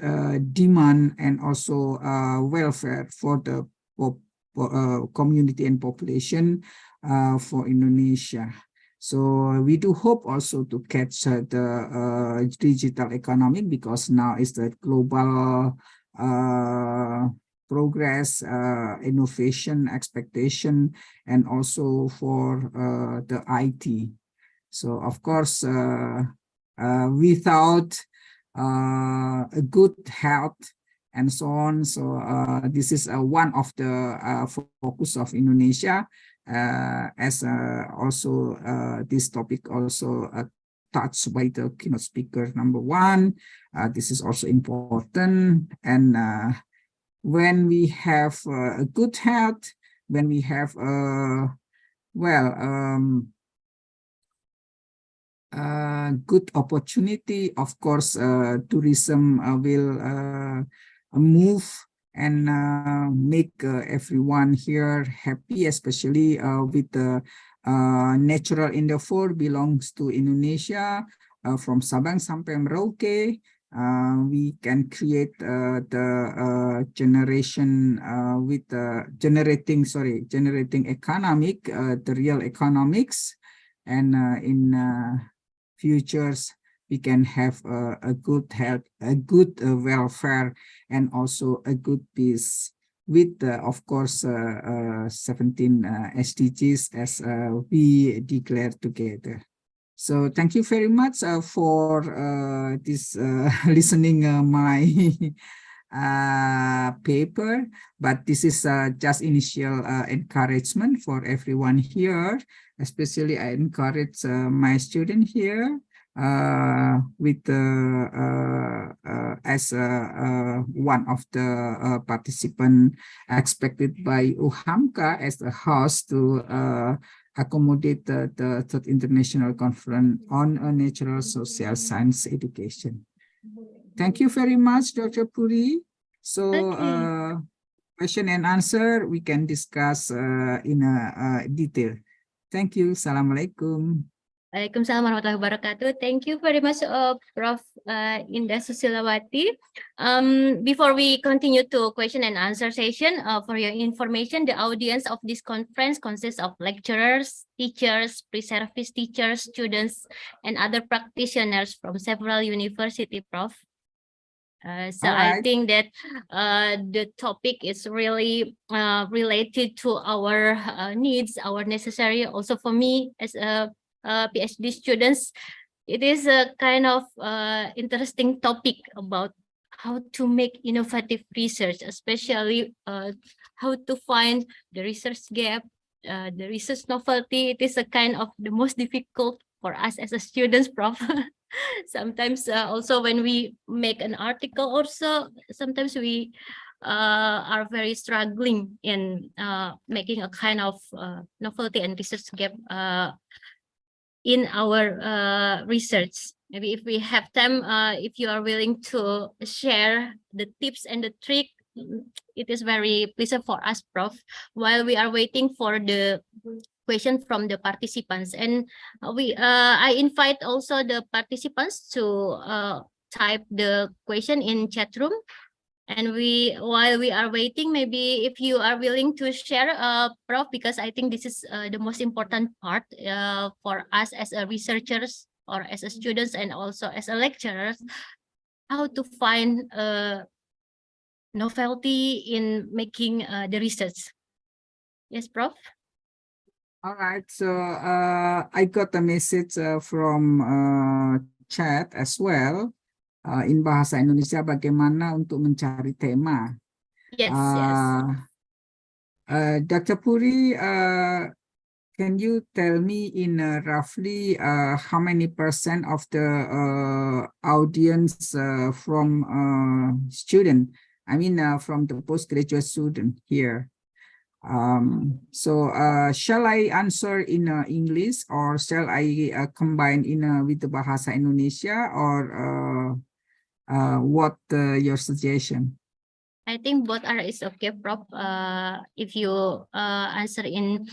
Speaker 4: demand and also welfare for the community and population for Indonesia. So we do hope also to catch the digital economy, because now is the global progress, innovation, expectation, and also for the IT. So of course, without a good health and so on. So this is one of the focus of Indonesia, as also this topic also touched by the keynote speaker number 1. This is also important. And when we have a good health, when we have good opportunity, of course, tourism will move and make everyone here happy, especially with the natural endeavor belongs to Indonesia, from Sabang sampai Merauke. We can create the generation with generating economic, the real economics, and in futures we can have a good health, a good welfare, and also a good peace with of course 17 SDGs as we declare together. So thank you very much for this listening my paper, but this is just initial encouragement for everyone here. Especially I encourage my student here with as one of the participant expected by UHAMKA as a host to accommodate the third international conference on natural social science education. Thank you very much, Dr. Puri. So
Speaker 2: Okay.
Speaker 4: question and answer we can discuss in detail. Thank you. Assalamualaikum.
Speaker 2: Waalaikumsalam warahmatullahi wabarakatuh. Thank you very much, Prof. Indah Susilawati. Before we continue to question and answer session, for your information, the audience of this conference consists of lecturers, teachers, pre-service teachers, students, and other practitioners from several universities, Prof. So I
Speaker 4: Alright.
Speaker 2: think that the topic is really related to our needs, our necessary. Also for me as a PhD students, it is a kind of interesting topic about how to make innovative research, especially how to find the research gap, the research novelty. It is a kind of the most difficult for us as a students, Prof. Sometimes also when we make an article also, sometimes we are very struggling in making a kind of novelty and research gap in our research. Maybe if we have time, if you are willing to share the tips and the trick, it is very pleasant for us, Prof. While we are waiting for the question from the participants, and I invite also the participants to type the question in chat room. And while we are waiting, maybe if you are willing to share, Prof, because I think this is the most important part for us as a researchers or as a students and also as a lecturers, how to find novelty in making the research. Yes, Prof.
Speaker 4: All right. So I got a message from chat as well. In bahasa Indonesia bagaimana untuk mencari tema.
Speaker 2: Yes, yes.
Speaker 4: Dr. Puri, can you tell me in roughly how many % of the audience from student? I mean, from the postgraduate student here. So shall I answer in English or shall I combine in with the bahasa Indonesia or what your suggestion?
Speaker 2: I think both are is okay, Prof. If you answer in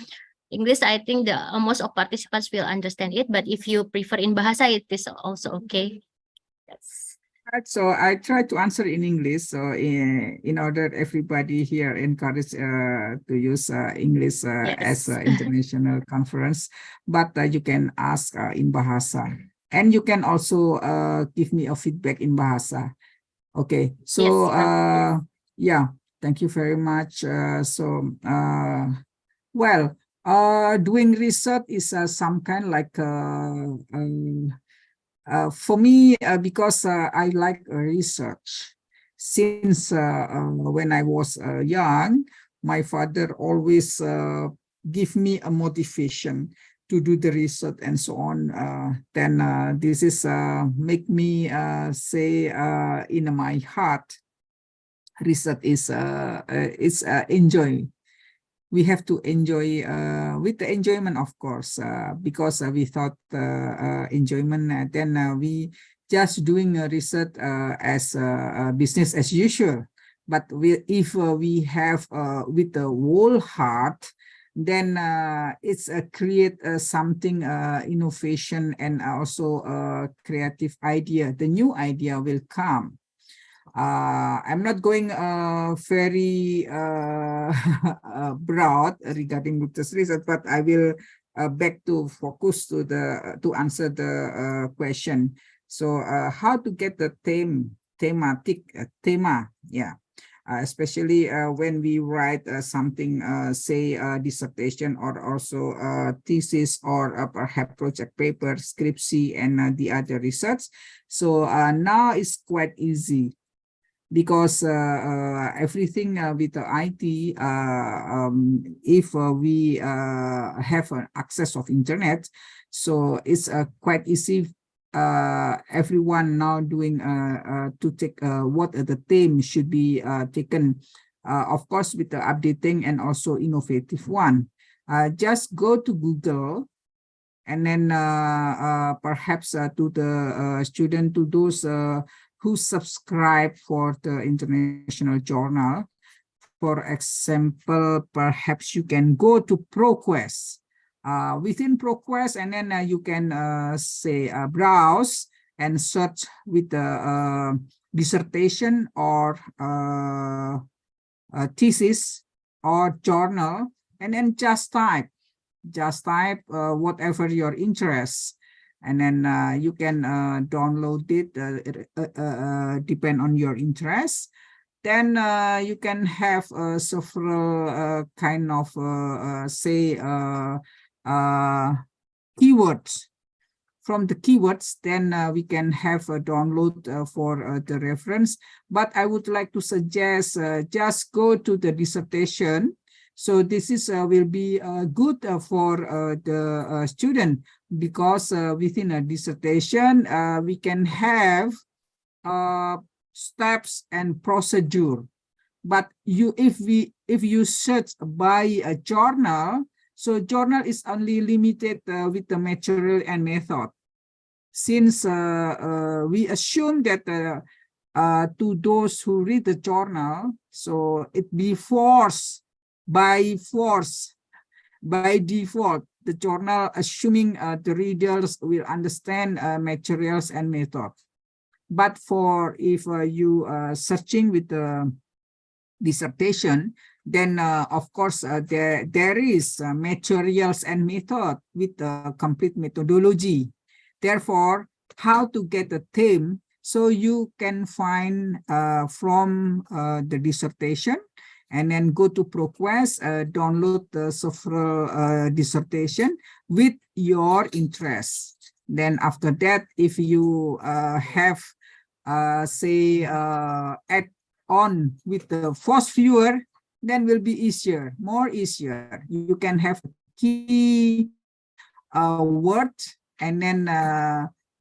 Speaker 2: English, I think the most of participants will understand it. But if you prefer in bahasa, it is also okay. Yes.
Speaker 4: Right, so I try to answer in English. So in order everybody here encouraged to use English as
Speaker 2: Yes.
Speaker 4: an international conference, but you can ask in bahasa, and you can also give me a feedback in bahasa. Okay, so
Speaker 2: Yes,
Speaker 4: yeah, thank you very much. Well, doing research is some kind like for me, because I like research. Since when I was young, my father always give me a motivation to do the research and so on. Then this is make me say in my heart, research is enjoy. We have to enjoy with the enjoyment, of course, because without enjoyment, then we just doing research as business as usual. But if we have with the whole heart, then it's create something innovation and also creative idea. The new idea will come. I'm not going very broad regarding this research, but I will back to focus to answer the question. So how to get the thematic tema? Yeah. especially when we write something, say dissertation or also thesis or perhaps project paper, scriptsy, and the other research. So now it's quite easy, because everything with the IT, if we have an access of internet, so it's quite easy. Everyone now doing to take what the theme should be taken, of course, with the updating and also innovative one. Just go to Google, and then perhaps to the student, to those who subscribe for the international journal. For example, perhaps you can go to ProQuest. Within ProQuest, and then you can say browse and search with the dissertation or thesis or journal, and then just type whatever your interest, and then you can download it, depend on your interest. Then you can have several kind of say keywords. From the keywords, then we can have a download for the reference. But I would like to suggest just go to the dissertation. So this is will be good for the student, because within a dissertation we can have steps and procedure. But if you search by a journal, so journal is only limited with the material and method. Since we assume that to those who read the journal, so it be by default, the journal, assuming the readers will understand materials and method. But for if you searching with the dissertation, then of course there is materials and method with the complete methodology. Therefore, how to get a theme, so you can find from the dissertation, and then go to ProQuest, download the several dissertation with your interest. Then after that, if you have say add on with the first viewer, then will be easier, more easier. You can have key word, and then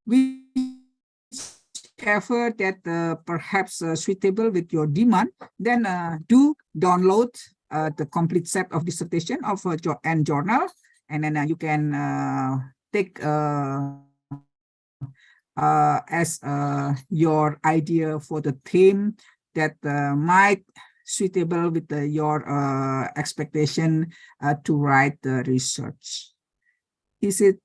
Speaker 4: whichever that perhaps suitable with your demand, then do download the complete set of dissertation of and journal, and then you can take as your idea for the theme that might suitable with your expectation to write the research. Is it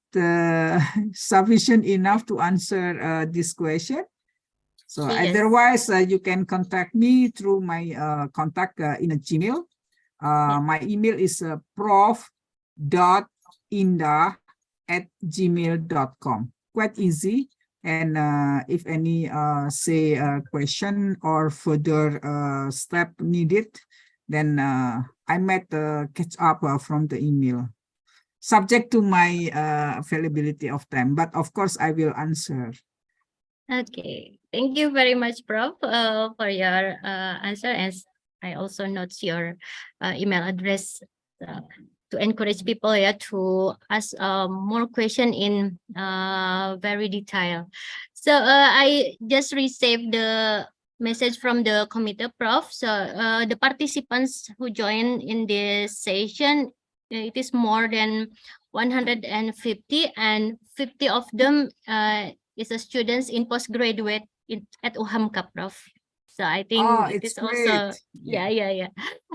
Speaker 4: sufficient enough to answer this question? So
Speaker 2: Yes.
Speaker 4: otherwise, you can contact me through my contact in a Gmail. My email is prof.indah@gmail.com. Quite easy. And if any say question or further step needed, then I might catch up from the email, subject to my availability of time. But of course, I will answer.
Speaker 2: Okay, thank you very much, Prof, for your answer. As I also note your email address to encourage people to ask more question in very detail. So I just received the message from the committee, Prof. So the participants who join in this session, it is more than 150, and 50 of them is a students in postgraduate at UHAMKA, Prof. So I think it is also yeah.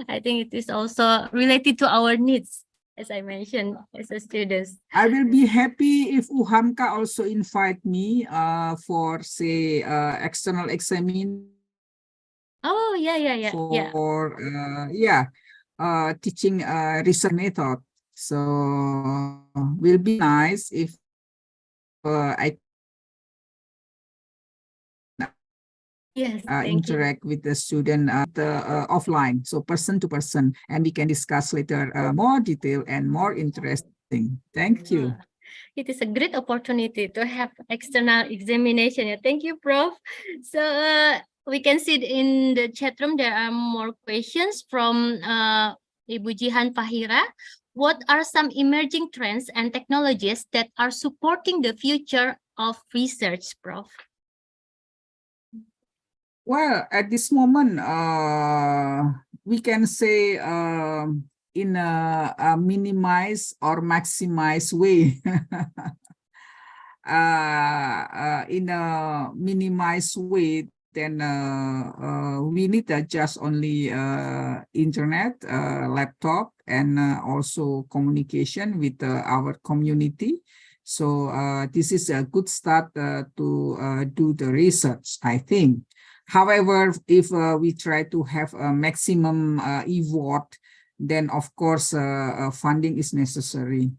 Speaker 2: I think it is also related to our needs, as I mentioned, as a student.
Speaker 4: I will be happy if UHAMKA also invite me for say external examination.
Speaker 2: Oh yeah.
Speaker 4: For teaching research method. So will be nice if I
Speaker 2: Yes, thank you.
Speaker 4: interact with the student offline, so person to person, and we can discuss later more detail and more interesting. Thank you.
Speaker 2: It is a great opportunity to have external examination. Yeah, thank you, Prof. So we can see in the chat room there are more questions from Ibu Jihan Fahira. What are some emerging trends and technologies that are supporting the future of research, Prof?
Speaker 4: Well, at this moment, we can say in a minimize or maximize way. In a minimized way, then we need just only internet, laptop, and also communication with our community. So this is a good start to do the research, I think. However, if we try to have a maximum effort, then of course funding is necessary,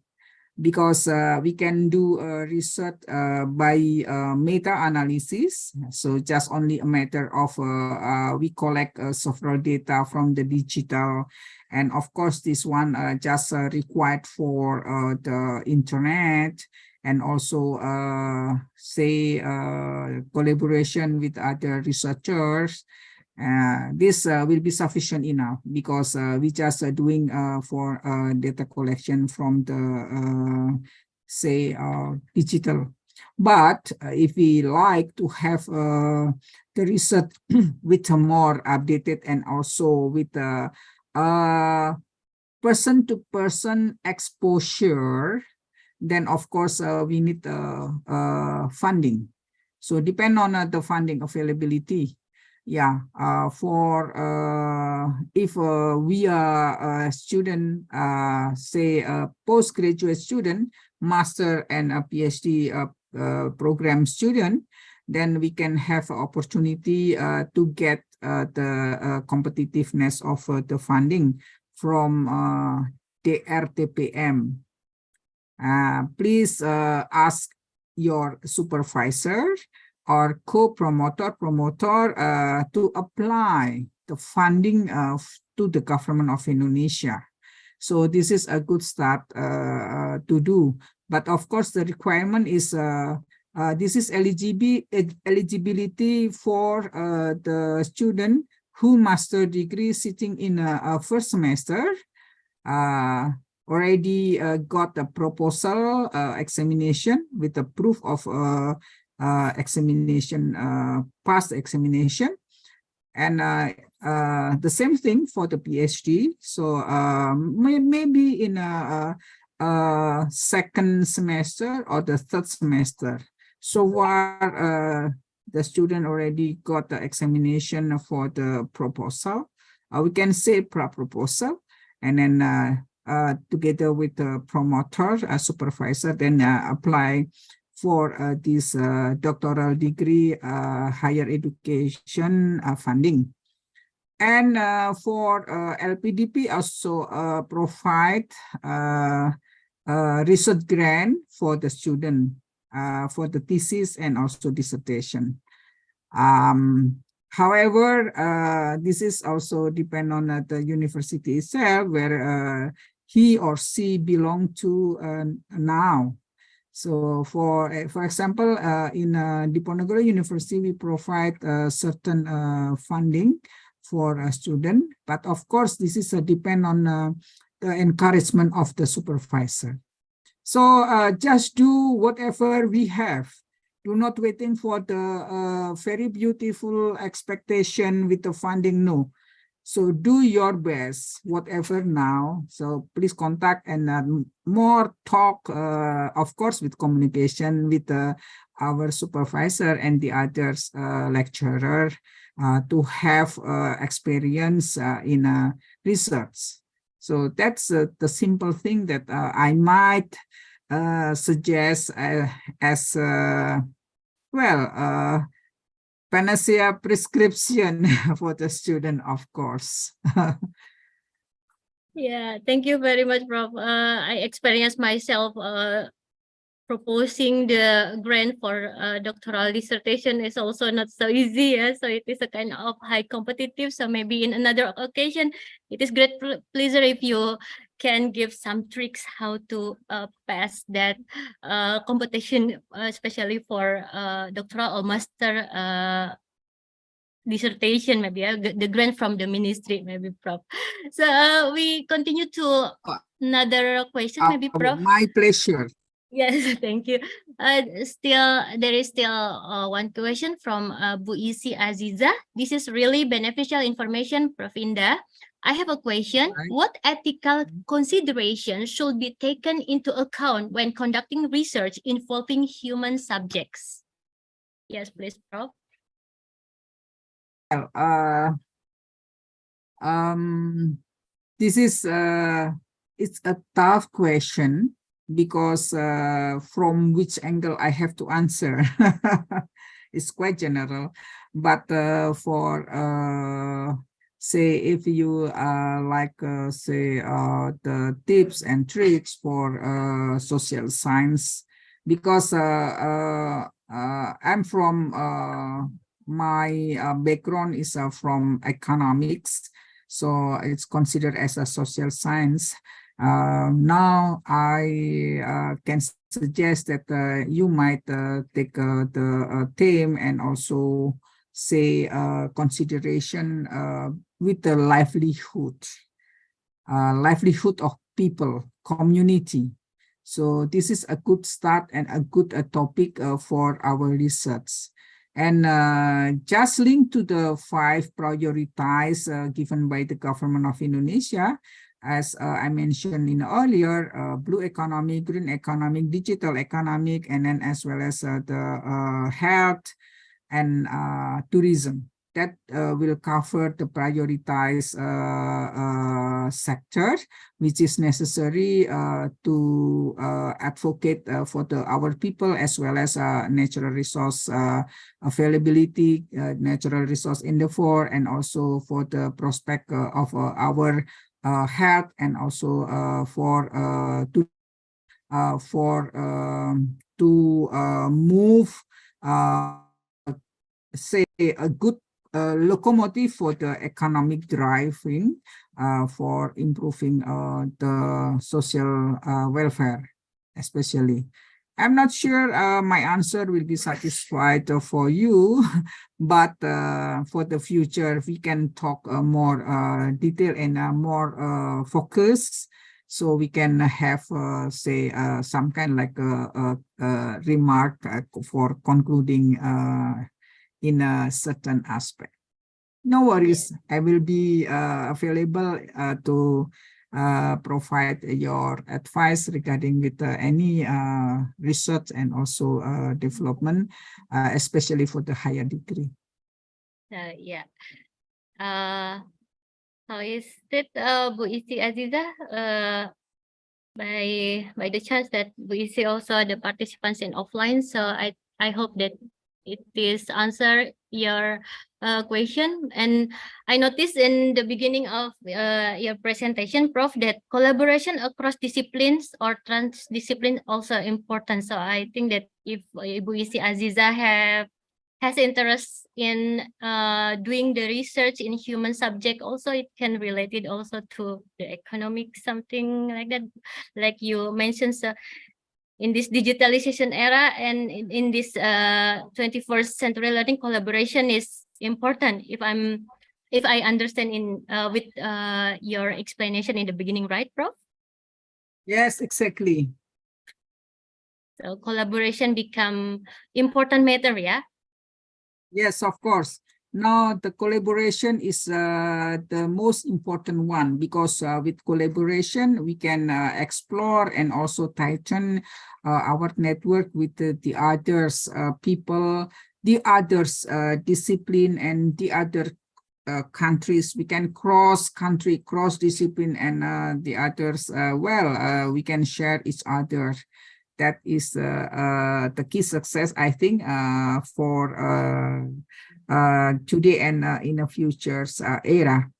Speaker 4: because we can do research by meta-analysis. So just only a matter of we collect several data from the digital, and of course this one just required for the internet, and also say collaboration with other researchers. This will be sufficient enough, because we just doing for data collection from the say digital. But if we like to have the research with a more updated and also with a person-to-person exposure, then of course we need funding. So depend on the funding availability. Yeah, if we are a student, say a postgraduate student, master and a PhD program student, then we can have opportunity to get the competitiveness of the funding from the RTPM. Please ask your supervisor or co-promoter to apply the funding to the government of Indonesia. So this is a good start to do. But of course, the requirement is this is eligibility for the student who master degree sitting in a first semester, already got a proposal examination with the proof of examination, past examination, and the same thing for the PhD. So maybe in a second semester or the third semester. So far, the student already got the examination for the proposal. We can say proposal, and then together with the promoter, supervisor, then apply for this doctoral degree higher education funding. And for LPDP also provide research grant for the student for the thesis and also dissertation. However, this is also depend on the university itself, where he or she belong to now. So for example, in Diponegoro University, we provide certain funding for a student, but of course, this is depend on the encouragement of the supervisor. So just do whatever we have. Do not waiting for the very beautiful expectation with the funding. No. So do your best, whatever now. So please contact and more talk, of course, with communication with our supervisor and the others lecturer to have experience in research. So that's the simple thing that I might suggest as well, panacea prescription for the student, of course.
Speaker 2: Yeah, thank you very much, Prof. I experienced myself proposing the grant for doctoral dissertation is also not so easy. So it is a kind of high competitive. So maybe in another occasion, it is great pleasure if you can give some tricks how to pass that competition, especially for doctoral or master dissertation, maybe the grant from the ministry, maybe, Prof. So we continue to another question, maybe, Prof.
Speaker 4: My pleasure.
Speaker 2: Yes, thank you. There is still one question from Bu Isi Aziza. This is really beneficial information, Prof. Indah. I have a question.
Speaker 4: Right.
Speaker 2: What ethical considerations should be taken into account when conducting research involving human subjects? Yes, please, Prof.
Speaker 4: This is it's a tough question because from which angle I have to answer. It's quite general, but for say if you like say the tips and tricks for social science, because I'm from my background is from economics, so it's considered as a social science. Now I can suggest that you might take the theme and also say consideration with the livelihood of people, community. So this is a good start and a good topic for our research. And just linked to the 5 prioritized given by the government of Indonesia, as I mentioned in earlier, blue economy, green economic, digital economic, and then as well as the health and tourism. That will cover the prioritized sector, which is necessary to advocate for our people, as well as natural resource availability, natural resource endeavor, and also for the prospect of our health, and also to move say a good locomotive for the economic driving for improving the social welfare, especially. I'm not sure my answer will be satisfied for you, but for the future, we can talk more detail and more focus, so we can have say some kind like a remark for concluding in a certain aspect. No worries, I will be available to provide your advice regarding with any research and also development, especially for the higher degree.
Speaker 2: Yeah. How is it, Bu Isi Aziza? By the chance that we see also the participants in offline, so I hope that it is answer your question. And I noticed in the beginning of your presentation, Prof, that collaboration across disciplines or transdiscipline also important. So I think that if Bu Isi Aziza has interest in doing the research in human subject, also it can relate it also to the economic, something like that, like you mentioned. So in this digitalization era and in this 21st century learning, collaboration is important, if I understand in with your explanation in the beginning, right, Prof?
Speaker 4: Yes, exactly.
Speaker 2: So collaboration become important matter, yeah?
Speaker 4: Yes, of course. Now the collaboration is the most important one, because with collaboration we can explore and also tighten our network with the others people, the others discipline, and the other countries. We can cross country, cross discipline, and the others we can share each other. That is the key success, I think, for today and in the future's era.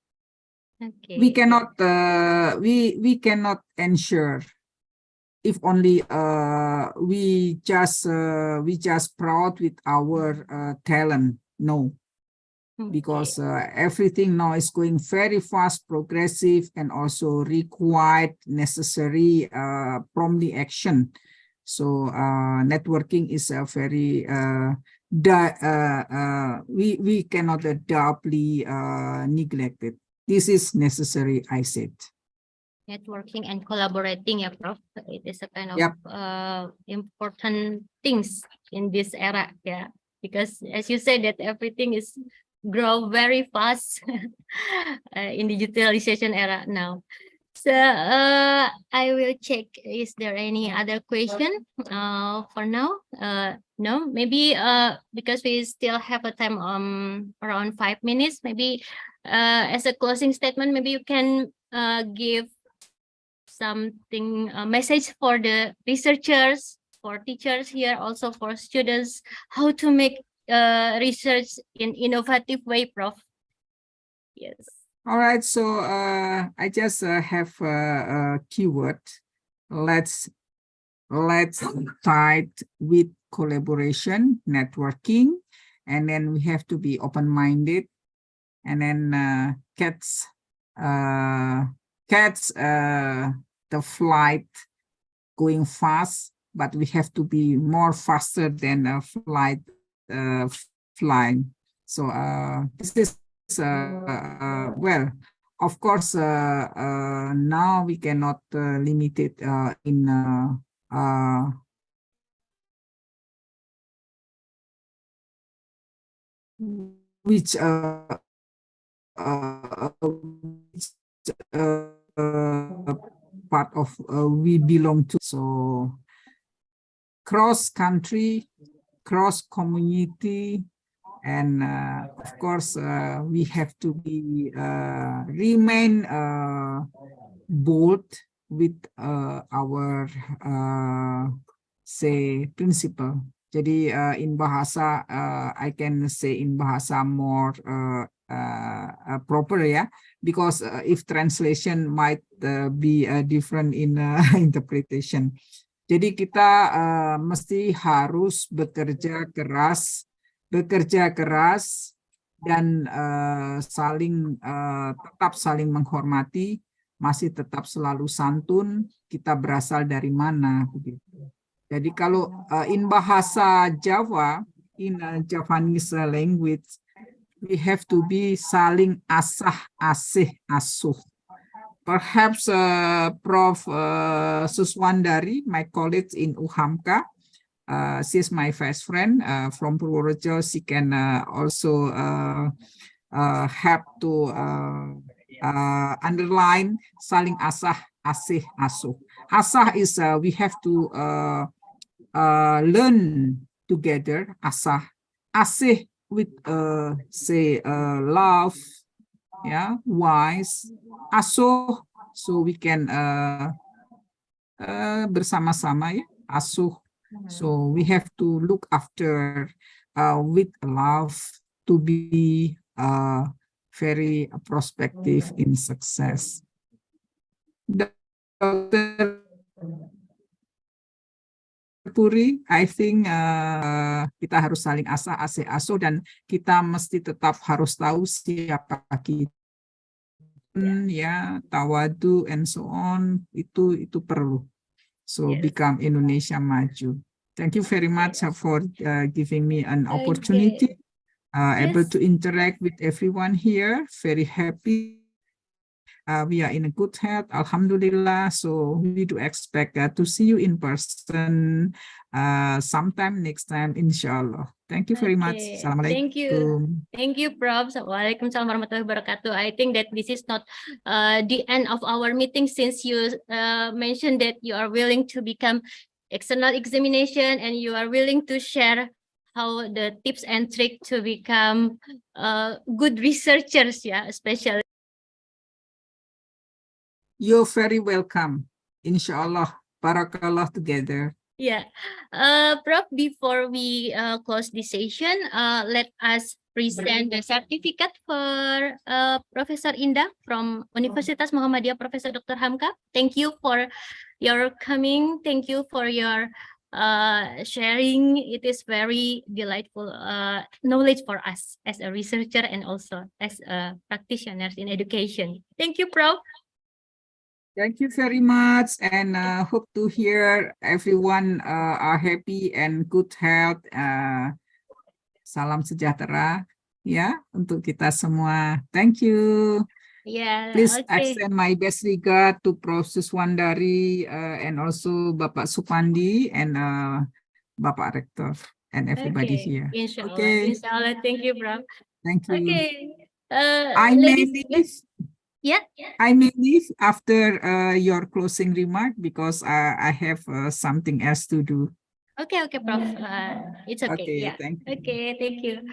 Speaker 2: Okay.
Speaker 4: We cannot we cannot ensure if only we just proud with our talent. No, because everything now is going very fast, progressive, and also required necessary promptly action. So networking is a very we cannot doubly neglect it. This is necessary, I said.
Speaker 2: Networking and collaborating, yeah, Prof. It is a kind of
Speaker 4: Yep.
Speaker 2: important things in this era, yeah. Because as you said that everything is grow very fast in the digitalization era now. So I will check, is there any other question for now? No, maybe because we still have a time around 5 minutes, maybe as a closing statement, maybe you can give something, a message for the researchers, for teachers here, also for students, how to make research in innovative way, Prof. Yes.
Speaker 4: All right, so I just have a keyword. Let's start with collaboration, networking, and then we have to be open-minded, and then catch the flight going fast, but we have to be more faster than a flight flying. So this is well, of course, now we cannot limit it in which part of we belong to. So cross country, cross community, and of course we have to be remain bold with our say principle. Jadi in bahasa I can say in bahasa more proper, ya, because if translation might be different in interpretation. Jadi kita mesti harus bekerja keras dan tetap saling menghormati, masih tetap selalu santun, kita berasal dari mana begitu. Jadi kalau in bahasa Jawa, in Javanese language, we have to be saling asah, asih, asuh. Perhaps Prof. Suswandari, my colleague in UHAMKA, she is my best friend from Purworejo. She can also have to underline saling asah, asih, asuh. Asah is we have to learn together, asah. Asih with say love, yeah, wise. Asuh, so we can bersama-sama, ya, asuh. So we have to look after with love to be very prospective in success. Dr. Puri, I think kita harus saling asah, asih, asuh, dan kita mesti tetap harus tahu siapa kita, ya, tawadu and so on, itu perlu. So become Indonesia maju. Thank you very much for giving me an opportunity, able to interact with everyone here. Very happy. We are in a good health, alhamdulillah. So we do expect to see you in person sometime next time, inshallah. Thank you very much. Assalamualaikum.
Speaker 2: Thank you, Prof. Waalaikumsalam warahmatullahi wabarakatuh. I think that this is not the end of our meeting, since you mentioned that you are willing to become external examination and you are willing to share how the tips and tricks to become good researchers, yeah, especially.
Speaker 4: You're very welcome. Inshallah, barakallah together.
Speaker 2: Yeah, Prof, before we close this session, let us present the certificate for Professor Indah from Universitas Muhammadiyah, Professor Dr. Hamka. Thank you for your coming. Thank you for your sharing. It is very delightful knowledge for us as a researcher and also as practitioners in education. Thank you, Prof.
Speaker 4: Thank you very much, and hope to hear everyone are happy and good health. Salam sejahtera ya untuk kita semua. Thank you.
Speaker 2: Yeah,
Speaker 4: Please
Speaker 2: okay.
Speaker 4: extend my best regard to Prof. Suswandari and also Bapak Supandi and Bapak Rektor and everybody
Speaker 2: Okay,
Speaker 4: here.
Speaker 2: inshallah.
Speaker 4: Okay,
Speaker 2: Inshallah. Thank you, Prof.
Speaker 4: thank you.
Speaker 2: Okay.
Speaker 4: I may
Speaker 2: Ladies,
Speaker 4: leave.
Speaker 2: yeah.
Speaker 4: I may leave after your closing remark because I have something else to do.
Speaker 2: Okay, okay, Prof. It's okay.
Speaker 4: Okay,
Speaker 2: Yeah.
Speaker 4: thank you.
Speaker 2: Okay, thank you.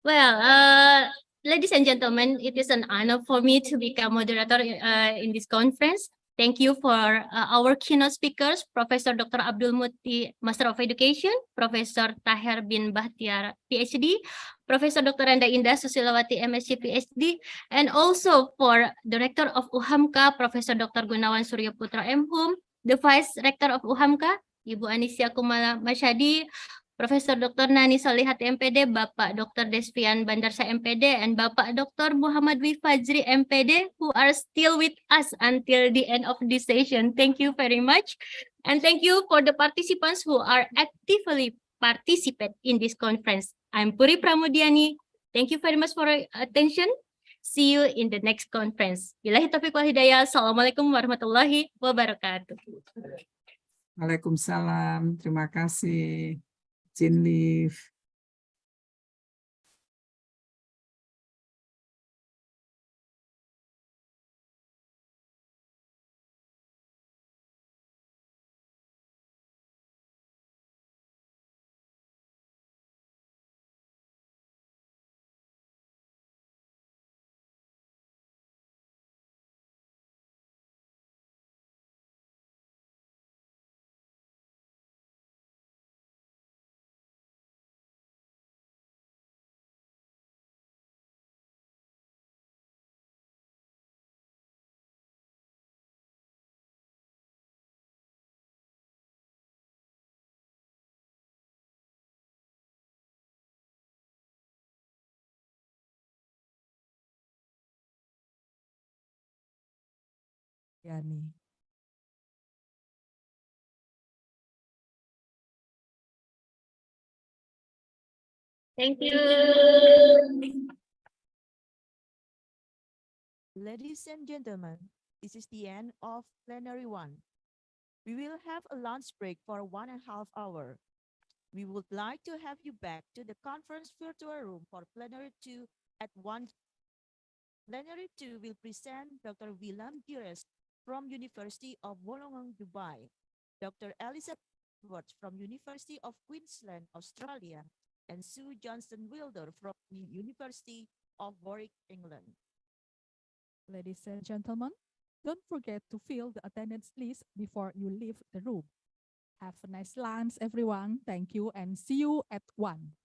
Speaker 2: Well, ladies and gentlemen, it is an honor for me to become moderator in this conference. Thank you for our keynote speakers, Professor Dr. Abdul Muti, Master of Education, Professor Taher bin Bahtiar, PhD, Professor Dr. Randa Indah Susilawati, MSc, PhD, and also for Director of UHAMKA, Professor Dr. Gunawan Surya Putra M.Hum, the Vice Rector of UHAMKA, Ibu Anisya Kumala Masyadi, Profesor Dr. Nani Solihat MPD, Bapak Dr. Desvian Bandarsa MPD, and Bapak Dr. Muhammad Dwi Fajri MPD, who are still with us until the end of this session. Thank you very much. And thank you for the participants who are actively participate in this conference. I'm Puri Pramudiani. Thank you very much for your attention. See you in the next conference. Billahi taufiq wal hidayah. Assalamualaikum warahmatullahi wabarakatuh.
Speaker 4: Waalaikumsalam. Terima kasih. Jin Liv.
Speaker 5: Yani.
Speaker 2: Thank you.
Speaker 5: Ladies and gentlemen, this is the end of plenary 1. We will have a lunch break for 1.5 hours. We would like to have you back to the conference virtual room for plenary 2 at 1. Plenary 2 will present Dr. Willem Gires from University of Wollongong, Dubai, Dr. Elizabeth Edwards from University of Queensland, Australia, and Sue Johnson Wilder from the University of Warwick, England.
Speaker 6: Ladies and gentlemen, don't forget to fill the attendance list before you leave the room. Have a nice lunch, everyone. Thank you and see you at 1.